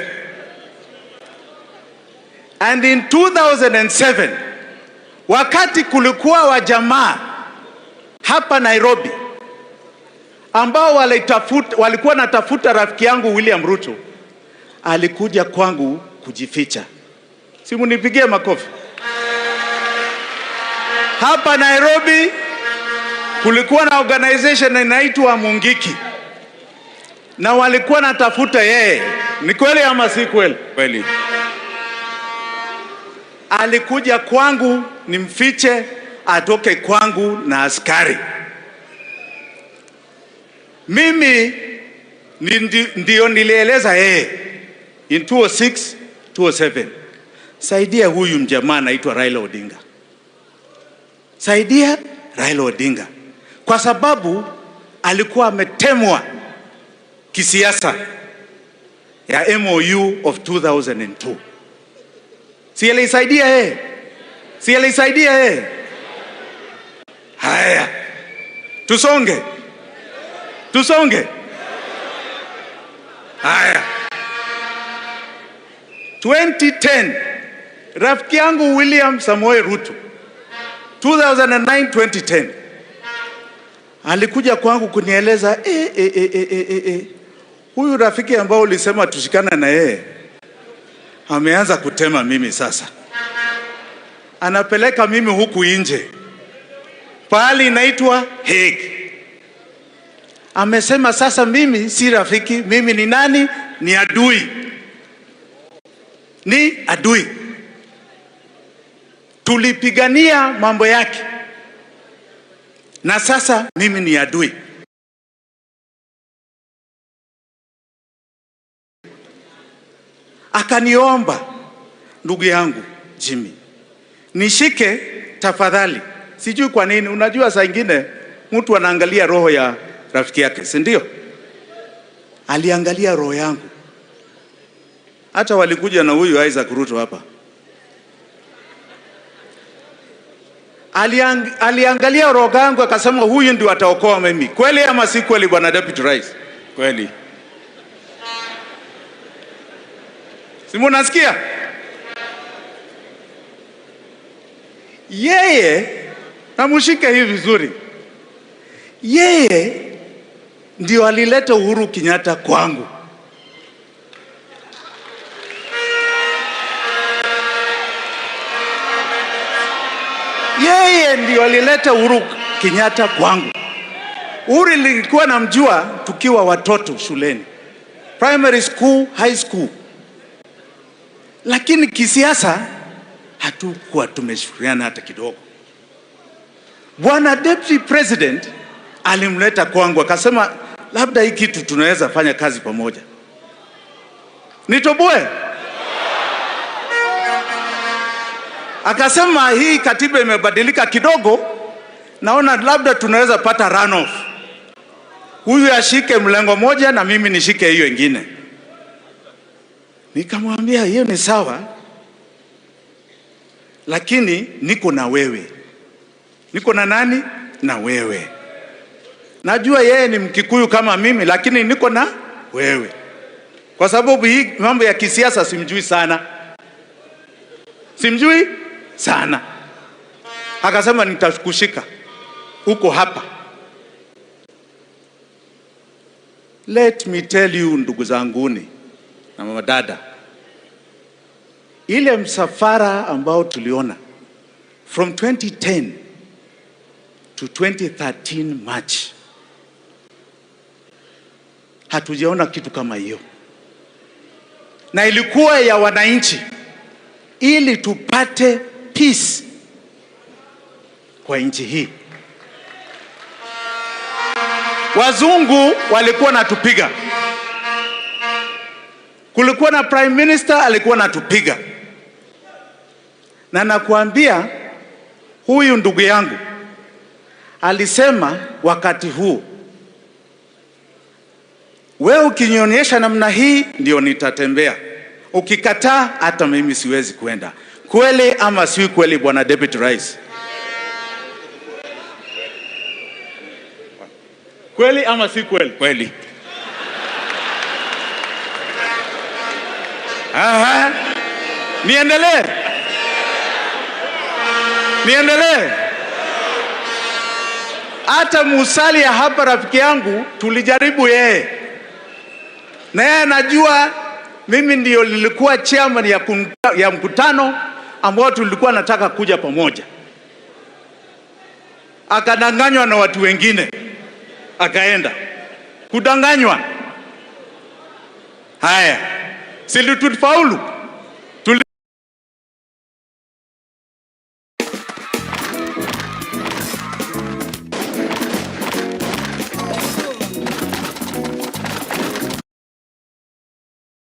Speaker 18: And in 2007, wakati kulikuwa wajamaa hapa Nairobi ambao walikuwa natafuta rafiki yangu William Ruto, alikuja kwangu kujificha. Simu nipigie makofi. Hapa Nairobi kulikuwa na organization inaitwa Mungiki, na walikuwa natafuta yeye. Ni kweli ama si kweli?
Speaker 7: Kweli.
Speaker 18: Alikuja kwangu nimfiche, atoke kwangu na askari. Mimi ndio nilieleza yeye in 2006, 2007. Saidia huyu mjamaa anaitwa Raila Odinga. Saidia Raila Odinga. Kwa sababu alikuwa ametemwa kisiasa ya MOU of 2002. Si alisaidia yeye? Si alisaidia yeye? Haya. Tusonge. Haya. 2010, rafiki yangu William Samoei Ruto, 2009-2010, alikuja kwangu kunieleza huyu rafiki ambao ulisema tushikana na yeye ameanza kutema mimi sasa. Anapeleka mimi huku nje, pahali inaitwa Hague. Amesema sasa mimi si rafiki, mimi ni nani? Ni adui. Ni adui. Tulipigania mambo yake, na sasa mimi ni adui. Akaniomba, ndugu yangu Jimmy, nishike tafadhali. Sijui kwa nini, unajua saa ingine mtu anaangalia roho ya rafiki yake, si ndio? Aliangalia roho yangu. Hata walikuja na huyu Isaac Ruto hapa. Aliangalia roho yangu akasema huyu ndio ataokoa mimi. Kweli ama si kweli, Bwana Deputy Rais?
Speaker 7: Kweli.
Speaker 18: Simu nasikia? Yeye, namushike hivi vizuri, yeye ndio alileta Uhuru Kenyatta kwangu. yeye ndio alileta Uhuru Kenyatta kwangu. Uhuru nilikuwa namjua tukiwa watoto shuleni, primary school, high school, lakini kisiasa hatukuwa tumeshirikiana hata kidogo. Bwana Deputy President alimleta kwangu akasema labda hii kitu tunaweza fanya kazi pamoja. Nitoboe. Akasema hii katiba imebadilika kidogo, naona labda tunaweza pata runoff. Huyu ashike mlengo moja na mimi nishike hiyo ingine. Nikamwambia hiyo ni sawa, lakini niko na wewe. Niko na nani? Na wewe. Najua yeye ni Mkikuyu kama mimi, lakini niko na wewe. Kwa sababu hii mambo ya kisiasa simjui sana. Simjui sana. Akasema nitakushika. Uko hapa. Let me tell you, ndugu zanguni na mama dada, ile msafara ambao tuliona from 2010 to 2013 March, hatujaona kitu kama hiyo, na ilikuwa ya wananchi ili tupate peace kwa nchi hii. Wazungu walikuwa natupiga, kulikuwa na prime minister alikuwa natupiga, na nakuambia huyu ndugu yangu alisema wakati huu, wewe ukinionyesha namna hii ndio nitatembea, ukikataa hata mimi siwezi kwenda. Kweli ama si kweli, bwana Deputy Rais? Kweli ama si kweli? Kweli. Aha. Niendelee. Hata Musalia hapa rafiki yangu tulijaribu yeye, na yeye anajua mimi ndio nilikuwa chairman ya mkutano ambao tulikuwa nataka kuja pamoja. Akadanganywa na watu wengine, akaenda kudanganywa. Haya, si tulifaulu?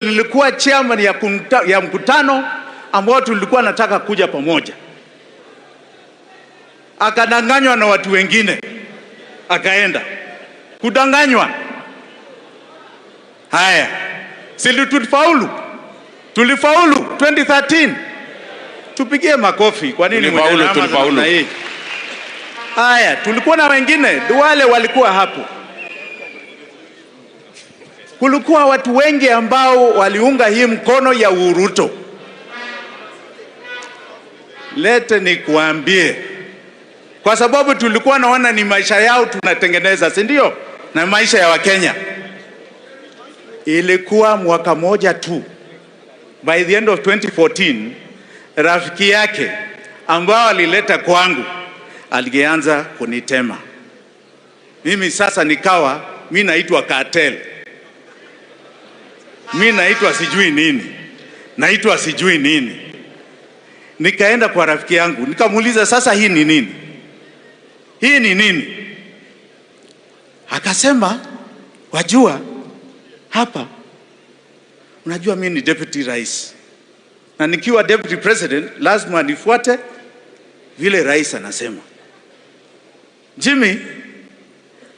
Speaker 18: Nilikuwa chairman ya mkutano ambao tulikuwa nataka kuja pamoja. Akadanganywa na watu wengine, akaenda kudanganywa. Haya, si tulifaulu? Tulifaulu 2013. Tupigie makofi. Kwa nini tulifaulu? Haya, tulikuwa na wengine, wale walikuwa hapo. Kulikuwa watu wengi ambao waliunga hii mkono ya Ruto. Lete nikuambie, kwa sababu tulikuwa naona ni maisha yao tunatengeneza, si ndio? Na maisha ya Wakenya. Ilikuwa mwaka moja tu, by the end of 2014, rafiki yake ambao alileta kwangu alianza kunitema. Mimi sasa nikawa mimi naitwa cartel. Mimi naitwa sijui nini. Nikaenda kwa rafiki yangu, nikamuuliza sasa hii ni nini? Hii ni nini? Akasema, wajua hapa, unajua mimi ni deputy rais, na nikiwa deputy president lazima nifuate vile rais anasema. Jimmy,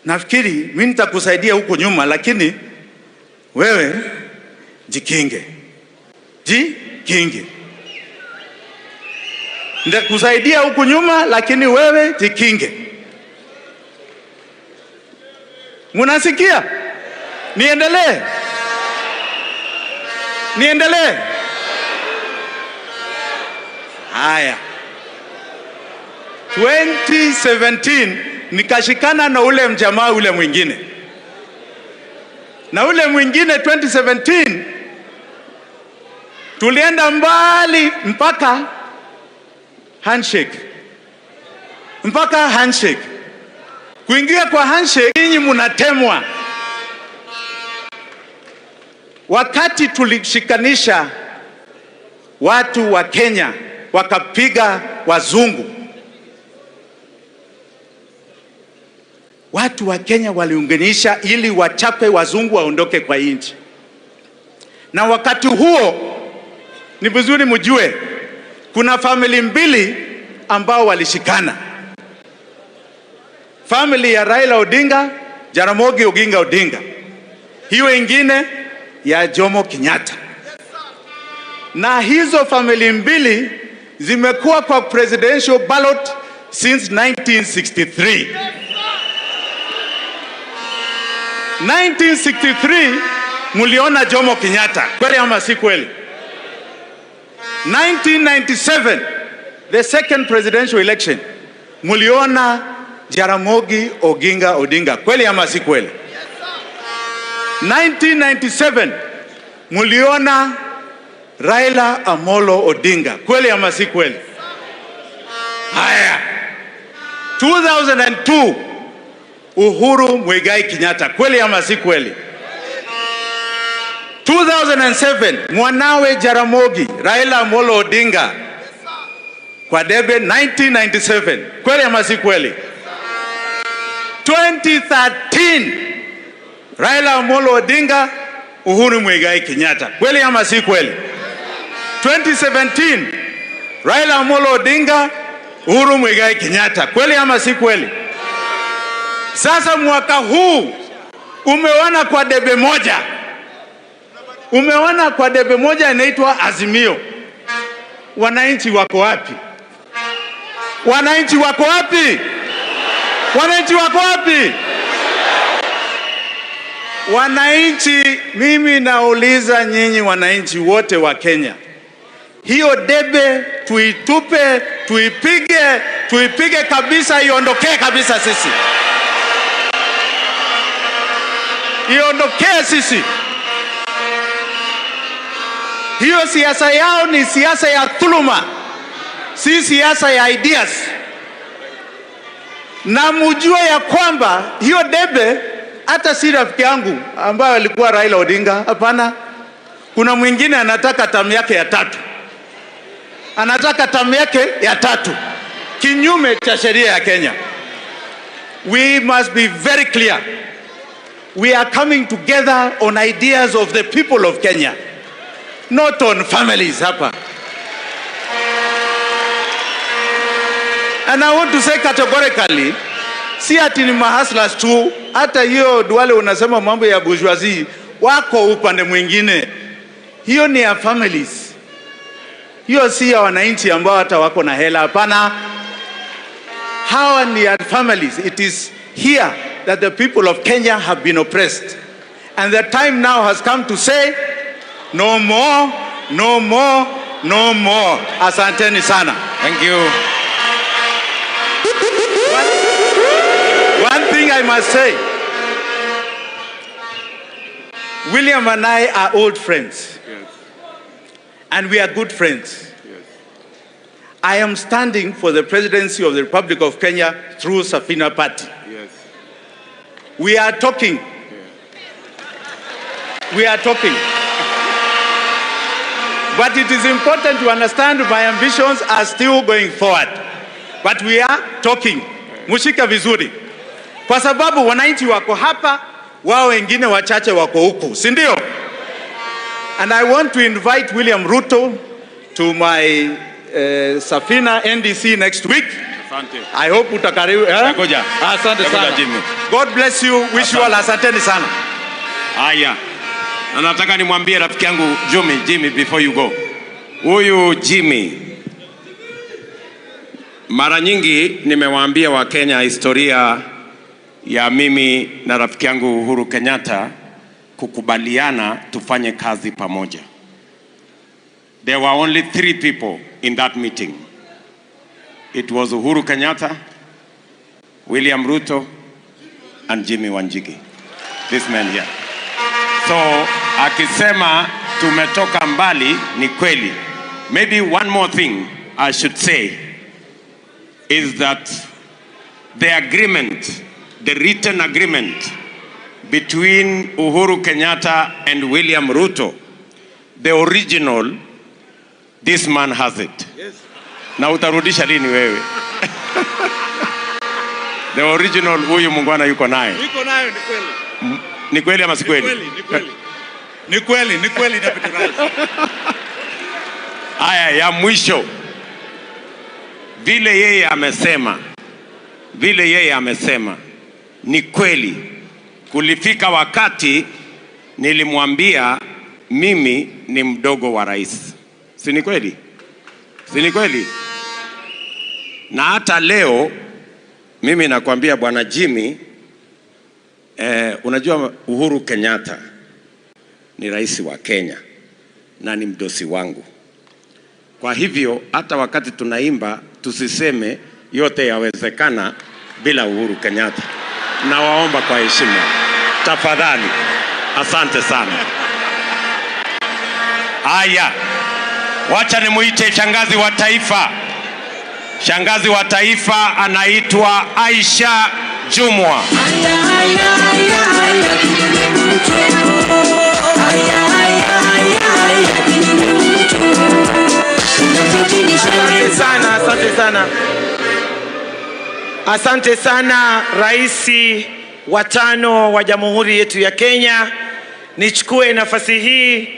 Speaker 18: nafikiri mimi nitakusaidia huko nyuma, lakini wewe jikinge. Nitakusaidia huku nyuma, lakini wewe jikinge. Munasikia? Niendelee? Haya. 2017 nikashikana na ule mjamaa ule mwingine. Na ule mwingine 2017 tulienda mbali mpaka handshake. mpaka handshake. Kuingia kwa handshake, nyinyi mnatemwa. Wakati tulishikanisha watu wa Kenya wakapiga wazungu, watu wa Kenya waliunganisha ili wachape wazungu waondoke kwa nchi. Na wakati huo ni vizuri mjue kuna family mbili ambao walishikana. Family ya Raila Odinga, Jaramogi Oginga Odinga. Hiyo ingine ya Jomo Kenyatta. Na hizo family mbili zimekuwa kwa presidential ballot since 1963. 1963 muliona Jomo Kenyatta, kweli ama si kweli? 1997, the second presidential election, muliona Jaramogi Oginga Odinga, kweli ama si kweli? 1997, muliona Raila Amolo Odinga, kweli ama si kweli? Haya, 2002, Uhuru Muigai Kenyatta, kweli ama si kweli? 2007, mwanawe Jaramogi, Raila Amolo Odinga, kwa debe 1997, kweli ama si kweli? 2013, Raila Amolo Odinga, Uhuru Muigai Kenyatta, kweli ama si kweli? 2017, Raila Amolo Odinga, Uhuru Muigai Kenyatta, kweli ama si kweli? Sasa mwaka huu umeona kwa debe moja. Umeona kwa debe moja inaitwa Azimio. Wananchi wako wapi? Wananchi wako wapi? Wananchi wako wapi? Wananchi, mimi nauliza nyinyi wananchi wote wa Kenya. Hiyo debe tuitupe, tuipige kabisa, iondokee kabisa sisi. Iondokee sisi. Hiyo siasa yao ni siasa ya dhuluma, si siasa ya ideas. Na mjue ya kwamba hiyo debe hata si rafiki yangu ambaye alikuwa Raila Odinga, hapana. Kuna mwingine anataka tamu yake ya 3. Anataka tamu yake ya 3. Kinyume cha sheria ya Kenya. We must be very clear. We are coming together on ideas of the people of Kenya, not on families hapa. And I want to say categorically, si ati ni mahaslas tu, hata hiyo duale unasema mambo ya bourgeoisie, wako upande mwingine. Hiyo ni ya families. Hiyo si ya wananchi ambao hata wako na hela, hapana. Hawa ni ya families. It is here that the people of Kenya have been oppressed. And the time now has come to say, no more, no more, no more. Asanteni sana.
Speaker 1: Thank you.
Speaker 18: One thing I must say, William and I are old friends.
Speaker 7: Yes.
Speaker 18: And we are good friends.
Speaker 7: Yes.
Speaker 18: I am standing for the presidency of the Republic of Kenya through Safina Party.
Speaker 7: Yes.
Speaker 18: We are talking.
Speaker 7: Yeah.
Speaker 18: We are talking. But it is important to understand my ambitions are still going forward. But we are talking. Mushika vizuri. Kwa sababu wananchi wako hapa, wao wengine wachache wako huku, si ndio? And I want to invite William Ruto to my Safina NDC next week.
Speaker 7: Asante.
Speaker 18: I hope utakaribu.
Speaker 1: Ngoja.
Speaker 18: Asante sana.
Speaker 1: Jimmy.
Speaker 18: God bless you. Wish you all asanteni sana.
Speaker 1: Haya. Na nataka nimwambie rafiki yangu Jimmy before you go. Huyu Jimmy, mara nyingi nimewaambia Wakenya historia ya mimi na rafiki yangu Uhuru Kenyatta kukubaliana tufanye kazi pamoja. There were only 3 people in that meeting. It was Uhuru Kenyatta, William Ruto, and Jimmy Wanjigi. This man here. So, akisema tumetoka mbali ni kweli. Maybe one more thing I should say is that the agreement, the written agreement between Uhuru Kenyatta and William Ruto, the original, this man has it. Yes. Na utarudisha lini wewe? The original huyu mungwana yuko naye.
Speaker 18: Yuko nayo, ni kweli.
Speaker 1: Ni kweli ama si kweli?
Speaker 18: Ni kweli Deputy Rais.
Speaker 1: Haya ya mwisho. Vile yeye amesema ni kweli. Kulifika wakati nilimwambia mimi ni mdogo wa rais. Si ni kweli? Si ni kweli? Na hata leo mimi nakwambia Bwana Jimmy, unajua Uhuru Kenyatta ni rais wa Kenya na ni mdosi wangu. Kwa hivyo hata wakati tunaimba tusiseme yote yawezekana bila Uhuru Kenyatta. Na waomba kwa heshima, tafadhali. Asante sana. Haya, wacha nimuite shangazi wa taifa. Shangazi wa taifa anaitwa Aisha Jumwa.
Speaker 3: Asante sana Rais wa 5 wa Jamhuri yetu ya Kenya. Nichukue nafasi hii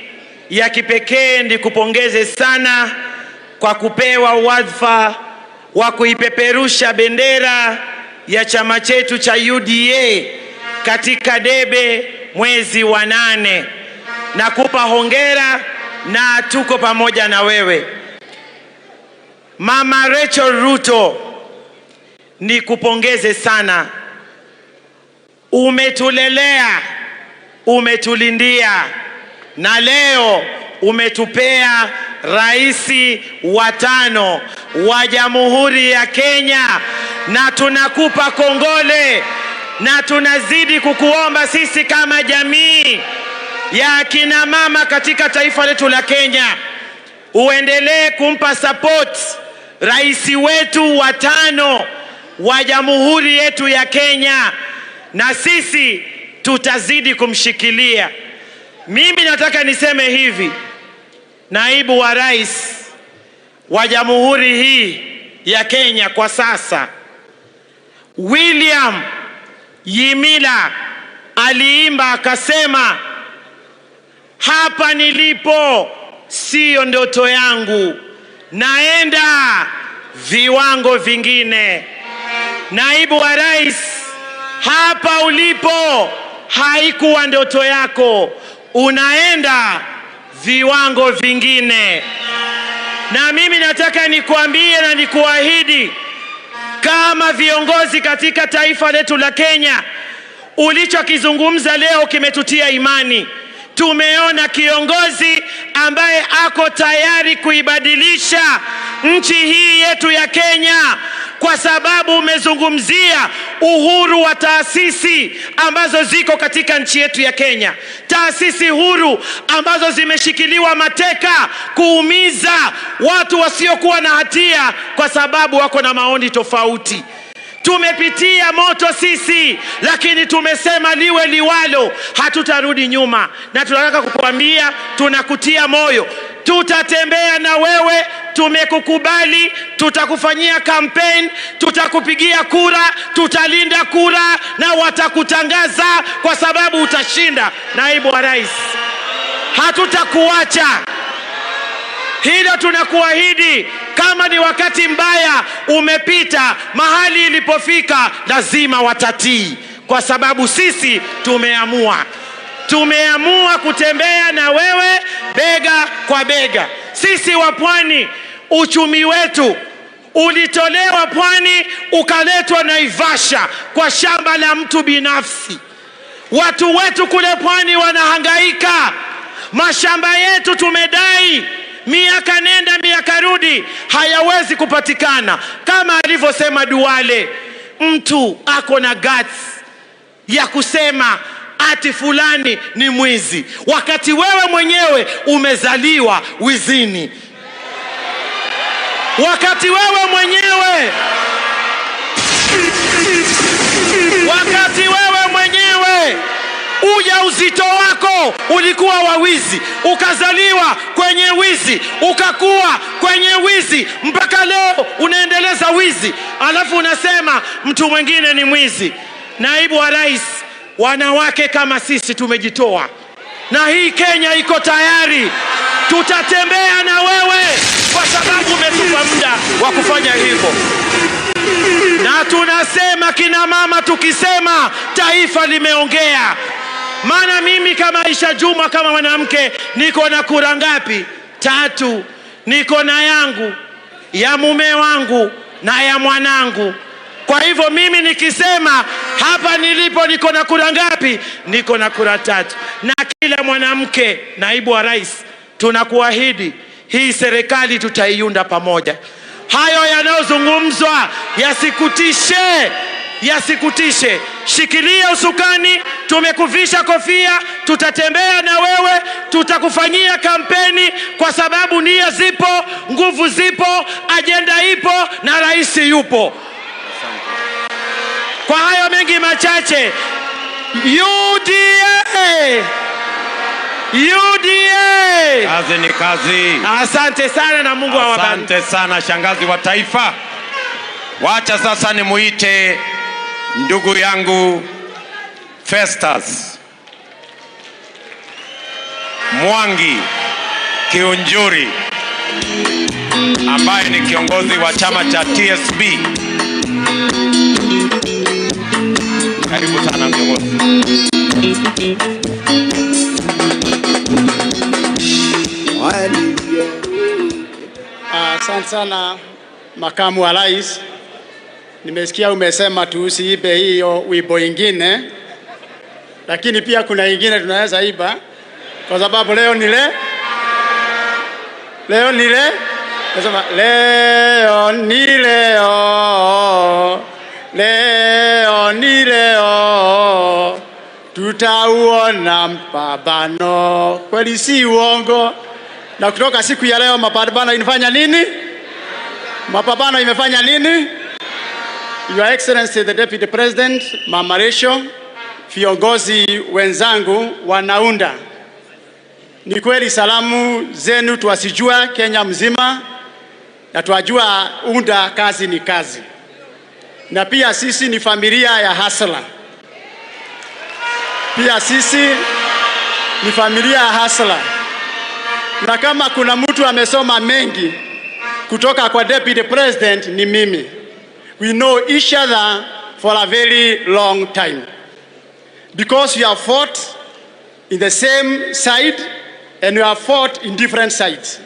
Speaker 3: ya kipekee nikupongeze sana kwa kupewa wadhifa wa kuipeperusha bendera ya chama chetu cha UDA katika debe mwezi wa 8. Nakupa hongera na tuko pamoja na wewe. Mama Rachel Ruto, nikupongeze sana. Umetulelea, umetulindia na leo umetupea rais wa 5 wa Jamhuri ya Kenya, na tunakupa kongole na tunazidi kukuomba sisi kama jamii ya akina mama katika taifa letu la Kenya uendelee kumpa support rais wetu wa 5 wa Jamhuri yetu ya Kenya, na sisi tutazidi kumshikilia. Mimi nataka niseme hivi, naibu wa rais wa Jamhuri hii ya Kenya kwa sasa, William Yimila, aliimba akasema, hapa nilipo sio ndoto yangu, naenda viwango vingine. Naibu wa rais, hapa ulipo haikuwa ndoto yako, unaenda viwango vingine. Na mimi nataka nikuambie na nikuahidi kama viongozi katika taifa letu la Kenya, ulichokizungumza leo kimetutia imani. Tumeona kiongozi ambaye ako tayari kuibadilisha nchi hii yetu ya Kenya, kwa sababu umezungumzia uhuru wa taasisi ambazo ziko katika nchi yetu ya Kenya. Taasisi huru ambazo zimeshikiliwa mateka kuumiza watu wasiokuwa na hatia kwa sababu wako na maoni tofauti. Tumepitia moto sisi, lakini tumesema liwe liwalo, hatutarudi nyuma. Na tunataka kukuambia, tunakutia moyo, tutatembea na wewe, tumekukubali, tutakufanyia campaign, tutakupigia kura, tutalinda kura na watakutangaza kwa sababu utashinda. Naibu wa rais, hatutakuacha. Hilo tunakuahidi. Kama ni wakati mbaya umepita, mahali ilipofika lazima watatii, kwa sababu sisi tumeamua kutembea na wewe bega kwa bega. Sisi wa Pwani, uchumi wetu ulitolewa Pwani ukaletwa Naivasha kwa shamba la mtu binafsi. Watu wetu kule Pwani wanahangaika, mashamba yetu tumedai miaka nenda miaka rudi, hayawezi kupatikana. Kama alivyosema Duale, mtu ako na guts ya kusema ati fulani ni mwizi, wakati wewe mwenyewe umezaliwa wizini. Wakati wewe mwenyewe Wakati wewe mwenyewe ujauzito wako ulikuwa wa wizi, ukazaliwa kwenye wizi, ukakuwa kwenye wizi, mpaka leo unaendeleza wizi, alafu unasema mtu mwingine ni mwizi. Naibu wa rais, wanawake kama sisi tumejitoa, na hii Kenya iko tayari. Tutatembea na wewe kwa sababu umetupa muda wa kufanya hivyo. Na tunasema kina mama, tukisema taifa limeongea. Maana mimi kama Aisha Juma, kama mwanamke, niko na kura ngapi? 3. Niko na yangu, ya mume wangu na ya mwanangu. Kwa hivyo mimi nikisema hapa nilipo niko na kura ngapi? Niko na kura 3. Na kila mwanamke, naibu wa rais, tunakuahidi hii serikali tutaiunda pamoja. Hayo yanayozungumzwa yasikutishe, yasikutishe. Shikilia usukani, tumekuvisha kofia, tutatembea na wewe, tutakufanyia kampeni kwa sababu nia zipo, nguvu zipo, ajenda ipo na rais yupo. Kwa hayo mengi machache, UDA! UDA!
Speaker 1: Kazi ni kazi.
Speaker 3: Asante sana na Mungu awabariki.
Speaker 1: Asante sana shangazi wa taifa. Wacha sasa nimuite ndugu yangu Festus Mwangi Kiunjuri ambaye ni kiongozi wa chama cha TSB. Karibu sana kiongozi.
Speaker 19: Asante sana makamu wa rais. Nimesikia umesema tusiibe hiyo wimbo ingine, lakini pia kuna ingine tunaweza iba kwa sababu leo ni leo nasema leo ni leo tutauona mpambano. Kweli si uongo. Na kutoka siku ya leo mapambano inafanya nini? Mapambano imefanya nini? Your Excellency the Deputy President, Mama Rachel, viongozi wenzangu wanaunda. Ni kweli salamu zenu tuwasijua Kenya mzima, na tuwajua unda kazi ni kazi. Na pia sisi ni familia ya hustler. Pia sisi ni familia ya hustler. Na kama kuna mtu amesoma mengi kutoka kwa Deputy President ni mimi. We know each other for a very long time. Because we have fought in the same side and we have fought in different sides.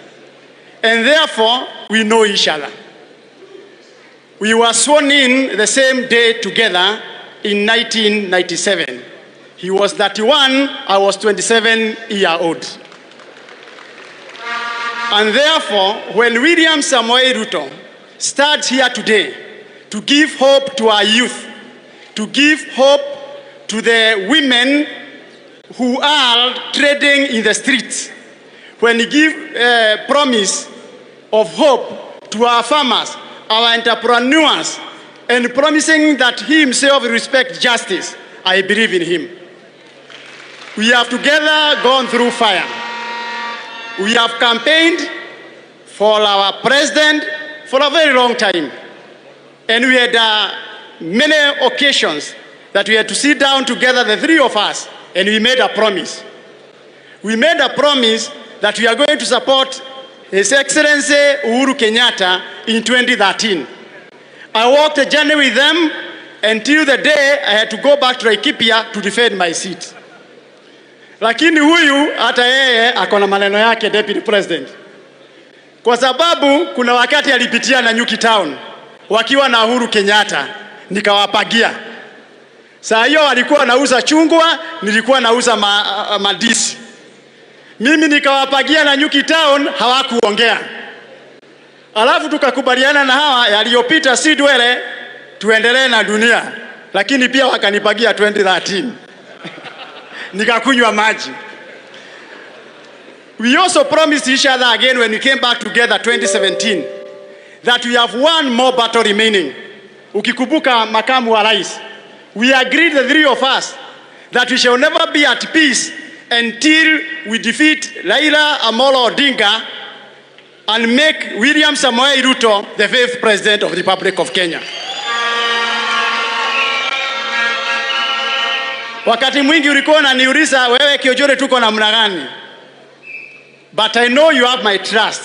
Speaker 19: And therefore, we know each other. We were sworn in the same day together in 1997. He was 31, I was 27 years old. And therefore, when William Samoei Ruto stands here today to give hope to our youth, to give hope to the women who are trading in the streets, when he gives promise of hope to our farmers, our entrepreneurs, and promising that he himself respects justice, I believe in him. We have together gone through fire. We have campaigned for our president for a very long time. And we had many occasions that we had to sit down together, the three of us, and we made a promise. We made a promise that we are going to support His Excellency Uhuru Kenyatta in 2013. I walked a journey with them until the day I had to go back to Laikipia to defend my seat. Lakini huyu hata yeye akona maneno yake Deputy President. Kwa sababu kuna wakati alipitia na Nyuki Town wakiwa na Uhuru Kenyatta, nikawapagia. Saa hiyo alikuwa nauza chungwa, nilikuwa nauza madisi. Mimi nikawapagia na Nyuki Town, hawakuongea. Alafu tukakubaliana na hawa yaliyopita si dwele, tuendelee na dunia. Lakini pia wakanipagia 2013. Nikakunywa maji. We also promised each other again when we came back together 2017 that we have one more battle remaining. ukikumbuka makamu wa rais, we agreed, the three of us, that we shall never be at peace until we defeat Raila Amolo Odinga and make William Samoei Ruto the 5th president of the Republic of Kenya. Wakati mwingi ulikuwa unaniuliza wewe Kiojore tuko namna gani? But I know you have my trust.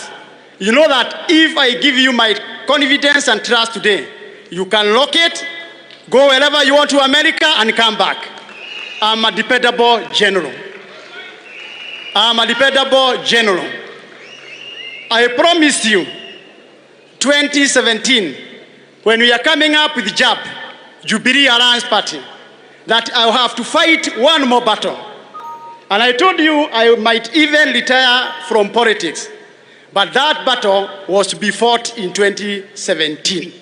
Speaker 19: You know that if I give you my confidence and trust today, you can lock it, go wherever you want to America and come back. I'm a dependable general. I'm a dependable general. I promised you 2017, when we are coming up with JAP, Jubilee Alliance Party, that I will have to fight one more battle. And I told you I might even retire from politics. But that battle was to be fought in 2017.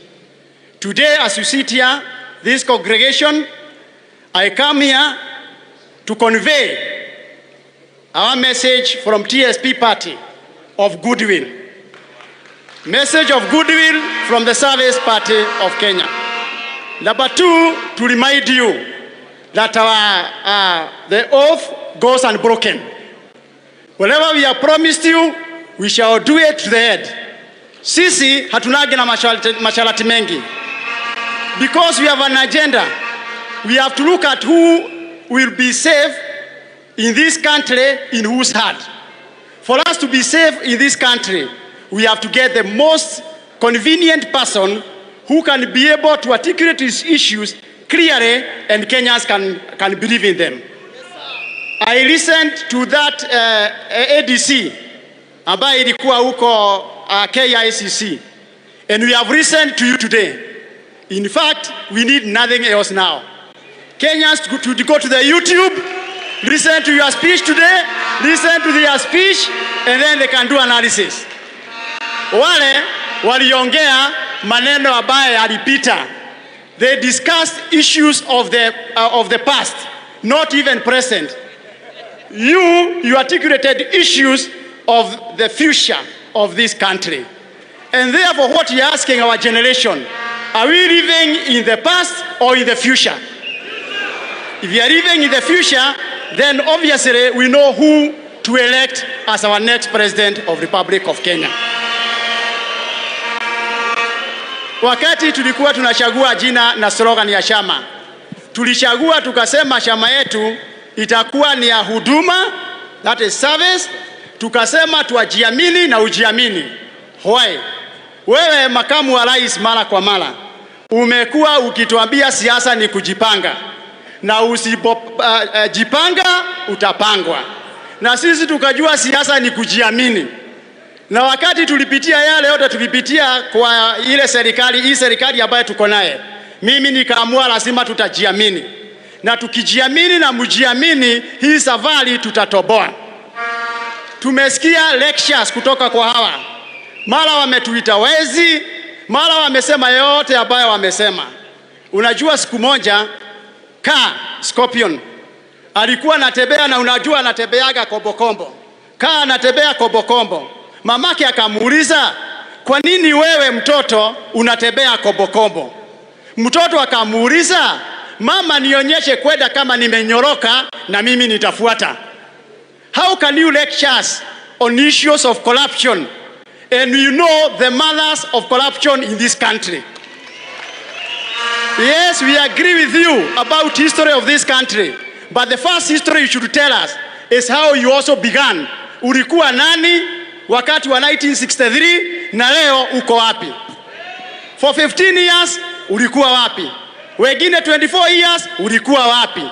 Speaker 19: Today, as you sit here, this congregation, I come here to convey our message from TSP Party of goodwill. Message of goodwill from the Service Party of Kenya. Number two, to remind you that the oath goes unbroken. Whatever we have promised you, we shall do it to the end. Sisi hatunagi na masharti mengi. Because we have an agenda, we have to look at who will be safe in this country, in whose heart. For us to be safe in this country, we have to get the most convenient person who can be able to articulate his issues clearly and Kenyans can believe in them. I listened to that ADC ambaye ilikuwa huko KICC, and we have listened to you today. In fact, we need nothing else now. Kenyans to go to the YouTube, listen to your speech today, listen to their speech, and then they can do analysis. Wale waliongea maneno ambaye yalipita. They discussed issues of the past, not even present. You articulated issues of the future of this country. And therefore, what you're asking our generation, are we living in the past or in the future? If we are living in the future, then obviously we know who to elect as our next president of the Republic of Kenya. Wakati tulikuwa tunachagua jina na slogan ya chama, tulichagua tukasema chama yetu itakuwa ni ya huduma, that is service. Tukasema tuajiamini na ujiamini. Why? Wewe makamu wa rais, mara kwa mara umekuwa ukituambia siasa ni kujipanga, na usipojipanga utapangwa. Na sisi tukajua siasa ni kujiamini. Na wakati tulipitia yale yote tulipitia kwa ile serikali, hii serikali ambayo tuko naye, mimi nikaamua lazima tutajiamini. Na tukijiamini na mjiamini, hii safari tutatoboa. Tumesikia lectures kutoka kwa hawa. Mara wametuita wezi, mara wamesema yote ambayo wamesema. Unajua siku moja Scorpion alikuwa anatembea, na unajua anatembeaga kombokombo. Anatembea kombokombo. Mamake akamuuliza, kwa nini wewe mtoto unatembea kombokombo? Mtoto akamuuliza, mama, nionyeshe kwenda kama nimenyoroka na mimi nitafuata. How can you lecture us on issues of corruption and you know the mothers of corruption in this country? Yes, we agree with you about history of this country, but the first history you should tell us is how you also began. Ulikuwa nani wakati wa 1963 na leo uko wapi? For 15 years ulikuwa wapi? Wengine 24 years ulikuwa wapi?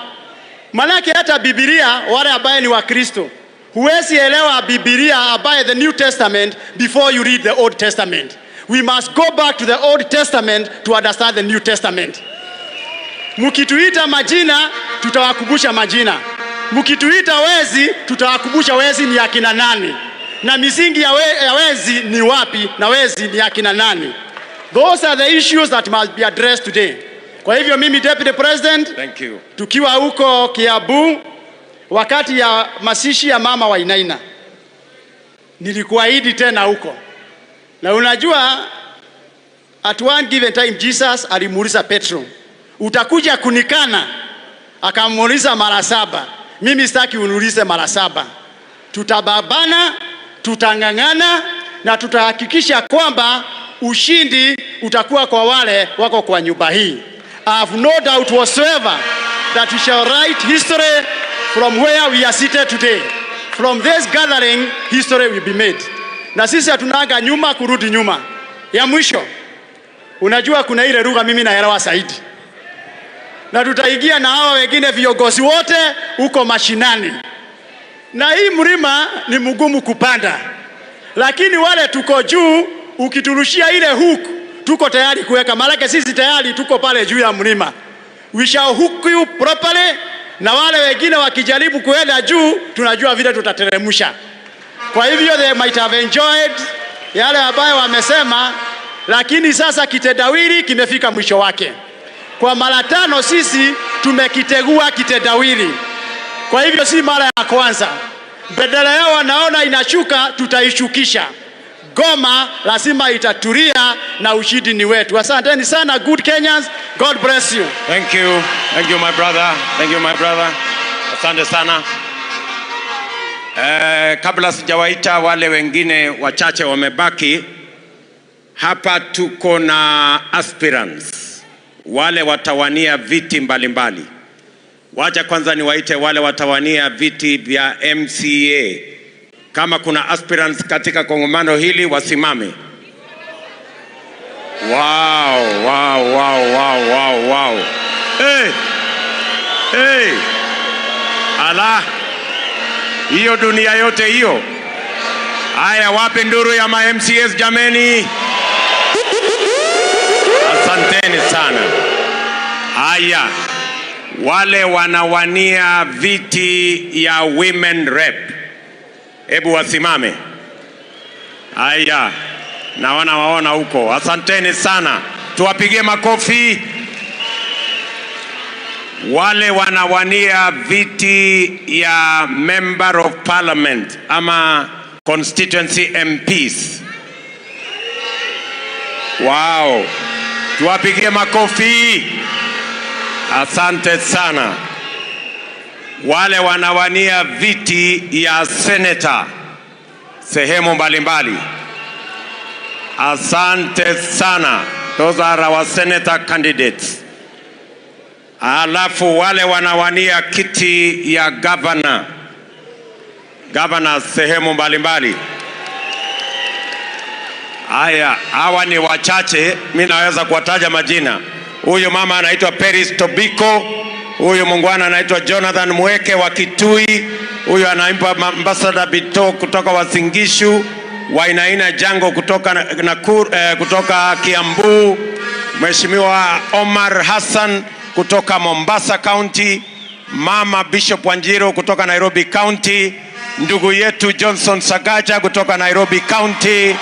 Speaker 19: Manake hata Biblia, wale ambaye ni wa Kristo, huwezi elewa Biblia ambaye the New Testament before you read the Old Testament. We must go back to the Old Testament to understand the New Testament. Mukituita majina, tutawakumbusha majina. Mukituita wezi, tutawakumbusha wezi ni akina nani. Na misingi ya wezi ni wapi, na wezi ni akina nani. Those are the issues that must be addressed today. Kwa hivyo mimi Deputy President,
Speaker 18: thank you.
Speaker 19: Tukiwa huko Kiambu wakati ya masishi ya mama wa Inaina, nilikuahidi tena huko. Na unajua At one given time Jesus alimuuliza Petro, utakuja kunikana? Akamuuliza mara 7. Mimi sitaki uniulize mara 7. Tutababana, tutangangana na tutahakikisha kwamba ushindi utakuwa kwa wale wako kwa nyumba hii. I have no doubt whatsoever that we shall write history from where we are seated today. From this gathering, history will be made. Na sisi hatunanga nyuma kurudi nyuma. Ya mwisho, unajua kuna ile lugha mimi naelewa zaidi. Na tutaingia na hawa wengine viongozi wote huko mashinani. Na hii mlima ni mgumu kupanda. Lakini wale tuko juu, ukiturushia ile hook, tuko tayari kuweka. Maana sisi tayari tuko pale juu ya mlima. We shall hook you properly, na wale wengine wakijaribu kuenda juu, tunajua vile tutateremsha. Kwa hivyo they might have enjoyed yale ambayo wamesema, lakini sasa kitendawili kimefika mwisho wake. Kwa mara 5 sisi tumekitegua kitendawili. Kwa hivyo si mara ya kwanza. Badala yao wanaona inashuka, tutaishukisha. Goma lazima itatulia na ushindi ni wetu. Asanteni sana, good Kenyans. God bless you.
Speaker 1: Thank you. Thank you, my brother. Thank you, my brother. Asante sana. Kabla sijawaita wale wengine wachache wamebaki, hapa tuko na aspirants. Wale watawania viti mbalimbali. Wacha kwanza niwaite wale watawania viti vya MCA. Kama kuna aspirants katika kongamano hili wasimame. Wow, wow, wow, wow, wow, wow. Hey! Hey! Ala! Hiyo dunia yote hiyo. Haya, wapi nduru ya ma MCAs jameni? Asanteni sana. Haya, wale wanawania viti ya women rep, hebu wasimame. Haya, naona waona huko. Asanteni sana, tuwapigie makofi. Wale wanawania viti ya member of parliament ama constituency MPs, wow, tuwapigie makofi. Asante sana. Wale wanawania viti ya senator sehemu mbalimbali, asante sana. Those are our senator candidates. Alafu wale wanawania kiti ya governor sehemu mbalimbali. Haya, hawa ni wachache, mimi naweza kuwataja majina. Huyu mama anaitwa Peris Tobiko, huyu mungwana anaitwa Jonathan Mweke wa Kitui, huyu anaimba Ambassador Bito kutoka Wasingishu, Wainaina Jango kutoka kutoka Kiambu, Mheshimiwa Omar Hassan kutoka Mombasa County, Mama Bishop Wanjiro kutoka Nairobi County, ndugu yetu Johnson Sagaja kutoka Nairobi County,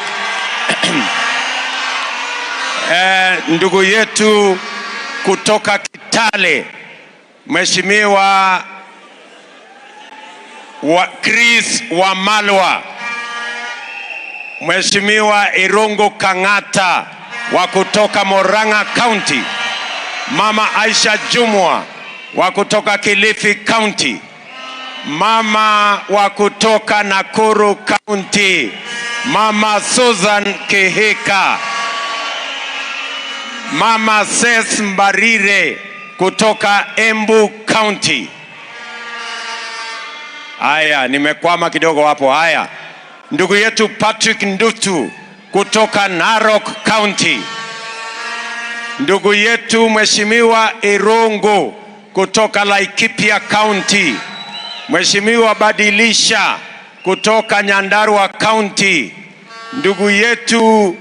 Speaker 1: ndugu yetu kutoka Kitale, Mheshimiwa Chris Wamalwa, Mheshimiwa Irongo Kangata wa kutoka Murang'a County, Mama Aisha Jumwa wa kutoka Kilifi County, mama wa kutoka Nakuru County, Mama Susan Kihika, Mama Ses Mbarire kutoka Embu County. Haya, nimekwama kidogo hapo. Haya, ndugu yetu Patrick Ndutu kutoka Narok County, ndugu yetu Mheshimiwa Irongo kutoka Laikipia County, Mheshimiwa Badilisha kutoka Nyandarua County, ndugu yetu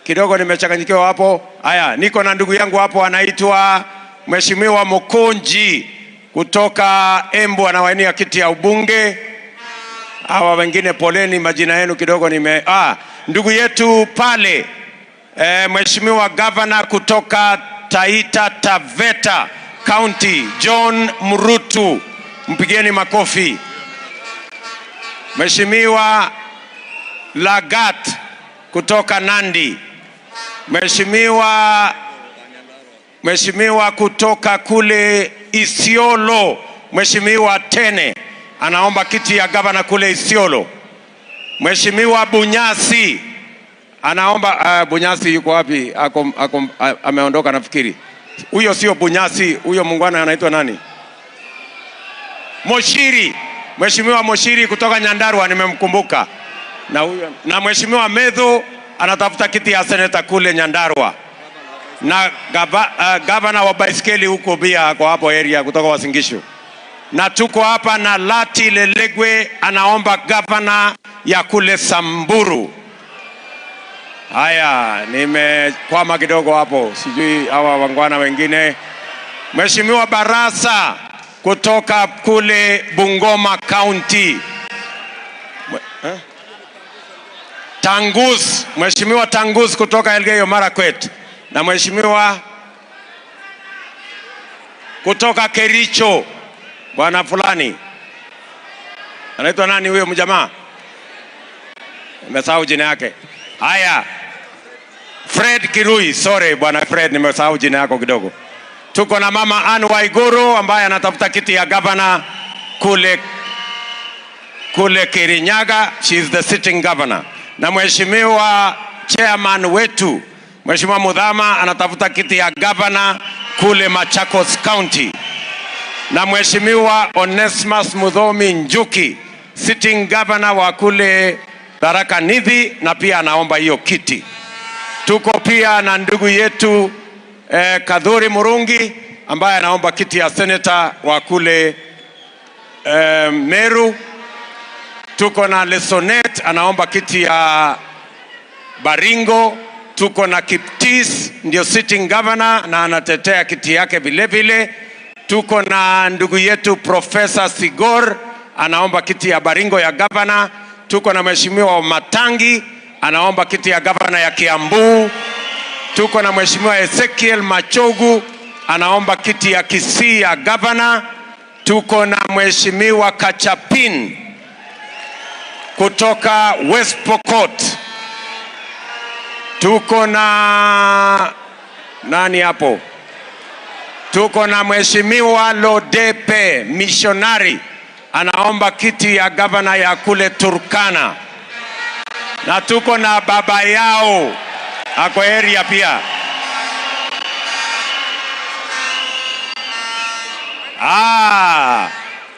Speaker 1: kidogo nimechanganyikiwa hapo. Haya, niko na ndugu yangu hapo anaitwa Mheshimiwa Mokonji kutoka Embu, anawania kiti ya ubunge. Hawa wengine poleni, majina yenu kidogo ndugu yetu pale Mheshimiwa Governor kutoka Taita Taveta County, John Mrutu, mpigeni makofi. Mheshimiwa Lagat kutoka Nandi. Mheshimiwa kutoka kule Isiolo, Mheshimiwa Tene anaomba kiti ya gavana kule Isiolo. Mheshimiwa Bunyasi anaomba Bunyasi yuko wapi? Ameondoka nafikiri. Huyo sio Bunyasi, huyo muungwana anaitwa nani? Moshiri. Mheshimiwa Moshiri kutoka Nyandarua nimemkumbuka. Na huyo na Mheshimiwa Medho anatafuta kiti ya seneta kule Nyandarua. Na gavana wa baiskeli huko pia kwa hapo area kutoka Uasin Gishu. Na tuko hapa na Lati Lelegwe anaomba gavana ya kule Samburu. Haya, nimekwama kidogo hapo, sijui hawa wangwana wengine. Mheshimiwa Barasa kutoka kule Bungoma County. Tangus, Mheshimiwa Tangus kutoka Elgeyo Marakwet. Na Mheshimiwa kutoka Kericho, bwana fulani. Anaitwa nani huyo mjamaa? Nimesahau jina yake. Haya. Fred Kirui, sorry bwana Fred, nimesahau jina yako kidogo. Tuko na mama Anne Waiguru ambaye anatafuta kiti ya governor kule Kirinyaga. She is the sitting governor. Na Mheshimiwa chairman wetu, Mheshimiwa Mudhama anatafuta kiti ya governor kule Machakos County. Na Mheshimiwa Onesmus Mudhomi Njuki, sitting governor wa kule Tharaka Nithi, na pia anaomba hiyo kiti. Tuko pia na ndugu yetu Kadhuri Murungi ambaye anaomba kiti ya senator wa kule Meru. Tuko na Lesonet anaomba kiti ya Baringo. Tuko na Kiptis ndio sitting governor na anatetea kiti yake vile vile. Tuko na ndugu yetu Professor Sigor anaomba kiti ya Baringo ya governor. Tuko na Mheshimiwa Matangi anaomba kiti ya gavana ya Kiambu. Tuko na Mheshimiwa Ezekiel Machogu anaomba kiti ya Kisii ya gavana. Tuko na Mheshimiwa Kachapin kutoka West Pokot. Tuko na nani hapo? Tuko na Mheshimiwa Lodepe missionary anaomba kiti ya gavana ya kule Turkana. Na tuko na baba yao ako area pia.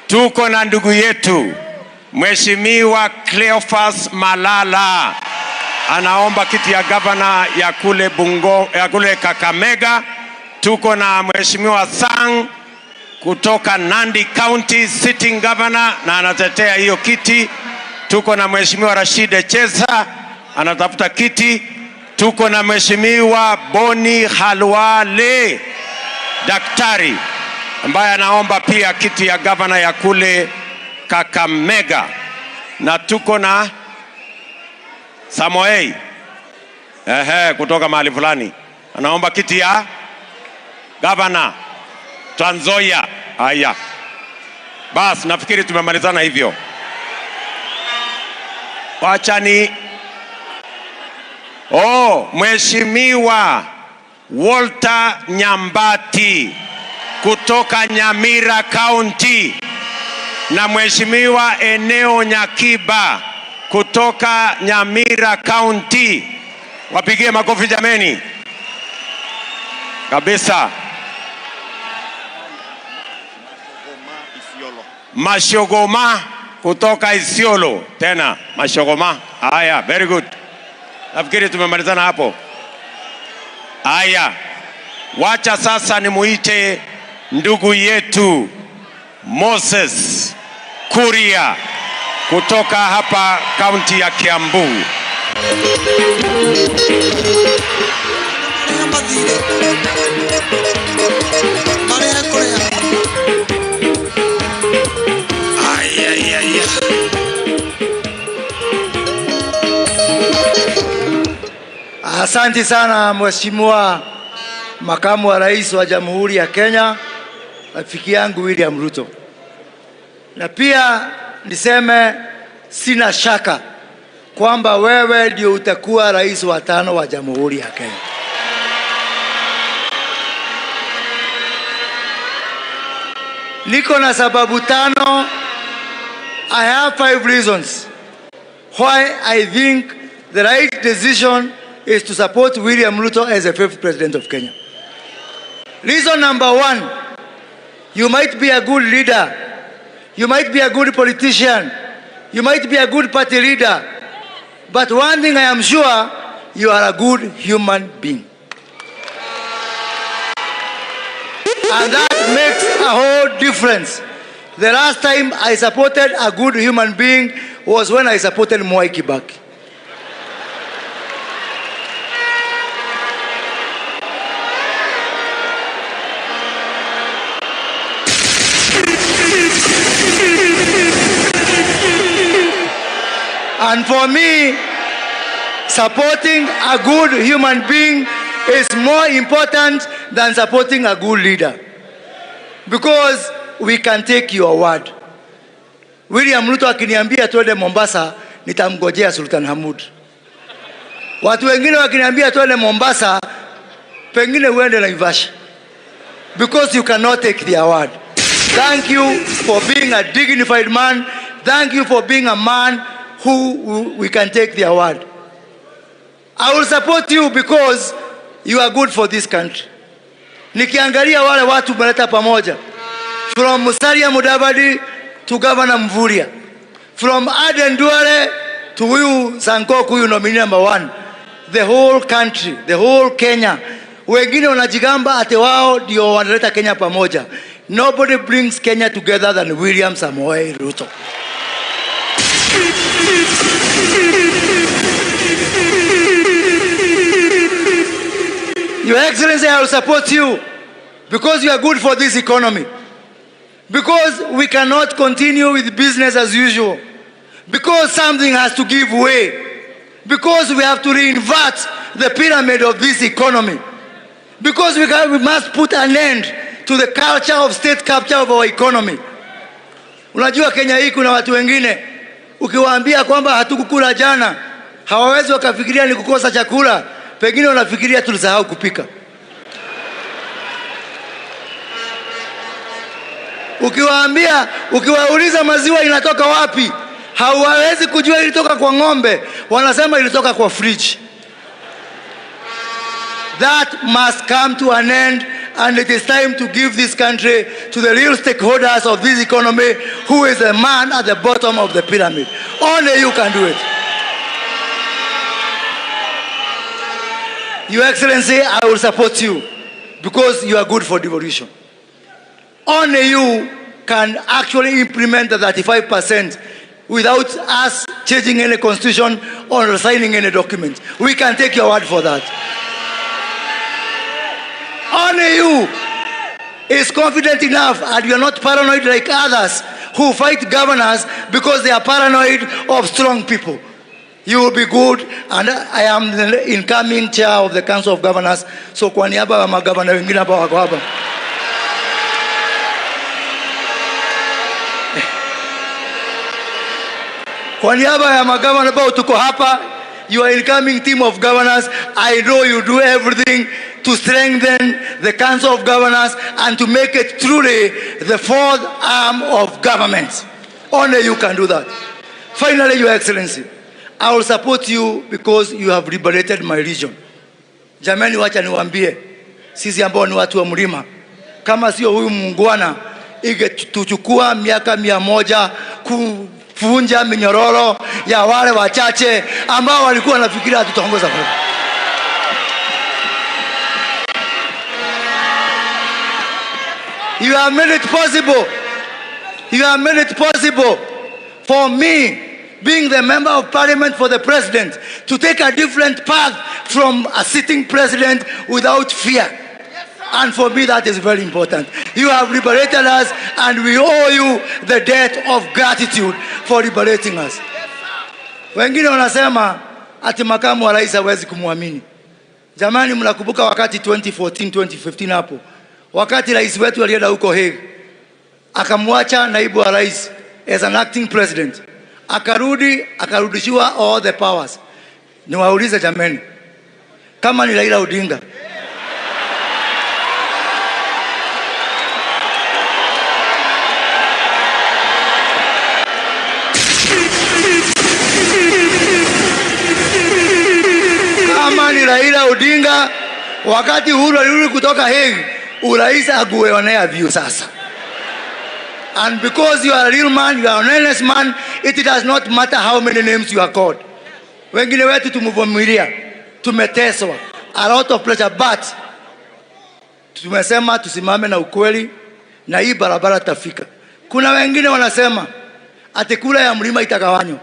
Speaker 1: Tuko na ndugu yetu Mheshimiwa Cleophas Malala anaomba kiti ya gavana ya kule ya kule Kakamega. Tuko na Mheshimiwa Sang kutoka Nandi County sitting governor na anatetea hiyo kiti. Tuko na Mheshimiwa Rashid Cheza anatafuta kiti. Tuko na Mheshimiwa Boni Halwale daktari ambaye anaomba pia kiti ya gavana ya kule Kakamega. Na tuko na Samoei kutoka mahali fulani anaomba kiti ya gavana Trans Nzoia. Haya, basi nafikiri tumemalizana hivyo. Wachani. Mheshimiwa Walter Nyambati kutoka Nyamira County na Mheshimiwa Eneo Nyakiba kutoka Nyamira County. Wapigie makofi jameni. Kabisa. Mashogoma kutoka Isiolo. Tena Mashogoma. Haya, very good. Nafikiri tumemalizana hapo. Haya, wacha sasa nimuite ndugu yetu Moses Kuria kutoka hapa kaunti ya Kiambu.
Speaker 20: Asante sana Mheshimiwa Makamu wa Rais wa Jamhuri ya Kenya, rafiki yangu William Ruto. Na pia niseme sina shaka kwamba wewe ndio utakuwa rais wa 5 wa Jamhuri ya Kenya. Niko na sababu 5. I have 5 reasons why I think the right decision is to support William Ruto as the 5th president of Kenya. Reason number 1, you might be a good leader, you might be a good politician, you might be a good party leader, but one thing I am sure, you are a good human being. And that makes a whole difference. The last time I supported a good human being was when I supported Mwai Kibaki. And for me, supporting a good human being is more important than supporting a good leader. Because we can take your word. William Ruto akiniambia tuende Mombasa, nitamgojea Sultan Hamud. Watu wengine wakiniambia tuende Mombasa, pengine uende Naivasha. Because you cannot take their word. Thank you for being a dignified man. Thank you for being a man who we can take their word. I will support you because you are good for this country. Nikiangalia wale watu mmeleta pamoja. From Musalia Mudavadi to Governor Mvurya. From Aden Duale to huyu Sankoku, huyu nominee number 1. The whole country, the whole Kenya. Wengine wanajigamba ate wao ndio wanaleta Kenya pamoja. Nobody brings Kenya together than William Samoei Ruto. Your Excellency, I will support you because you are good for this economy. Because we cannot continue with business as usual. Because something has to give way. Because we have to reinvert the pyramid of this economy. Because we must put an end to the culture of state capture of our economy. Unajua Kenya hii kuna watu wengine ukiwaambia kwamba hatukukula jana, hawawezi wakafikiria ni kukosa chakula, pengine wanafikiria tulisahau kupika. Ukiwauliza maziwa inatoka wapi, hawawezi kujua ilitoka kwa ng'ombe, wanasema ilitoka kwa fridge. That must come to an end, and it is time to give this country to the real stakeholders of this economy, who is the man at the bottom of the pyramid. Only you can do it. Your Excellency, I will support you because you are good for devolution. Only you can actually implement the 35% without us changing any constitution or signing any document. We can take your word for that. Only you is confident enough, and you are not paranoid like others who fight governors because they are paranoid of strong people. You will be good, and I am the incoming chair of the Council of Governors. So kwa niaba ya magavana wengine hapa wako hapa. Kwa niaba ya magavana ambao tuko hapa, your incoming team of governors, I know you do everything to strengthen the Council of Governors and to make it truly the 4th arm of government. Only you can do that. Finally, Your Excellency, I will support you because you have liberated my region. Jamani, wacha niwaambie, sisi ambao ni watu wa mlima, kama sio huyu muungwana, ingetuchukua miaka 100 kuvunja minyororo ya wale wachache ambao walikuwa wanafikiria tutaongoza kwa. You have made it possible. You have made it possible for me, being the member of parliament for the president, to take a different path from a sitting president without fear. And for me, that is very important. You have liberated us, and we owe you the debt of gratitude for liberating us. Wengine wanasema ati makamu wa rais hawezi kumwamini. Jamani, mnakumbuka wakati 2014, 2015 hapo, wakati rais wetu alienda huko Hague, akamwacha naibu wa rais as an acting president, akarudishiwa all the powers. Niwaulize jameni, kama ni Raila Odinga, wakati Uhuru alirudi kutoka Hague, urais agueonea view sasa. And because you are a real man, you are an honest man, it does not matter how many names you are called. Wengine wetu tumuvumilia, tumeteswa, a lot of pressure, but tumesema tusimame na ukweli na hii barabara tafika. Kuna wengine wanasema ati kula ya mlima itagawanywa.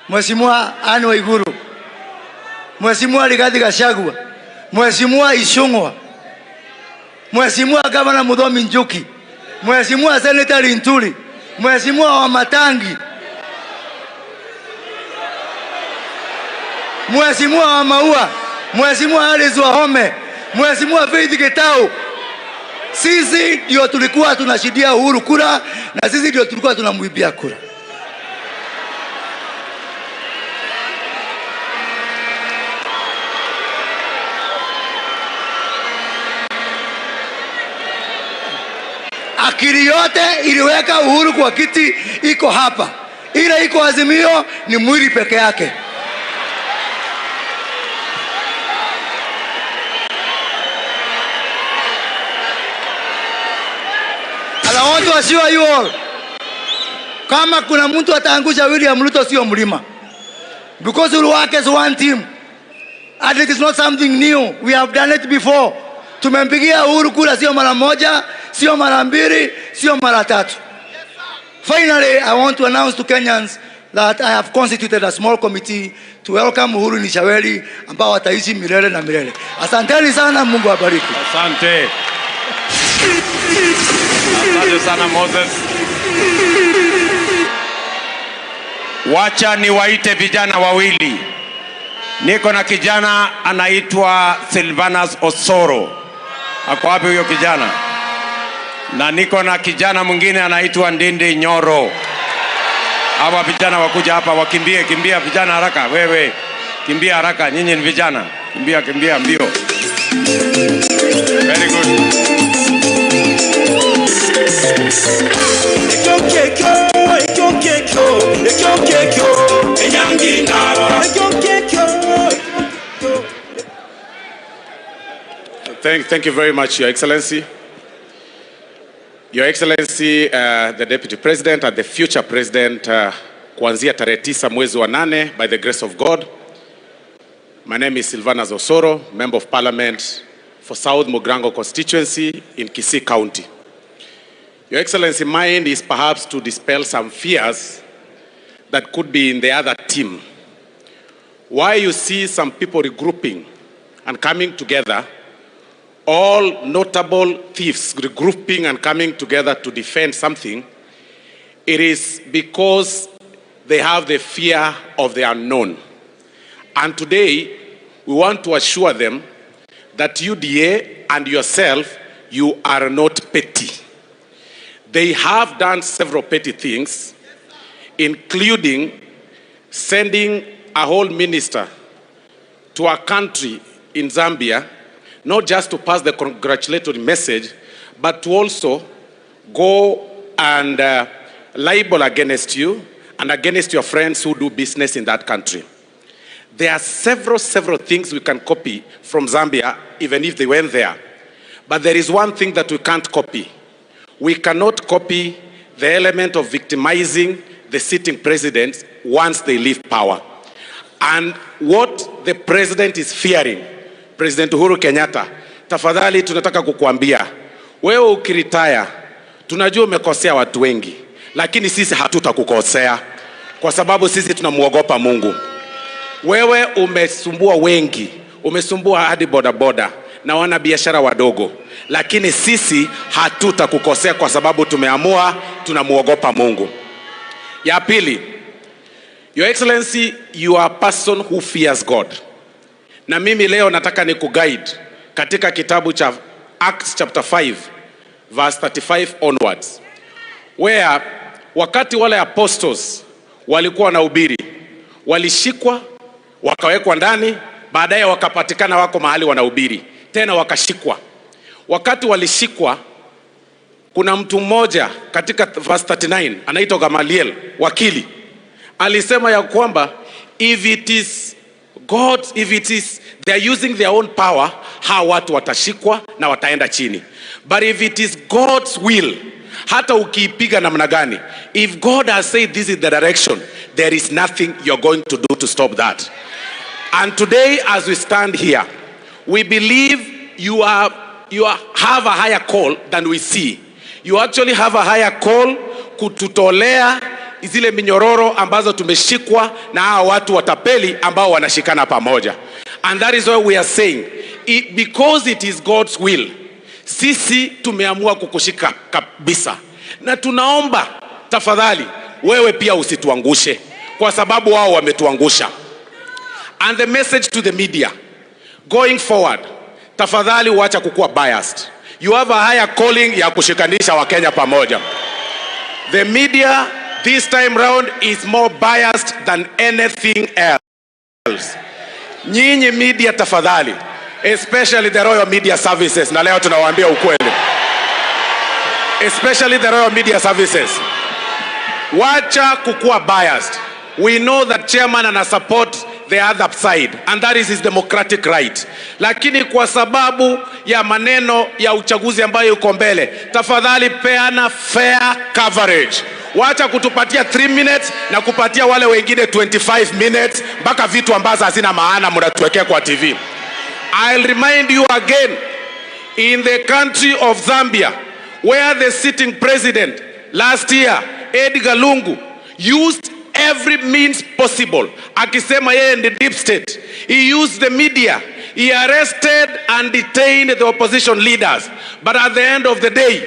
Speaker 20: Mheshimiwa Anne Waiguru, Mheshimiwa Rigathi Gachagua, Mheshimiwa Ishungwa, Mheshimiwa Gavana Muthomi Njuki, Mheshimiwa Senator Linturi, Mheshimiwa Wamatangi, Mheshimiwa Wamaua, Mheshimiwa Alice Wahome, Mheshimiwa Faith Gitau. Sisi ndio tulikuwa tunashidia Uhuru kura na sisi ndio tulikuwa tunamwibia kura. Akili yote iliweka Uhuru kwa kiti iko hapa. Ile iko Azimio ni mwili peke yake. And I want to assure you all, kama kuna mtu ataangusha William Ruto sio mlima. Because we work as one team. And it is not something new. We have done it before. Tumempigia Uhuru kura sio mara moja, sio mara mbili, sio mara tatu. Finally, I want to announce to Kenyans that I have constituted a small committee to welcome Uhuru Nishaweli ambao wataishi milele na milele. Asanteni sana, Mungu awabariki.
Speaker 1: Asante. Asante sana Moses. Wacha niwaite vijana wawili. Niko na kijana anaitwa Silvanus Osoro. Ako wapi huyo kijana? Na niko na kijana mwingine anaitwa Ndindi Nyoro. Hawa vijana wakuja hapa wakimbie, kimbia vijana haraka. Wewe kimbia haraka, nyinyi ni vijana. Kimbia mbio. Very good. Thank you very much, Your Excellency. Your Excellency, the Deputy President and the future President, kuanzia tarehe 9 mwezi wa 8, by the grace of God. My name is Silvanus Osoro, Member of Parliament for South Mogrango constituency in Kisii County. Your Excellency, mine is perhaps to dispel some fears that could be in the other team. Why you see some people regrouping and coming together, all notable thieves regrouping and coming together to defend something, it is because they have the fear of the unknown. And today, we want to assure them that UDA and yourself, you are not petty. They have done several petty things, including sending a whole minister to a country in Zambia, not just to pass the congratulatory message, but to also go and libel against you and against your friends who do business in that country. There are several things we can copy from Zambia, even if they went there. But there is one thing that we can't copy. We cannot copy the element of victimizing the sitting presidents once they leave power. And what the president is fearing, President Uhuru Kenyatta, tafadhali tunataka kukuambia, wewe ukiritaya, tunajua umekosea watu wengi, lakini sisi hatutakukosea kwa sababu sisi tunamuogopa Mungu. Wewe umesumbua wengi, umesumbua hadi bodaboda na wana biashara wadogo, lakini sisi hatutakukosea kwa sababu tumeamua tunamuogopa Mungu. Ya pili, Your Excellency, you are a person who fears God. Na mimi leo nataka ni kuguide katika kitabu cha Acts chapter 5 verse 35 onwards, where wakati wale apostles walikuwa wanahubiri, walishikwa, wakawekwa ndani, baadaye wakapatikana wako mahali wanahubiri, tena wakashikwa. Wakati walishikwa, kuna mtu mmoja katika verse 39 anaitwa Gamaliel, wakili, alisema ya kwamba if it is they are using their own power, hawa watu watashikwa na wataenda chini. But if it is God's will, hata ukiipiga namna gani, if God has said this is the direction, there is nothing you're going to do to stop that. And today as we stand here, we believe you have a higher call than we see. You actually have a higher call kututolea zile minyororo ambazo tumeshikwa na hao watu watapeli ambao wanashikana pamoja. And that is why we are saying, because it is God's will, sisi tumeamua kukushika kabisa. Na tunaomba tafadhali wewe pia usituangushe, kwa sababu wao wametuangusha. And the message to the media going forward, tafadhali wacha kukua biased. You have a higher calling ya kushikanisha Wakenya pamoja. The media this time round is more biased than anything else. Nyinyi media tafadhali, especially the Royal Media Services, na leo tunawaambia ukweli, especially the Royal Media Services, wacha kukua biased. We know that chairman ana support the other side, and that is his democratic right. Lakini kwa sababu ya maneno ya uchaguzi ambayo uko mbele, tafadhali peana fair coverage. Wacha kutupatia 3 minutes na kupatia wale wengine 25 minutes mpaka vitu ambazo hazina maana mnatuwekea kwa TV. I'll remind you again, in the country of Zambia, where the sitting president last year, Edgar Lungu, used every means possible, akisema yeye ndi deep state. He used the media. He arrested and detained the opposition leaders. But at the end of the day,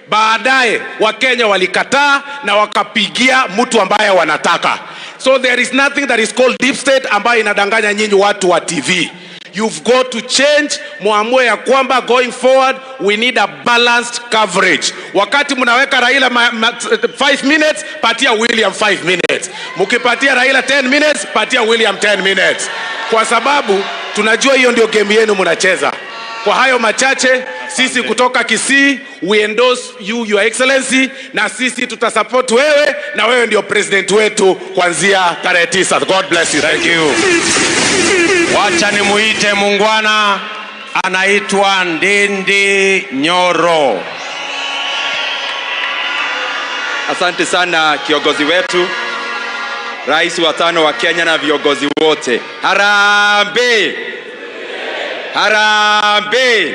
Speaker 1: baadaye Wakenya walikataa na wakapigia mtu ambaye wanataka. So there is nothing that is called deep state ambayo inadanganya nyinyi watu wa TV. You've got to change, muamue ya kwamba going forward we need a balanced coverage. Wakati mnaweka Raila 5 minutes, patia William 5 minutes. Mukipatia Raila 10 minutes, patia William 10 minutes. Kwa sababu tunajua hiyo ndio game yenu mnacheza. Kwa hayo machache, sisi kutoka Kisii, we endorse you, Your Excellency, na sisi tutasupport wewe, na wewe ndio president wetu kuanzia tarehe 9. God bless you.
Speaker 13: Thank you. Wacha nimuite mungwana, anaitwa Ndindi Nyoro.
Speaker 21: Asante sana kiongozi wetu, Rais wa 5 wa Kenya na viongozi wote. Harambee! Harambee!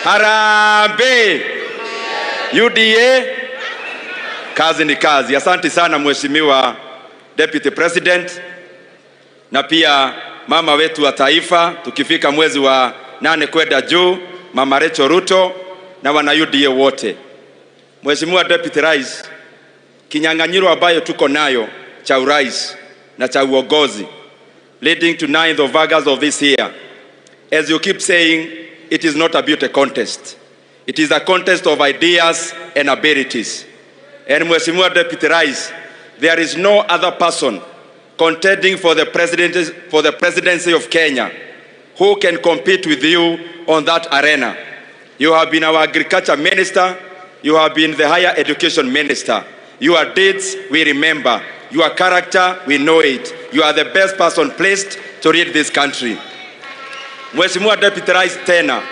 Speaker 21: Harambee! UDA, kazi ni kazi. Asante sana Mheshimiwa Deputy President, na pia mama wetu wa taifa, tukifika mwezi wa 8 kwenda juu, Mama Ruto na wana UDA wote. Mheshimiwa Deputy Rais, kinyang'anyiro ambayo tuko nayo cha urais na cha uongozi leading to 9th of August of this year, as you keep saying, it is not a beauty contest. It is a contest of ideas and abilities. And Mheshimiwa Deputy Rais, there is no other person contending for the presidency of Kenya who can compete with you on that arena. You have been our agriculture minister. You have been the higher education minister. Your deeds we remember. Your character we know it. You are the best person placed to lead this country. Mheshimiwa Deputy Rais, tena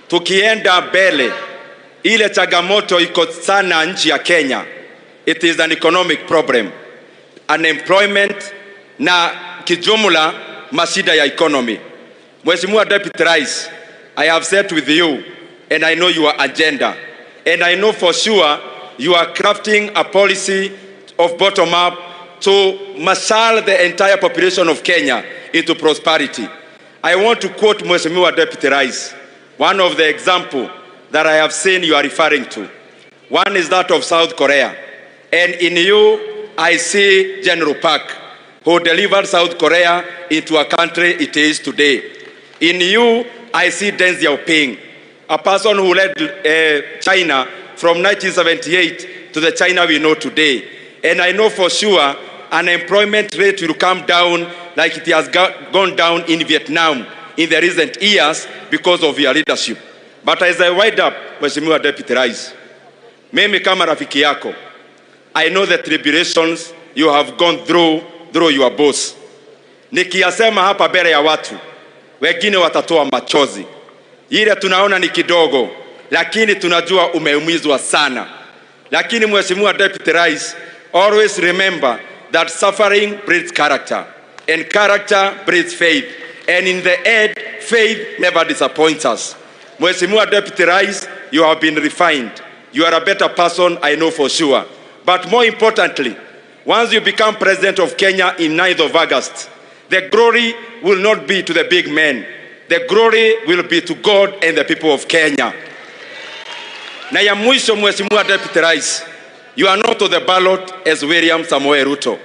Speaker 21: tukienda mbele, ile changamoto iko sana nchi ya Kenya. It is an economic problem. Unemployment na kijumla mashida ya economy. Mheshimiwa Deputy Rais, I have sat with you and I know your agenda, and I know for sure you are crafting a policy of bottom up to marshal the entire population of Kenya into prosperity. I want to quote Mheshimiwa Deputy Rais, one of the example that I have seen you are referring to. One is that of South Korea, and in you I see General Park, who delivered South Korea into a country it is today. In you, I see Deng Xiaoping, a person who led China from 1978 to the China we know today. And I know for sure unemployment rate will come down like it has gone down in Vietnam in the recent years because of your leadership. But as I wind up, Mheshimiwa Deputy Rais, mimi kama rafiki yako, I know the tribulations you have gone through your boss. Nikiyasema hapa mbele ya watu, wengine watatoa machozi. Ile tunaona ni kidogo, lakini tunajua umeumizwa sana. Lakini Mheshimiwa Deputy Rais, always remember that suffering breeds character, and character breeds faith. And in the end, faith never disappoints us. Mheshimiwa Deputy Rais, you have been refined. You are a better person, I know for sure. But more importantly, once you become President of Kenya in 9th of August, the glory will not be to the big men. The glory will be to God and the people of Kenya. Na ya mwisho, Mheshimiwa Deputy Rais, you are not on the ballot as William Samoei Ruto.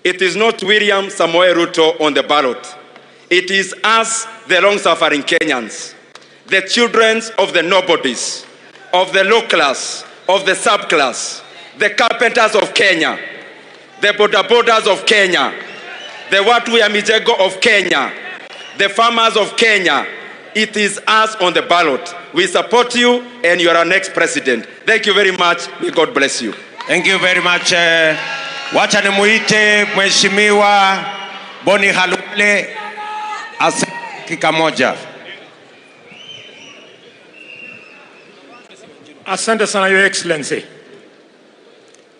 Speaker 21: It is not William Samoei Ruto on the ballot. It is us, the long-suffering Kenyans, the children of the nobodies, of the low class, of the subclass, the carpenters of Kenya, the bodabodas of Kenya, the watu ya mijego of Kenya, the farmers of Kenya. It is us on the ballot. We support you and you are our next president. Thank you very much. May God bless you.
Speaker 13: Thank you very much. Wacha nimuite Mheshimiwa Boni Halule dakika moja.
Speaker 4: Asante sana, Your Excellency.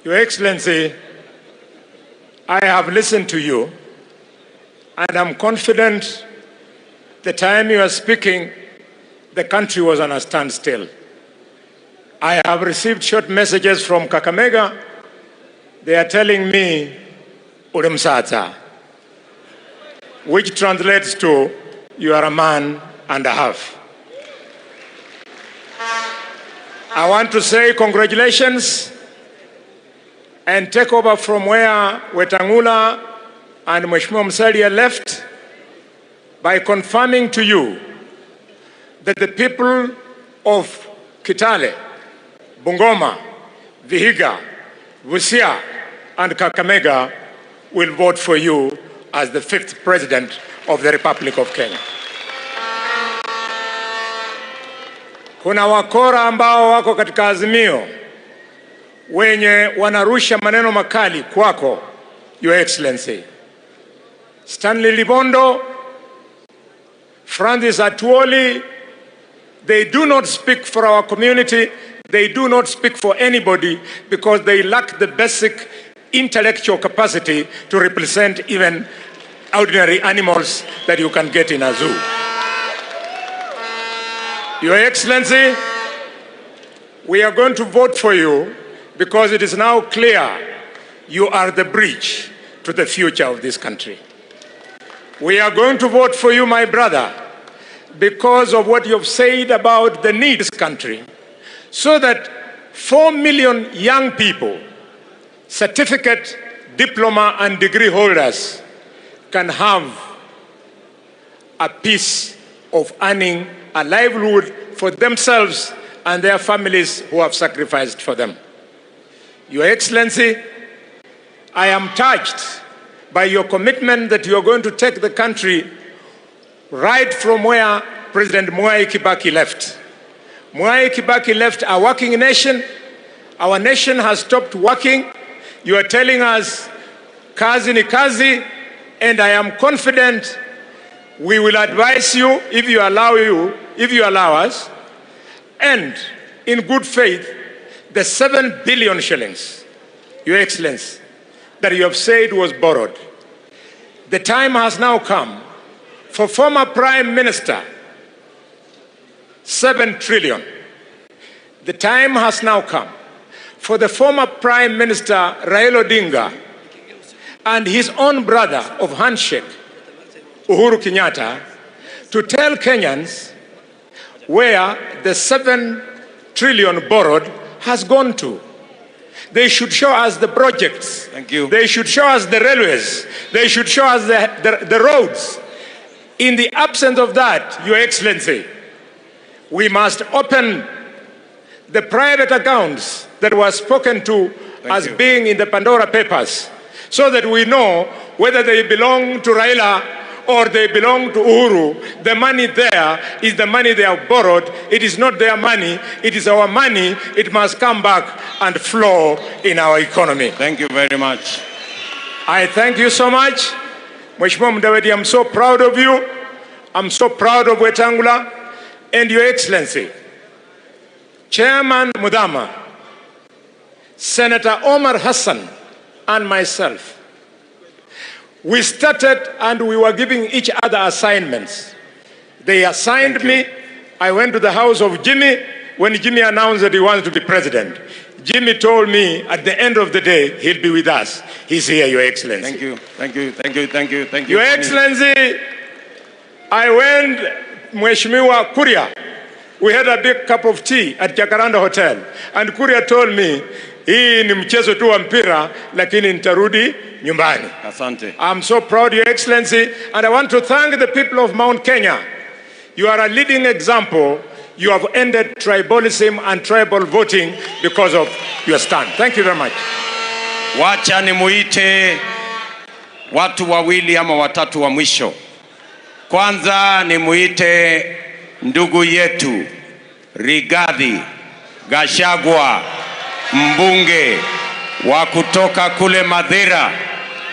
Speaker 4: Your Excellency, I have listened to you and I'm confident the time you are speaking, the country was on a standstill. I have received short messages from Kakamega. They are telling me, Urimsata, which translates to, you are a man and a half. I want to say congratulations and take over from where Wetangula and Mheshimiwa Musalia left by confirming to you that the people of Kitale, Bungoma, Vihiga, Busia, and Kakamega will vote for you as the 5th President of the Republic of Kenya. Kuna wakora ambao wako katika Azimio wenye wanarusha maneno makali kwako, Your Excellency. Stanley Libondo, Francis Atuoli, they do not speak for our community. They do not speak for anybody because they lack the basic intellectual capacity to represent even ordinary animals that you can get in a zoo. Your Excellency, we are going to vote for you because it is now clear you are the bridge to the future of this country. We are going to vote for you, my brother, because of what you've said about the needs of this country, so that 4 million young people, certificate, diploma, and degree holders can have a piece of earning a livelihood for themselves and their families who have sacrificed for them. Your Excellency, I am touched by your commitment that you are going to take the country right from where President Mwai Kibaki left. Mwai Kibaki left a working nation. Our nation has stopped working. You are telling us, kazi ni kazi, and I am confident we will advise you if you allow us, and in good faith, the 7 billion shillings, Your Excellency, that you have said was borrowed. The time has now come for former Prime Minister, 7 trillion. The time has now come for the former Prime Minister, Raila Odinga, and his own brother of handshake, Uhuru Kenyatta, to tell Kenyans where the 7 trillion borrowed has gone to. They should show us the projects.
Speaker 13: Thank you.
Speaker 4: They should show us the railways. They should show us the roads. In the absence of that, Your Excellency, we must open the private accounts that were spoken to as being in the Pandora Papers, so that we know whether they belong to Raila or they belong to Uhuru. The money there is the money they have borrowed. It is not their money. It is our money. It must come back and flow in our economy.
Speaker 1: Thank you very much.
Speaker 4: I thank you so much. Mheshimiwa Mudavadi, I'm so proud of you. I'm so proud of Wetangula and Your Excellency, Chairman Mudama, Senator Omar Hassan, and myself. We started and we were giving each other assignments. They assigned me. I went to the house of Jimmy when Jimmy announced that he wanted to be president. Jimmy told me at the end of the day, he'll be with us. He's here, Your Excellency.
Speaker 1: Thank you, thank you, thank you, thank you, thank you.
Speaker 4: Your Excellency, I went, Mheshimiwa Kuria. We had a big cup of tea at Jacaranda Hotel. And Kuria told me, hii ni mchezo tu wa mpira, lakini nitarudi nyumbani.
Speaker 1: Asante.
Speaker 4: I'm so proud, Your Excellency, and I want to thank the people of Mount Kenya. You are a leading example. You have ended tribalism and tribal voting because of your stand. Thank you very much.
Speaker 1: Wacha nimuite watu wawili ama watatu wa mwisho. Kwanza nimuite ndugu yetu Rigathi Gachagua, mbunge wa kutoka kule Mathira,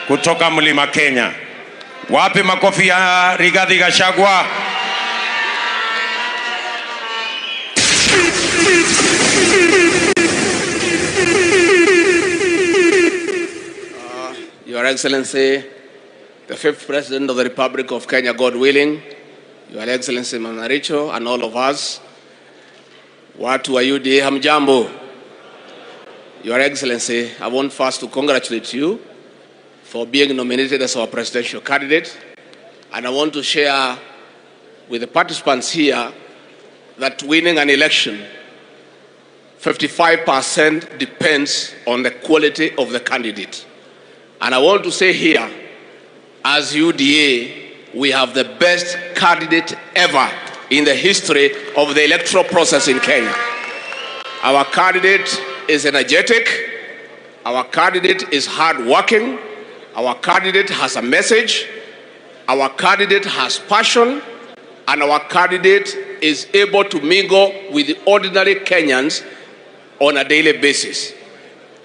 Speaker 1: kutoka Mlima Kenya. Wapi makofi ya Rigathi Gachagua?
Speaker 6: Your Excellency, the fifth President of the Republic of Kenya, God willing, Your Excellency Manaricho, and all of us, watu wa UDA hamjambo. Your Excellency, I want first to congratulate you for being nominated as our presidential candidate, and I want to share with the participants here that winning an election, 55% depends on the quality of the candidate. And I want to say here, as UDA, we have the best candidate ever in the history of the electoral process in Kenya. Our candidate is energetic, our candidate is hardworking, our candidate has a message, our candidate has passion, and our candidate is able to mingle with the ordinary Kenyans on a daily basis.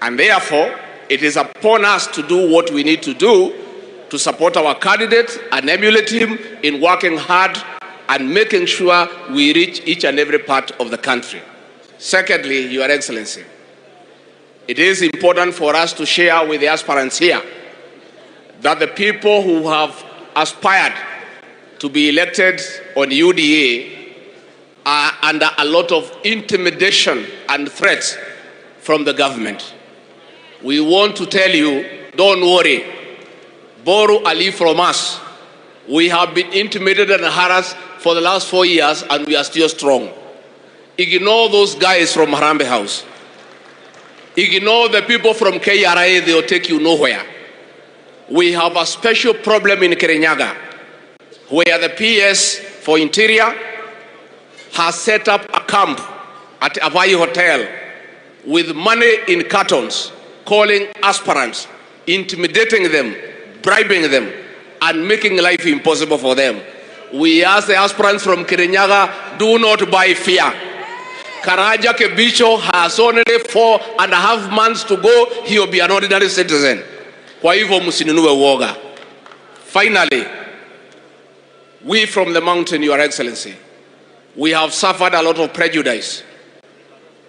Speaker 6: And therefore, it is upon us to do what we need to do to support our candidate and emulate him in working hard and making sure we reach each and every part of the country. Secondly, Your Excellency, it is important for us to share with the aspirants here that the people who have aspired to be elected on UDA are under a lot of intimidation and threats from the government. We want to tell you, don't worry. Borrow a leaf from us. We have been intimidated and harassed for the last 4 years, and we are still strong. Ignore those guys from Harambee House. Ignore the people from KRA, they will take you nowhere. We have a special problem in Kirinyaga, where the PS for Interior has set up a camp at Avai Hotel with money in cartons, calling aspirants, intimidating them, bribing them, and making life impossible for them. We ask the aspirants from Kirinyaga, do not buy fear. Karaja Kebicho has only 4.5 months to go. He will be an ordinary citizen. Kwa hivyo msinunue woga. Finally, we from the mountain, Your Excellency, we have suffered a lot of prejudice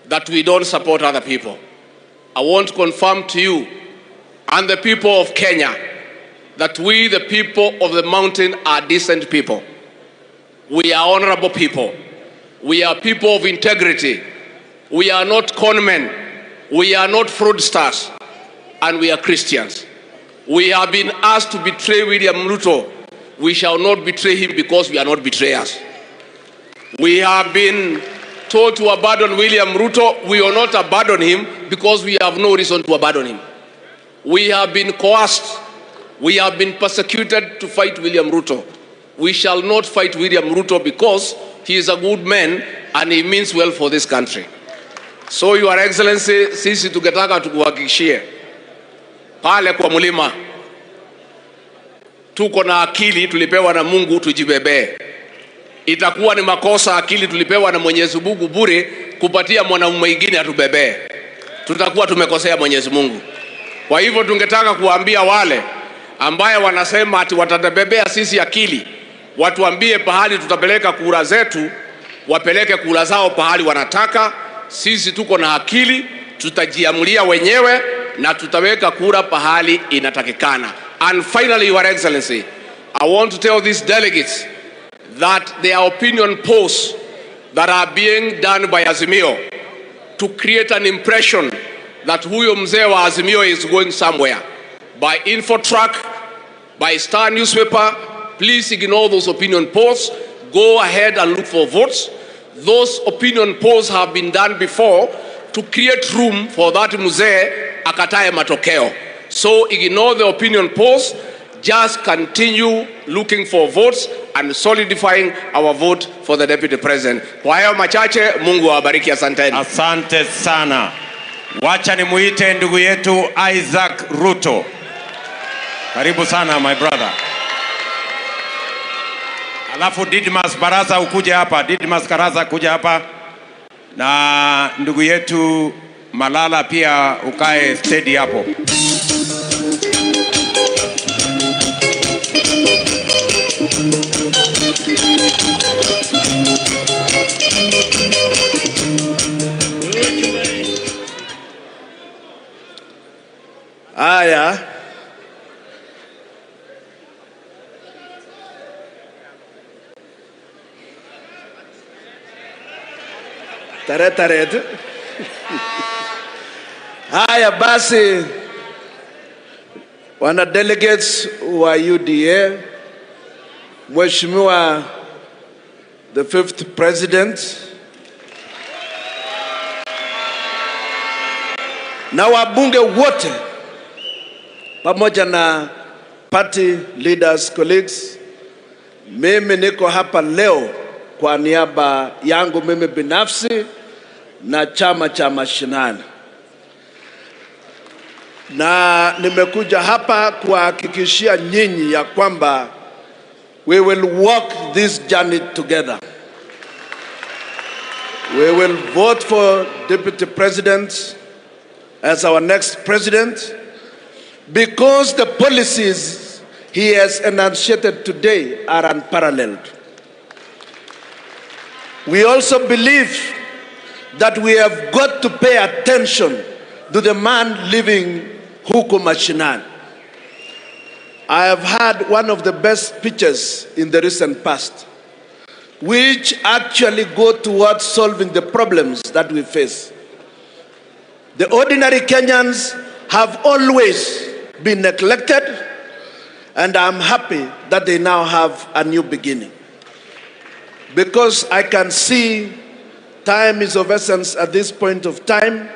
Speaker 6: that we don't support other people. I want to confirm to you and the people of Kenya that we, the people of the mountain, are decent people. We are honorable people. We are people of integrity. We are not conmen. We are not fraudsters. And we are Christians. We have been asked to betray William Ruto. We shall not betray him because we are not betrayers. We have been told to abandon William Ruto. We will not abandon him because we have no reason to abandon him. We have been coerced. We have been persecuted to fight William Ruto. We shall not fight William Ruto because he is a good man and he means well for this country. So Your Excellency, sisi tungetaka tukuhakikishie pale kwa mlima tuko na akili tulipewa na Mungu tujibebee. Itakuwa ni makosa akili tulipewa na Mwenyezi Mungu bure kupatia mwanamume mwingine atubebee. Tutakuwa tumekosea Mwenyezi Mungu. Kwa hivyo tungetaka kuambia wale ambaye wanasema ati watabebea sisi akili, watuambie pahali tutapeleka kura zetu, wapeleke kura zao pahali wanataka. Sisi tuko na akili, tutajiamulia wenyewe na tutaweka kura pahali inatakikana. And finally, Your Excellency, I want to tell these delegates that there are opinion polls that are being done by Azimio to create an impression that huyo mzee wa Azimio is going somewhere. By Infotrack, by Star newspaper, please ignore those opinion polls. Go ahead and look for votes. Those opinion polls have been done before to create room for that mzee akatae matokeo. So ignore the opinion polls. Just continue looking for votes and solidifying our vote for the Deputy President. Kwa hayo machache, Mungu awabariki, asanteni.
Speaker 1: Asante sana. Wacha nimuite ndugu yetu Isaac Ruto. Karibu sana my brother. Alafu Didmas Baraza ukuje hapa. Didmas Karaza kuja hapa. Na ndugu yetu Malala pia ukae steady hapo.
Speaker 15: Haya, tarehe haya basi, wana delegates wa UDA, Mheshimiwa the 5th President na wabunge wote pamoja na party leaders, colleagues, mimi niko hapa leo kwa niaba yangu mimi binafsi na chama cha mashinani, na nimekuja hapa kuhakikishia nyinyi ya kwamba we will walk this journey together. We will vote for Deputy President as our next president because the policies he has enunciated today are unparalleled. We also believe that we have got to pay attention to the man living huko mashinani. I have had one of the best speeches in the recent past, which actually go towards solving the problems that we face. The ordinary Kenyans have always been neglected, and I'm happy that they now have a new beginning. Because I can see time is of essence at this point of time,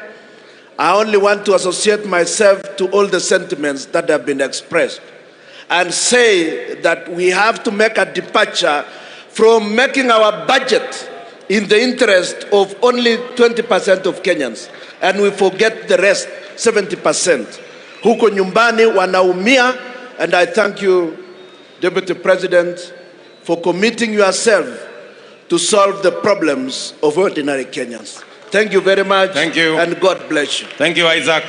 Speaker 15: I only want to associate myself to all the sentiments that have been expressed and say that we have to make a departure from making our budget in the interest of only 20% of Kenyans, and we forget the rest, 70%. Huko nyumbani wanaumia, and I thank you, Deputy President, for committing yourself to solve the problems of ordinary Kenyans. Thank you very much.
Speaker 1: Thank you.
Speaker 15: And God bless you.
Speaker 1: Thank you, Isaac.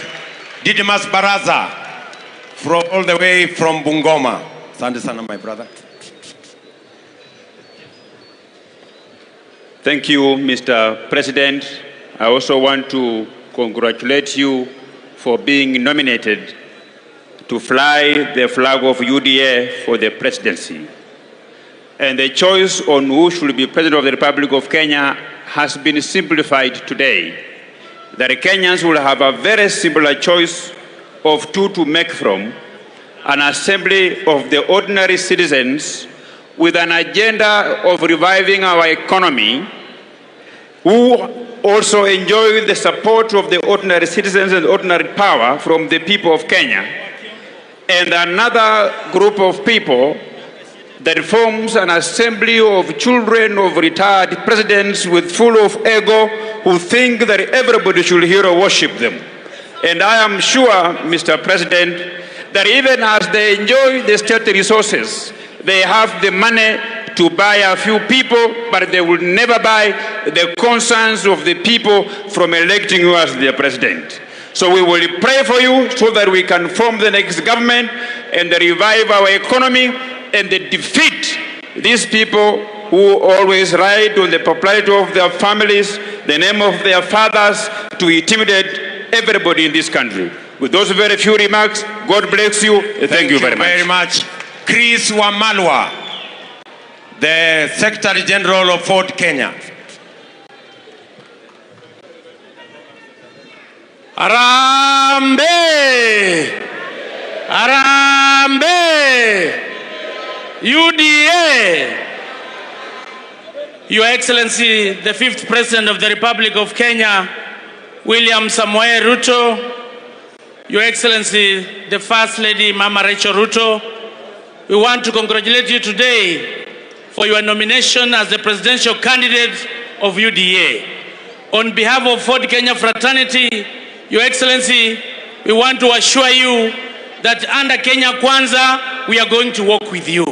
Speaker 1: Didmas Baraza, from all the way from Bungoma. Asante sana, my brother.
Speaker 2: Thank you, Mr. President. I also want to congratulate you for being nominated to fly the flag of UDA for the presidency. And the choice on who should be President of the Republic of Kenya has been simplified today. That Kenyans will have a very simple choice of two to make from: an assembly of the ordinary citizens with an agenda of reviving our economy, who also enjoy the support of the ordinary citizens and ordinary power from the people of Kenya, and another group of people that forms an assembly of children of retired presidents with full of ego who think that everybody should hero worship them. And I am sure, Mr. President, that even as they enjoy the state resources, they have the money to buy a few people, but they will never buy the concerns of the people from electing you as their president. So we will pray for you so that we can form the next government and revive our economy and defeat these people who always ride on the popularity of their families, the name of their fathers, to intimidate everybody in this country. With those very few remarks, God bless you. Thank you very much.
Speaker 1: Chris Wamalwa, the Secretary General of Ford Kenya. Arambe! Arambe! UDA! Your Excellency, the 5th President of the Republic of Kenya, William Samoei Ruto, Your Excellency, the First Lady, Mama Rachel Ruto, we want to congratulate you today for your nomination as the presidential candidate of UDA. On behalf of Ford Kenya fraternity, Your Excellency, we want to assure you that under Kenya Kwanza, we are going to work with you.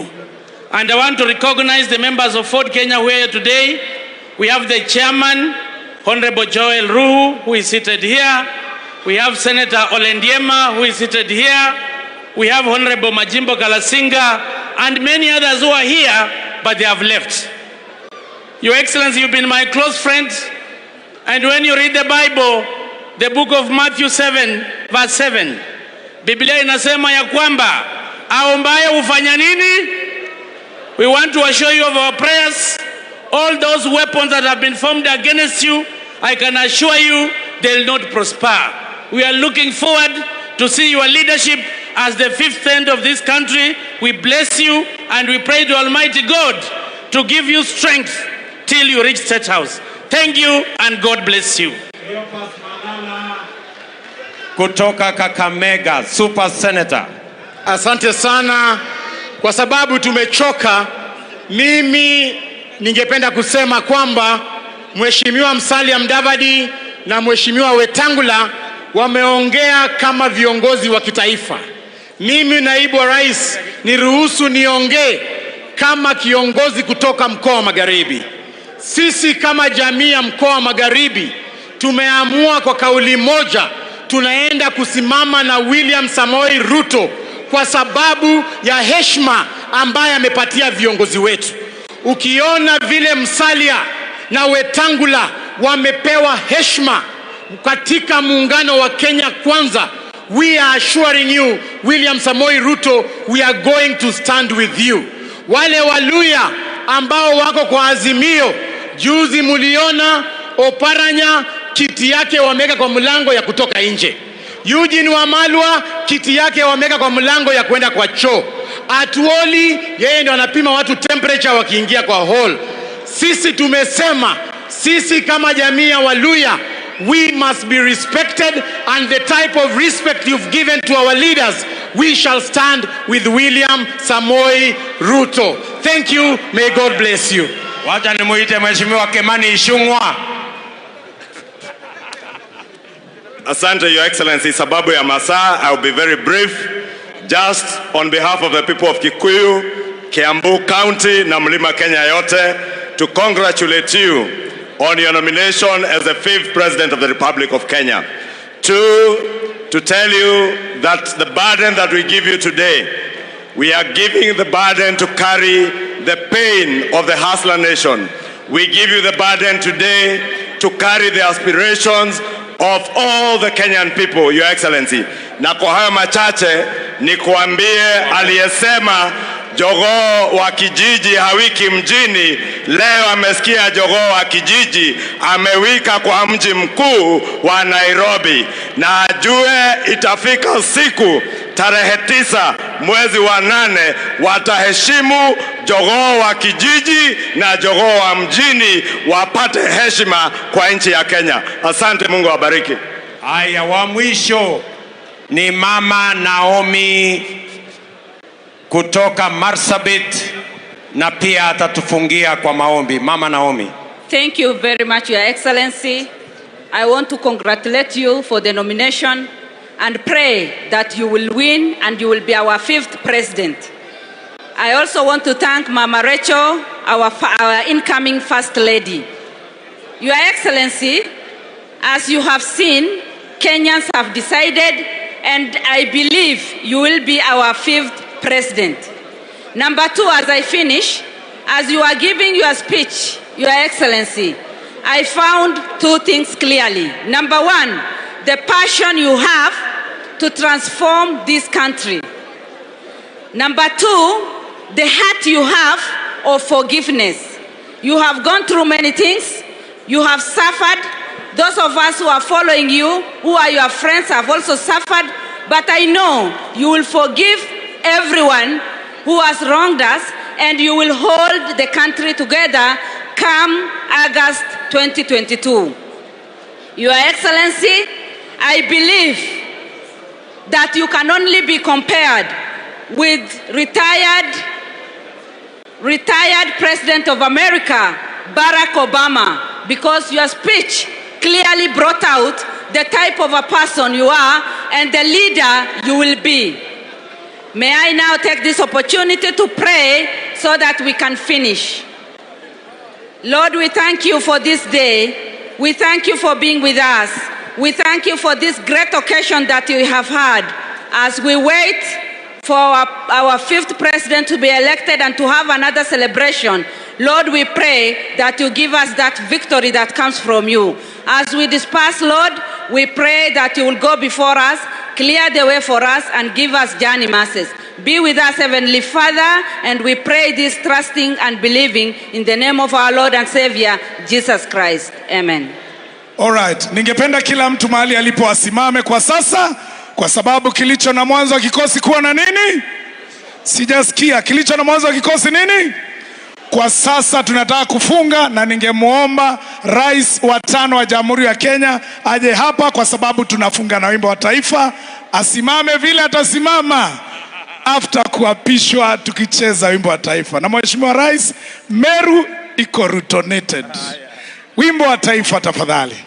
Speaker 1: And I want to recognize the members of Ford Kenya who are here today. We have the chairman, Honorable Joel Ruhu, who is seated here. We have Senator Olendiema, who is seated here. We have Honorable Majimbo Kalasinga, and many others who are here, but they have left. Your Excellency, you've been my close friend. And when you read the Bible, the book of Matthew 7, verse 7, Biblia inasema ya kwamba, aombaye hufanya nini? We want to assure you of our prayers. All those weapons that have been formed against you, I can assure you, they'll not prosper. We are looking forward to see your leadership as the 5th end of this country. We bless you and we pray to Almighty God to give you strength till you reach State House. Thank you and God bless you. Kutoka Kakamega, Super Senator.
Speaker 19: Asante sana, kwa sababu tumechoka. Mimi ningependa kusema kwamba Mheshimiwa Musalia Mudavadi na Mheshimiwa Wetangula wameongea kama viongozi wa kitaifa. Mimi naibu wa rais niruhusu niongee kama kiongozi kutoka mkoa wa Magharibi. Sisi kama jamii ya mkoa wa Magharibi tumeamua kwa kauli moja tunaenda kusimama na William Samoei Ruto kwa sababu ya heshima ambaye amepatia viongozi wetu. Ukiona vile Musalia na Wetangula wamepewa heshima katika muungano wa Kenya Kwanza, we are assuring you, William Samoei Ruto, we are going to stand with you. Wale Waluya ambao wako kwa Azimio, juzi muliona Oparanya kiti yake wameka kwa mlango ya kutoka nje. Eugene Wamalwa kiti yake wameka kwa mlango ya kwenda kwa choo. Atuoli yeye ndio anapima watu temperature wakiingia kwa hall. Sisi tumesema, sisi kama jamii ya Waluya, we must be respected, and the type of respect you've given to our leaders, we shall stand with William Samoei Ruto. Thank you. May God bless you.
Speaker 1: Wacha nimuite Mheshimiwa Kimani Ichung'wah.
Speaker 13: Asante, Your Excellency. Sababu ya masaa, I'll be very brief. Just on behalf of the people of Kikuyu, Kiambu County na Mlima Kenya yote, to congratulate you on your nomination as the 5th President of the Republic of Kenya. To tell you that the burden that we give you today, we are giving the burden to carry the pain of the hustler nation. We give you the burden today to carry the aspirations of all the Kenyan people, Your Excellency. Na kwa hayo machache ni kuambie aliyesema jogoo wa kijiji hawiki mjini, leo amesikia jogoo wa kijiji amewika kwa mji mkuu wa Nairobi, na ajue itafika siku tarehe 9 mwezi wa 8 wataheshimu jogoo wa kijiji na jogoo wa mjini, wapate heshima kwa nchi ya Kenya. Asante, Mungu awabariki.
Speaker 1: Haya, wa mwisho ni Mama Naomi kutoka Marsabit,
Speaker 9: na pia atatufungia kwa maombi. Mama Naomi.
Speaker 22: Thank you very much, Your Excellency. I want to congratulate you for the nomination and pray that you will win and you will be our 5th president. I also want to thank Mama Rachel, our incoming First Lady. Your Excellency, as you have seen, Kenyans have decided, and I believe you will be our 5th president. Number 2, as I finish, as you are giving your speech, Your Excellency, I found 2 things clearly. Number 1, the passion you have to transform this country. Number 2, the heart you have of forgiveness. You have gone through many things. You have suffered. Those of us who are following you, who are your friends, have also suffered. But I know you will forgive everyone who has wronged us, and you will hold the country together come August 2022. Your Excellency, I believe that you can only be compared with retired President of America, Barack Obama, because your speech clearly brought out the type of a person you are and the leader you will be. May I now take this opportunity to pray so that we can finish. Lord, we thank you for this day. We thank you for being with us. We thank you for this great occasion that you have had as we wait for our 5th president to be elected and to have another celebration. Lord, we pray that you give us that victory that comes from you. As we disperse, Lord, we pray that you will go before us, clear the way for us, and give us journey mercies. Be with us, Heavenly Father, and we pray this trusting and believing in the name of our Lord and Savior, Jesus Christ. Amen.
Speaker 23: All right. Ningependa kila mtu mahali alipo asimame kwa sasa, kwa sababu kilicho na mwanzo wa kikosi kuwa na nini? Sijasikia. Kilicho na mwanzo wa kikosi nini? Kwa sasa tunataka kufunga, na ningemuomba Rais wa 5 wa Jamhuri ya Kenya aje hapa, kwa sababu tunafunga na wimbo wa taifa. Asimame vile atasimama after kuapishwa tukicheza wimbo wa taifa. Na Mheshimiwa Rais, Meru iko Rutonated. Wimbo wa taifa tafadhali.